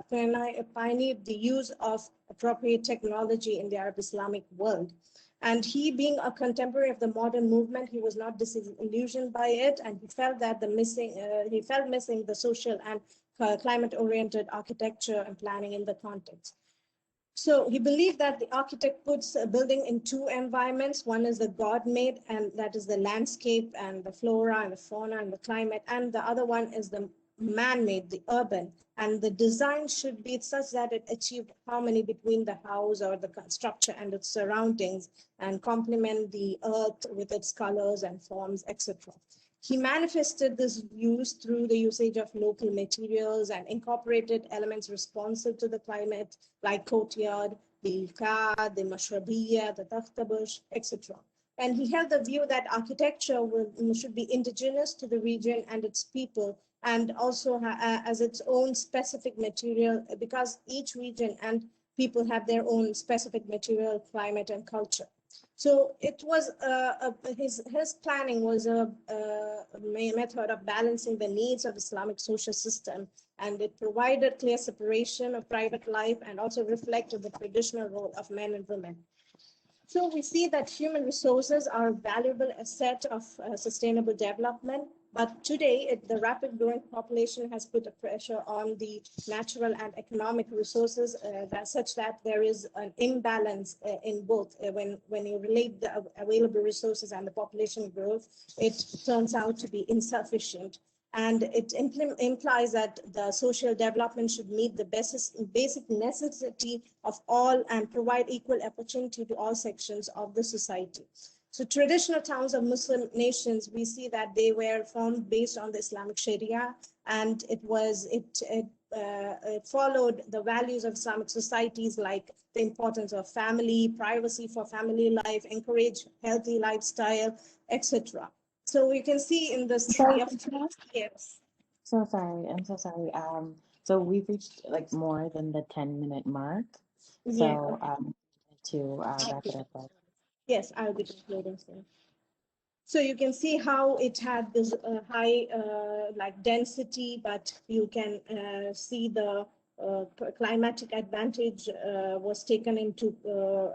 Speaker 11: pioneered the use of appropriate technology in the Arab Islamic world. And he, being a contemporary of the modern movement, he was not disillusioned by it, and he felt that missing the social and climate-oriented architecture and planning in the context. So he believed that the architect puts a building in two environments. One is the God-made, and that is the landscape and the flora and the fauna and the climate. And the other one is the man-made, the urban. And the design should be such that it achieved harmony between the house or the structure and its surroundings and complement the earth with its colors and forms, etc. He manifested this use through the usage of local materials and incorporated elements responsive to the climate, like courtyard, the ilka, the mashrabiya, the takhtabush, etc. And he held the view that architecture should be indigenous to the region and its people, and also as its own specific material, because each region and people have their own specific material, climate, and culture. So it was his planning was a method of balancing the needs of Islamic social system, and it provided clear separation of private life and also reflected the traditional role of men and women. So we see that human resources are a valuable asset of sustainable development, but today the rapid growing population has put a pressure on the natural and economic resources such that there is an imbalance in both. When you relate the available resources and the population growth, it turns out to be insufficient. And it implies that the social development should meet the basic necessity of all and provide equal opportunity to all sections of the society. So traditional towns of Muslim nations, we see that they were formed based on the Islamic Sharia, and it followed the values of Islamic societies, like the importance of family, privacy for family life, encourage healthy lifestyle, etc. So you can see in the study of years.
Speaker 1: So sorry, I'm so sorry. So we've reached like more than the 10-minute mark. So to wrap it up.
Speaker 11: Yes, I'll be concluding soon. So you can see how it had this high like density, but you can see the climatic advantage was taken into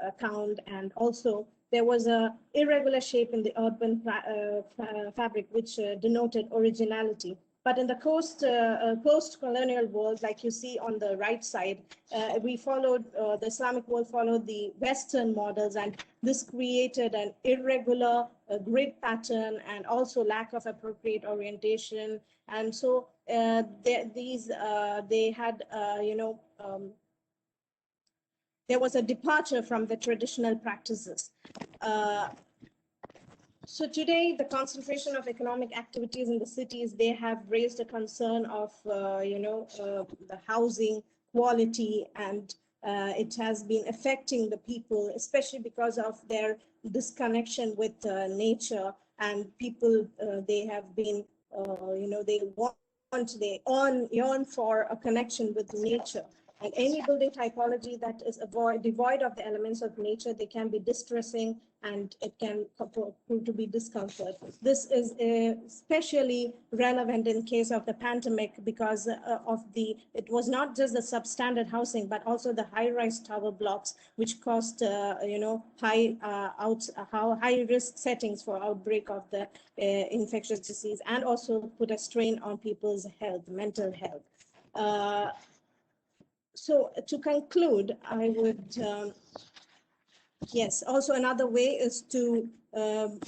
Speaker 11: account, and also there was a irregular shape in the urban fabric, which denoted originality. But in the post-colonial world, like you see on the right side, we followed, the Islamic world followed the Western models, and this created an irregular grid pattern and also lack of appropriate orientation. And so they had, there was a departure from the traditional practices. So today, the concentration of economic activities in the cities, they have raised a concern of, the housing quality, and it has been affecting the people, especially because of their disconnection with nature. And people, they have been, they yearn for a connection with nature. And any building typology that is devoid of the elements of nature, they can be distressing, and it can prove to be discomfort. This is especially relevant in case of the pandemic, because it was not just the substandard housing, but also the high-rise tower blocks, which caused high risk settings for outbreak of the infectious disease, and also put a strain on people's health, mental health. So to conclude, I would, yes, also another way is to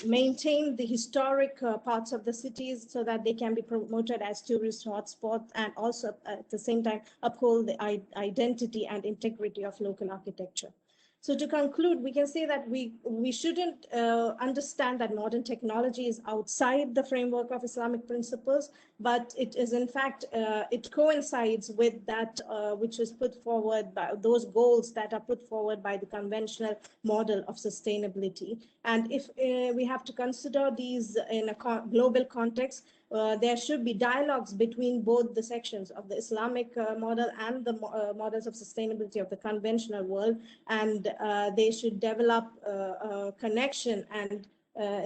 Speaker 11: maintain the historic parts of the cities so that they can be promoted as tourist hotspots, and also at the same time uphold the identity and integrity of local architecture. So to conclude, we can say that we shouldn't understand that modern technology is outside the framework of Islamic principles, but it is in fact, it coincides with that which is put forward by those goals that are put forward by the conventional model of sustainability. And if we have to consider these in a global context, there should be dialogues between both the sections of the Islamic model and the models of sustainability of the conventional world, and they should develop a connection and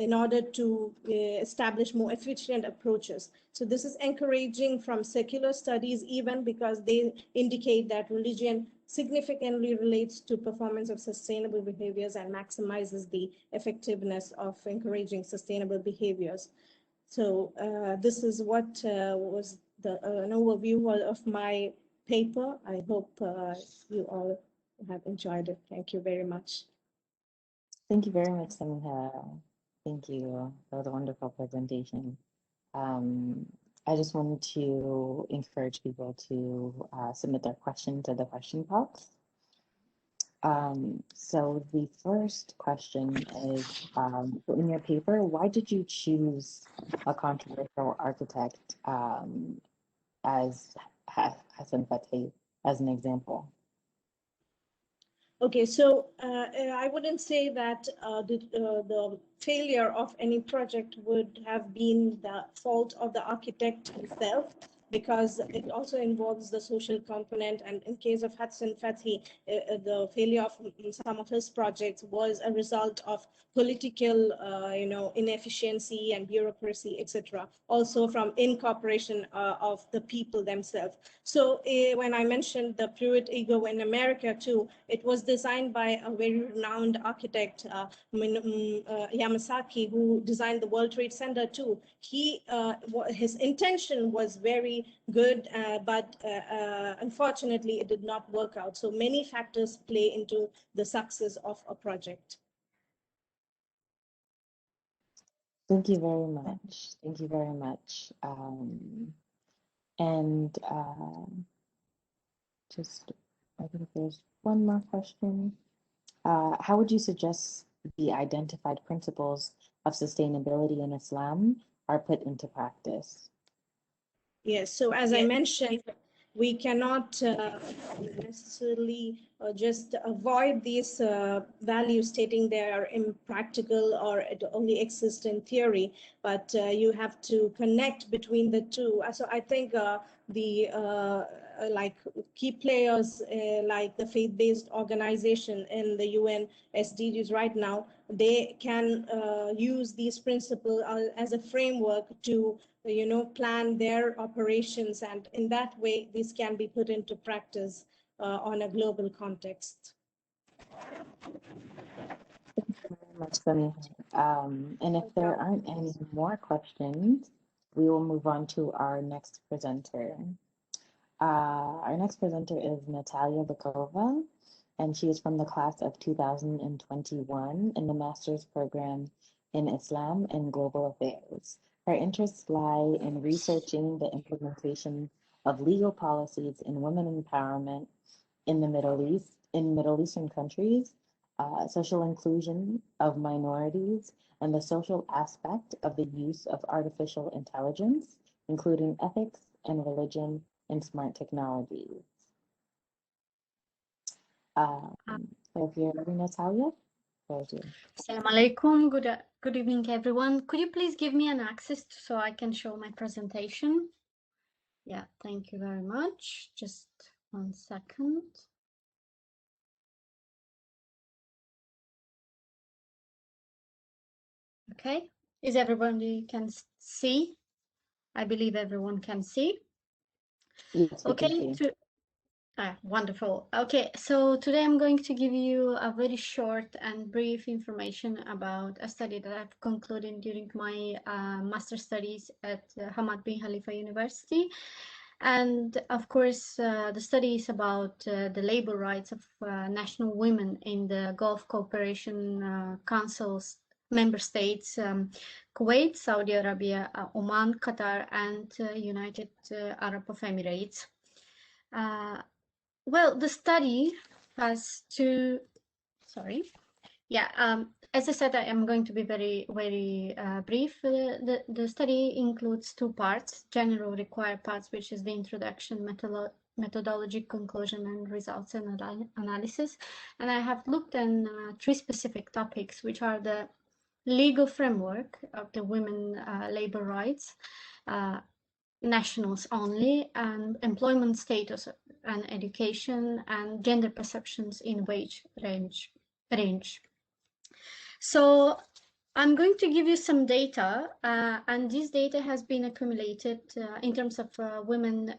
Speaker 11: in order to establish more efficient approaches. So this is encouraging from secular studies, even because they indicate that religion significantly relates to performance of sustainable behaviors and maximizes the effectiveness of encouraging sustainable behaviors. So this is what was an overview of my paper. I hope you all have enjoyed it. Thank you very much.
Speaker 1: Thank you very much, Samiha. Thank you. That was a wonderful presentation. I just wanted to encourage people to submit their questions to the question box. So the first question is, in your paper, why did you choose a controversial architect as Hassan Fathy as an example?
Speaker 11: Okay, so I wouldn't say that the failure of any project would have been the fault of the architect himself, because it also involves the social component. And in case of Hassan Fathy, the failure of some of his projects was a result of political, inefficiency and bureaucracy, etc. Also from incorporation of the people themselves. So when I mentioned the Pruitt Ego in America too, it was designed by a very renowned architect, Yamasaki, who designed the World Trade Center too. His intention was very good, but unfortunately it did not work out. So many factors play into the success of a project.
Speaker 1: Thank you very much. Thank you very much. Just, I think there's one more question. How would you suggest the identified principles of sustainability in Islam are put into practice?
Speaker 11: Yes, so as I mentioned, we cannot necessarily just avoid these values, stating they are impractical or only exist in theory, but you have to connect between the two. So I think the like key players like the faith-based organization in the UN SDGs right now, they can use these principles as a framework to plan their operations, and in that way this can be put into practice on a global context.
Speaker 1: Thank you very much, Samiha. And if there aren't any more questions, we will move on to our next presenter. Our next presenter is Natalia Bakova, and she is from the class of 2021 in the master's program in Islam and Global Affairs. Her interests lie in researching the implementation of legal policies in women empowerment in the Middle East, in Middle Eastern countries, social inclusion of minorities, and the social aspect of the use of artificial intelligence, including ethics and religion in smart technologies. So if you're ready, Natalia, there's you.
Speaker 12: Assalamu alaikum. Good evening, everyone. Could you please give me an access so I can show my presentation? Yeah, thank you very much. Just 1 second. Okay, is everybody can see? I believe everyone can see.
Speaker 1: Yes, we
Speaker 12: okay,
Speaker 1: can see.
Speaker 12: Wonderful. Okay, so today I'm going to give you a very short and brief information about a study that I've concluded during my master's studies at Hamad bin Khalifa University. And of course, the study is about the labor rights of national women in the Gulf Cooperation Council's member states, Kuwait, Saudi Arabia, Oman, Qatar, and United Arab Emirates. Well, the study has two, as I said, I am going to be very brief. The study includes two parts: general required parts, which is the introduction, methodology, conclusion, and results and analysis. And I have looked at three specific topics, which are the legal framework of the women labor rights, nationals only, and employment status and education, and gender perceptions in wage range. So I'm going to give you some data, and this data has been accumulated in terms of women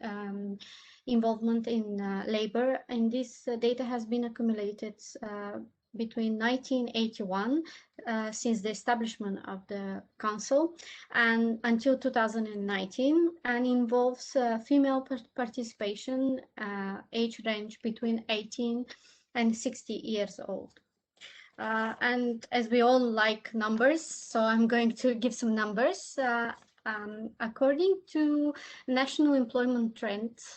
Speaker 12: involvement in labor, and this data has been accumulated between 1981, since the establishment of the council, and until 2019, and involves female participation age range between 18 and 60 years old. And as we all like numbers, so I'm going to give some numbers. According to national employment trends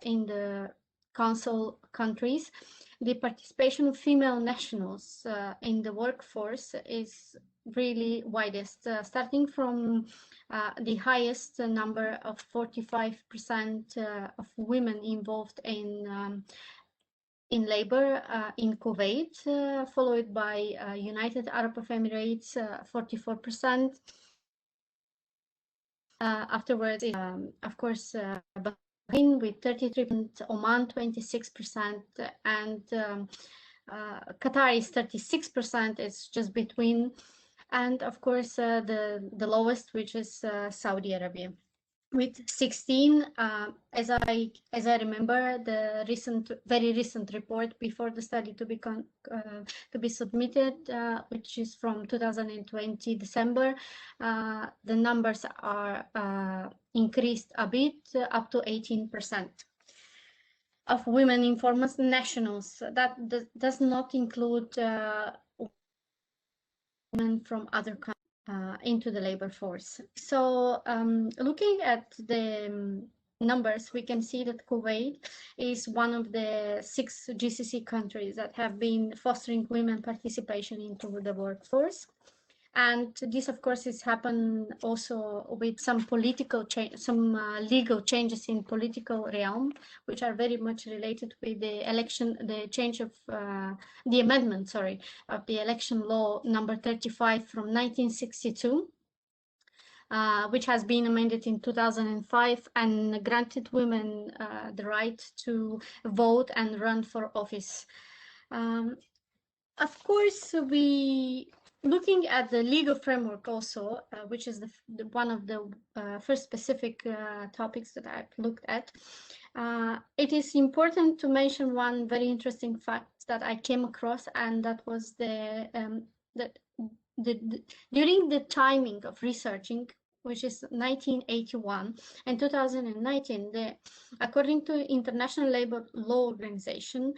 Speaker 12: in the Council countries, the participation of female nationals in the workforce is really widest, starting from the highest number of 45% of women involved in labor in Kuwait, followed by United Arab Emirates, 44%. Afterwards, of course, Bahrain with 33%, Oman 26%, and Qatar is 36%. It's just between, and of course the lowest, which is Saudi Arabia, with 16, as I remember, the very recent report before the study to be submitted, which is from 2020 December, the numbers are increased a bit, up to 18% of women informants nationals. That does not include women from other countries into the labor force. So looking at the numbers, we can see that Kuwait is one of the 6 GCC countries that have been fostering women participation into the workforce. And this, of course, has happened also with some political change, some legal changes in political realm, which are very much related with the election, the change of the amendment, sorry, of the election law number 35 from 1962, which has been amended in 2005 and granted women the right to vote and run for office. Of course, looking at the legal framework also, which is one of the first specific topics that I've looked at, it is important to mention one very interesting fact that I came across, and that was during the timing of researching, which is 1981 and 2019, according to International Labour Law Organization,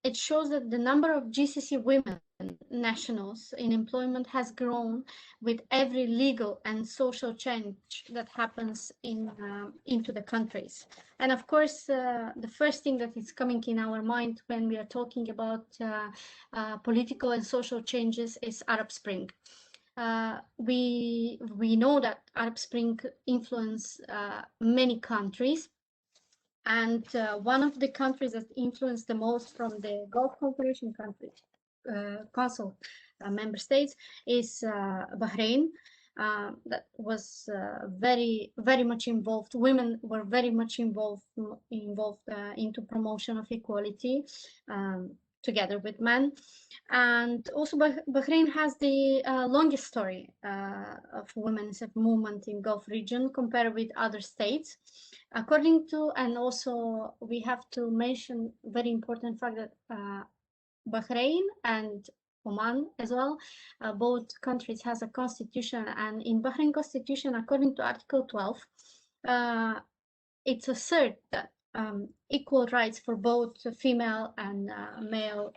Speaker 12: it shows that the number of GCC women nationals in employment has grown with every legal and social change that happens into the countries. And of course, the first thing that is coming in our mind when we are talking about political and social changes is Arab Spring. We know that Arab Spring influenced many countries, and one of the countries that influenced the most from the Gulf Cooperation countries, Council member states, is Bahrain. That was very much involved. Women were very much involved into promotion of equality together with men. And also Bahrain has the longest story of women's movement in Gulf region compared with other states. According to, and also we have to mention very important fact that Bahrain and Oman as well, both countries has a constitution, and in Bahrain constitution, according to Article 12, it's asserted that equal rights for both female and male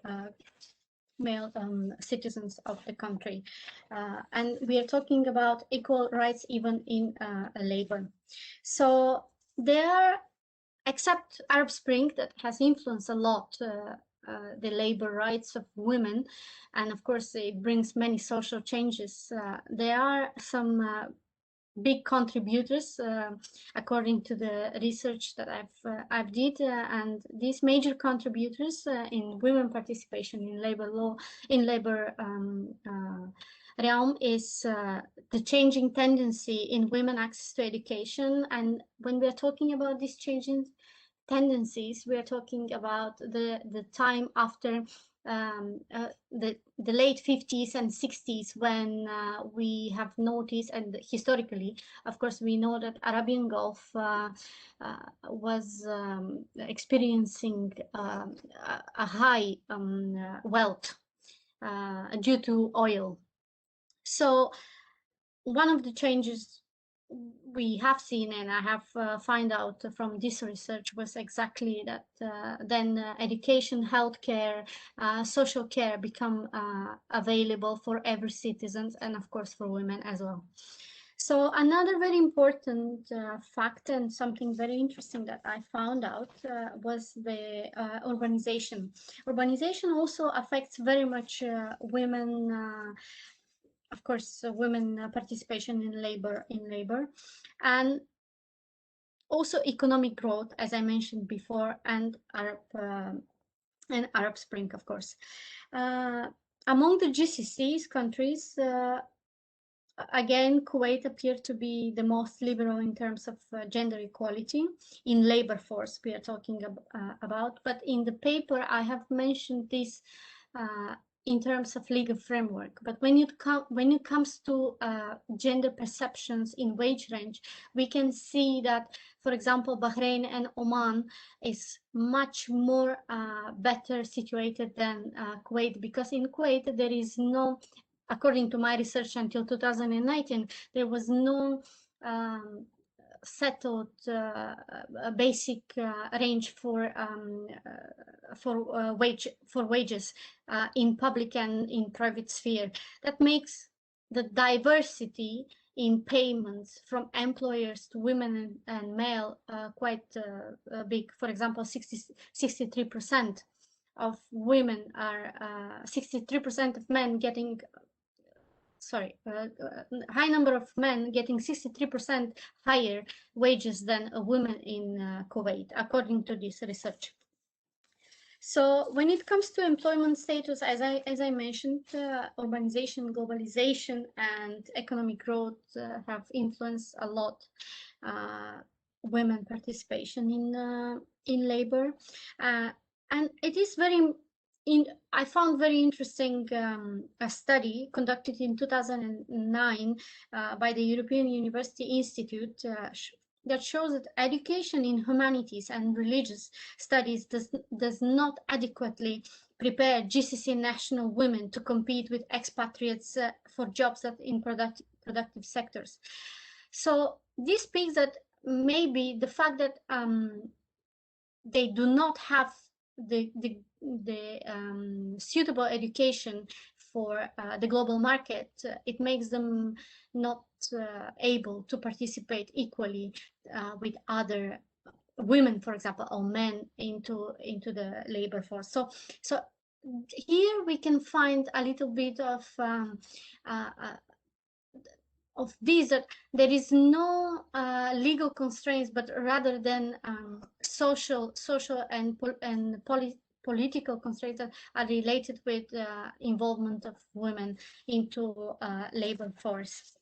Speaker 12: citizens of the country, and we are talking about equal rights even in labor. So there, except Arab Spring that has influenced a lot the labor rights of women, and of course it brings many social changes, there are some big contributors according to the research that I've did, and these major contributors in women participation in labor law, in labor realm, is the changing tendency in women access to education. And when we are talking about these changing tendencies, we are talking about the time after the late 50s and 60s, when we have noticed, and historically, of course, we know that Arabian Gulf was experiencing a high wealth due to oil. So one of the changes we have seen, and I have found out from this research, was exactly that then education, healthcare, social care become available for every citizen, and of course for women as well. So another very important fact, and something very interesting that I found out, was the urbanization. Urbanization also affects very much women, of course, women participation in labor, and also economic growth, as I mentioned before, and Arab Spring, of course. Among the GCC countries, again, Kuwait appeared to be the most liberal in terms of gender equality in labor force we are talking about. But in the paper, I have mentioned this in terms of legal framework. But when it comes to gender perceptions in wage range, we can see that, for example, Bahrain and Oman is much more better situated than Kuwait, because in Kuwait there is no, according to my research until 2019, there was no settled basic range for wages in public and in private sphere. That makes the diversity in payments from employers to women and male quite big. For example, 63% of women are 63% of men getting high number of men getting 63% higher wages than a woman in Kuwait, according to this research. So when it comes to employment status, as I mentioned, urbanization, globalization, and economic growth have influenced a lot women participation in labor, and it is very. I found very interesting a study conducted in 2009 by the European University Institute that shows that education in humanities and religious studies does not adequately prepare GCC national women to compete with expatriates for jobs in productive sectors. So this speaks that maybe the fact that they do not have the suitable education for the global market, it makes them not able to participate equally with other women, for example, or men into the labor force. So here we can find a little bit of this, that there is no legal constraints, but rather than social and political constraints that are related with involvement of women into labor force.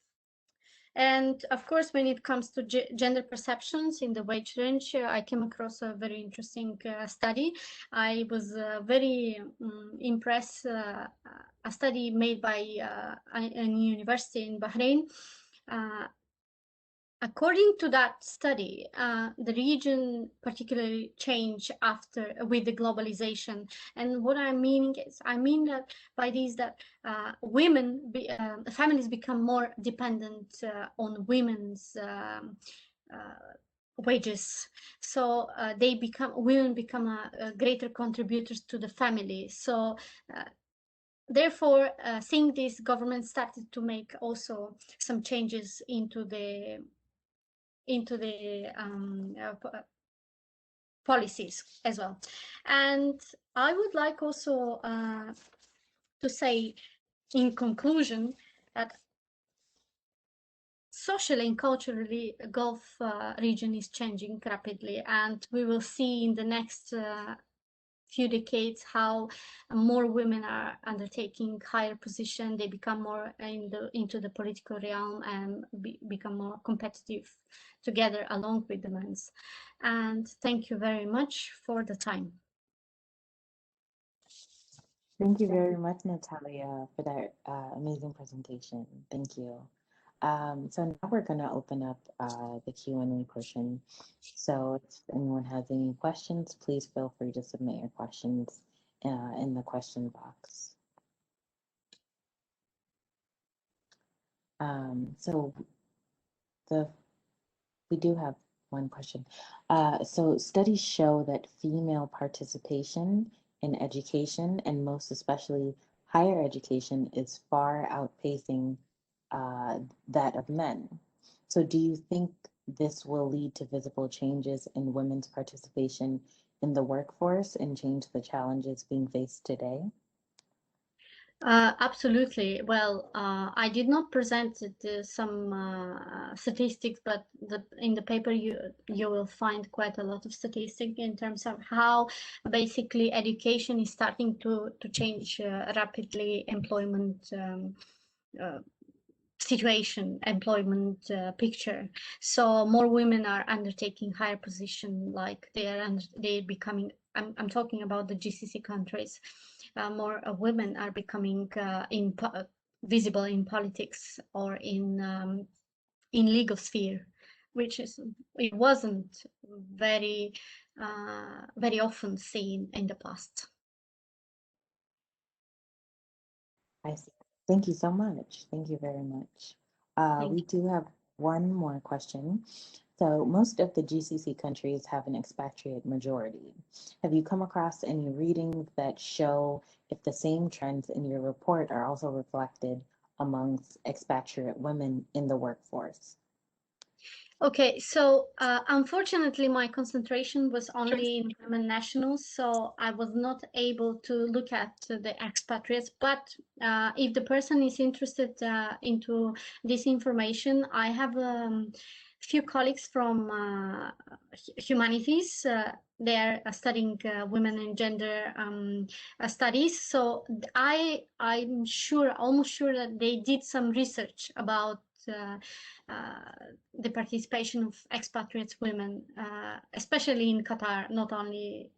Speaker 12: And of course, when it comes to gender perceptions in the wage range, I came across a very interesting study. I was very impressed, a study made by a university in Bahrain. According to that study, the region particularly changed with the globalization. And what I mean is, that by this, that families become more dependent on women's wages. So women become greater contributors to the family. So therefore, seeing this, government started to make also some changes into the policies as well. And I would like also to say in conclusion that socially and culturally, the Gulf region is changing rapidly, and we will see in the next few decades how more women are undertaking higher position. They become more into the political realm and become more competitive together along with the men. And thank you very much for the time.
Speaker 1: Thank you very much, Natalia, for that amazing presentation. Thank you. So now we're going to open up the Q&A portion. So if anyone has any questions, please feel free to submit your questions in the question box. So we do have one question. So studies show that female participation in education, and most especially higher education, is far outpacing that of men. So do you think this will lead to visible changes in women's participation in the workforce and change the challenges being faced today?
Speaker 12: Absolutely. Well, I did not present some statistics, but in the paper you will find quite a lot of statistics in terms of how basically education is starting to change rapidly employment situation, employment picture. So more women are undertaking higher position, like they're becoming. I'm talking about the GCC countries. More women are becoming visible in politics or in legal sphere, which it wasn't very often seen in the past.
Speaker 1: I see. Thank you so much. Thank you very much. We do have one more question. So most of the GCC countries have an expatriate majority. Have you come across any readings that show if the same trends in your report are also reflected amongst expatriate women in the workforce?
Speaker 12: Okay, so unfortunately, my concentration was only in women nationals, so I was not able to look at the expatriates. But if the person is interested into this information, I have few colleagues from humanities. They are studying women and gender studies. So I'm almost sure that they did some research about the participation of expatriates women, especially in Qatar, not only.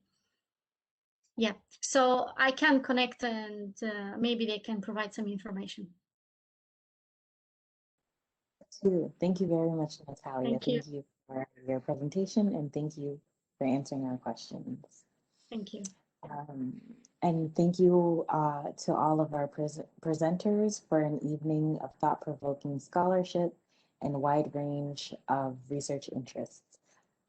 Speaker 12: Yeah, so I can connect and maybe they can provide some information.
Speaker 1: Thank you very much, Natalia.
Speaker 12: Thank you.
Speaker 1: Thank you for your presentation, and thank you for answering our questions.
Speaker 12: Thank you.
Speaker 1: And thank you to all of our presenters for an evening of thought-provoking scholarship and a wide range of research interests.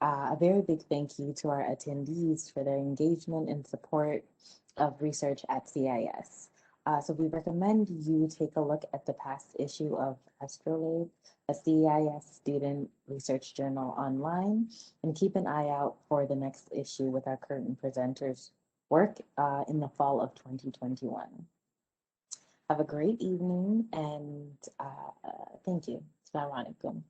Speaker 1: A very big thank you to our attendees for their engagement and support of research at CIS. So we recommend you take a look at the past issue of Astrolabe, a CIS Student Research Journal online, and keep an eye out for the next issue with our current presenters' work in the fall of 2021. Have a great evening, and thank you. Assalamu alaikum.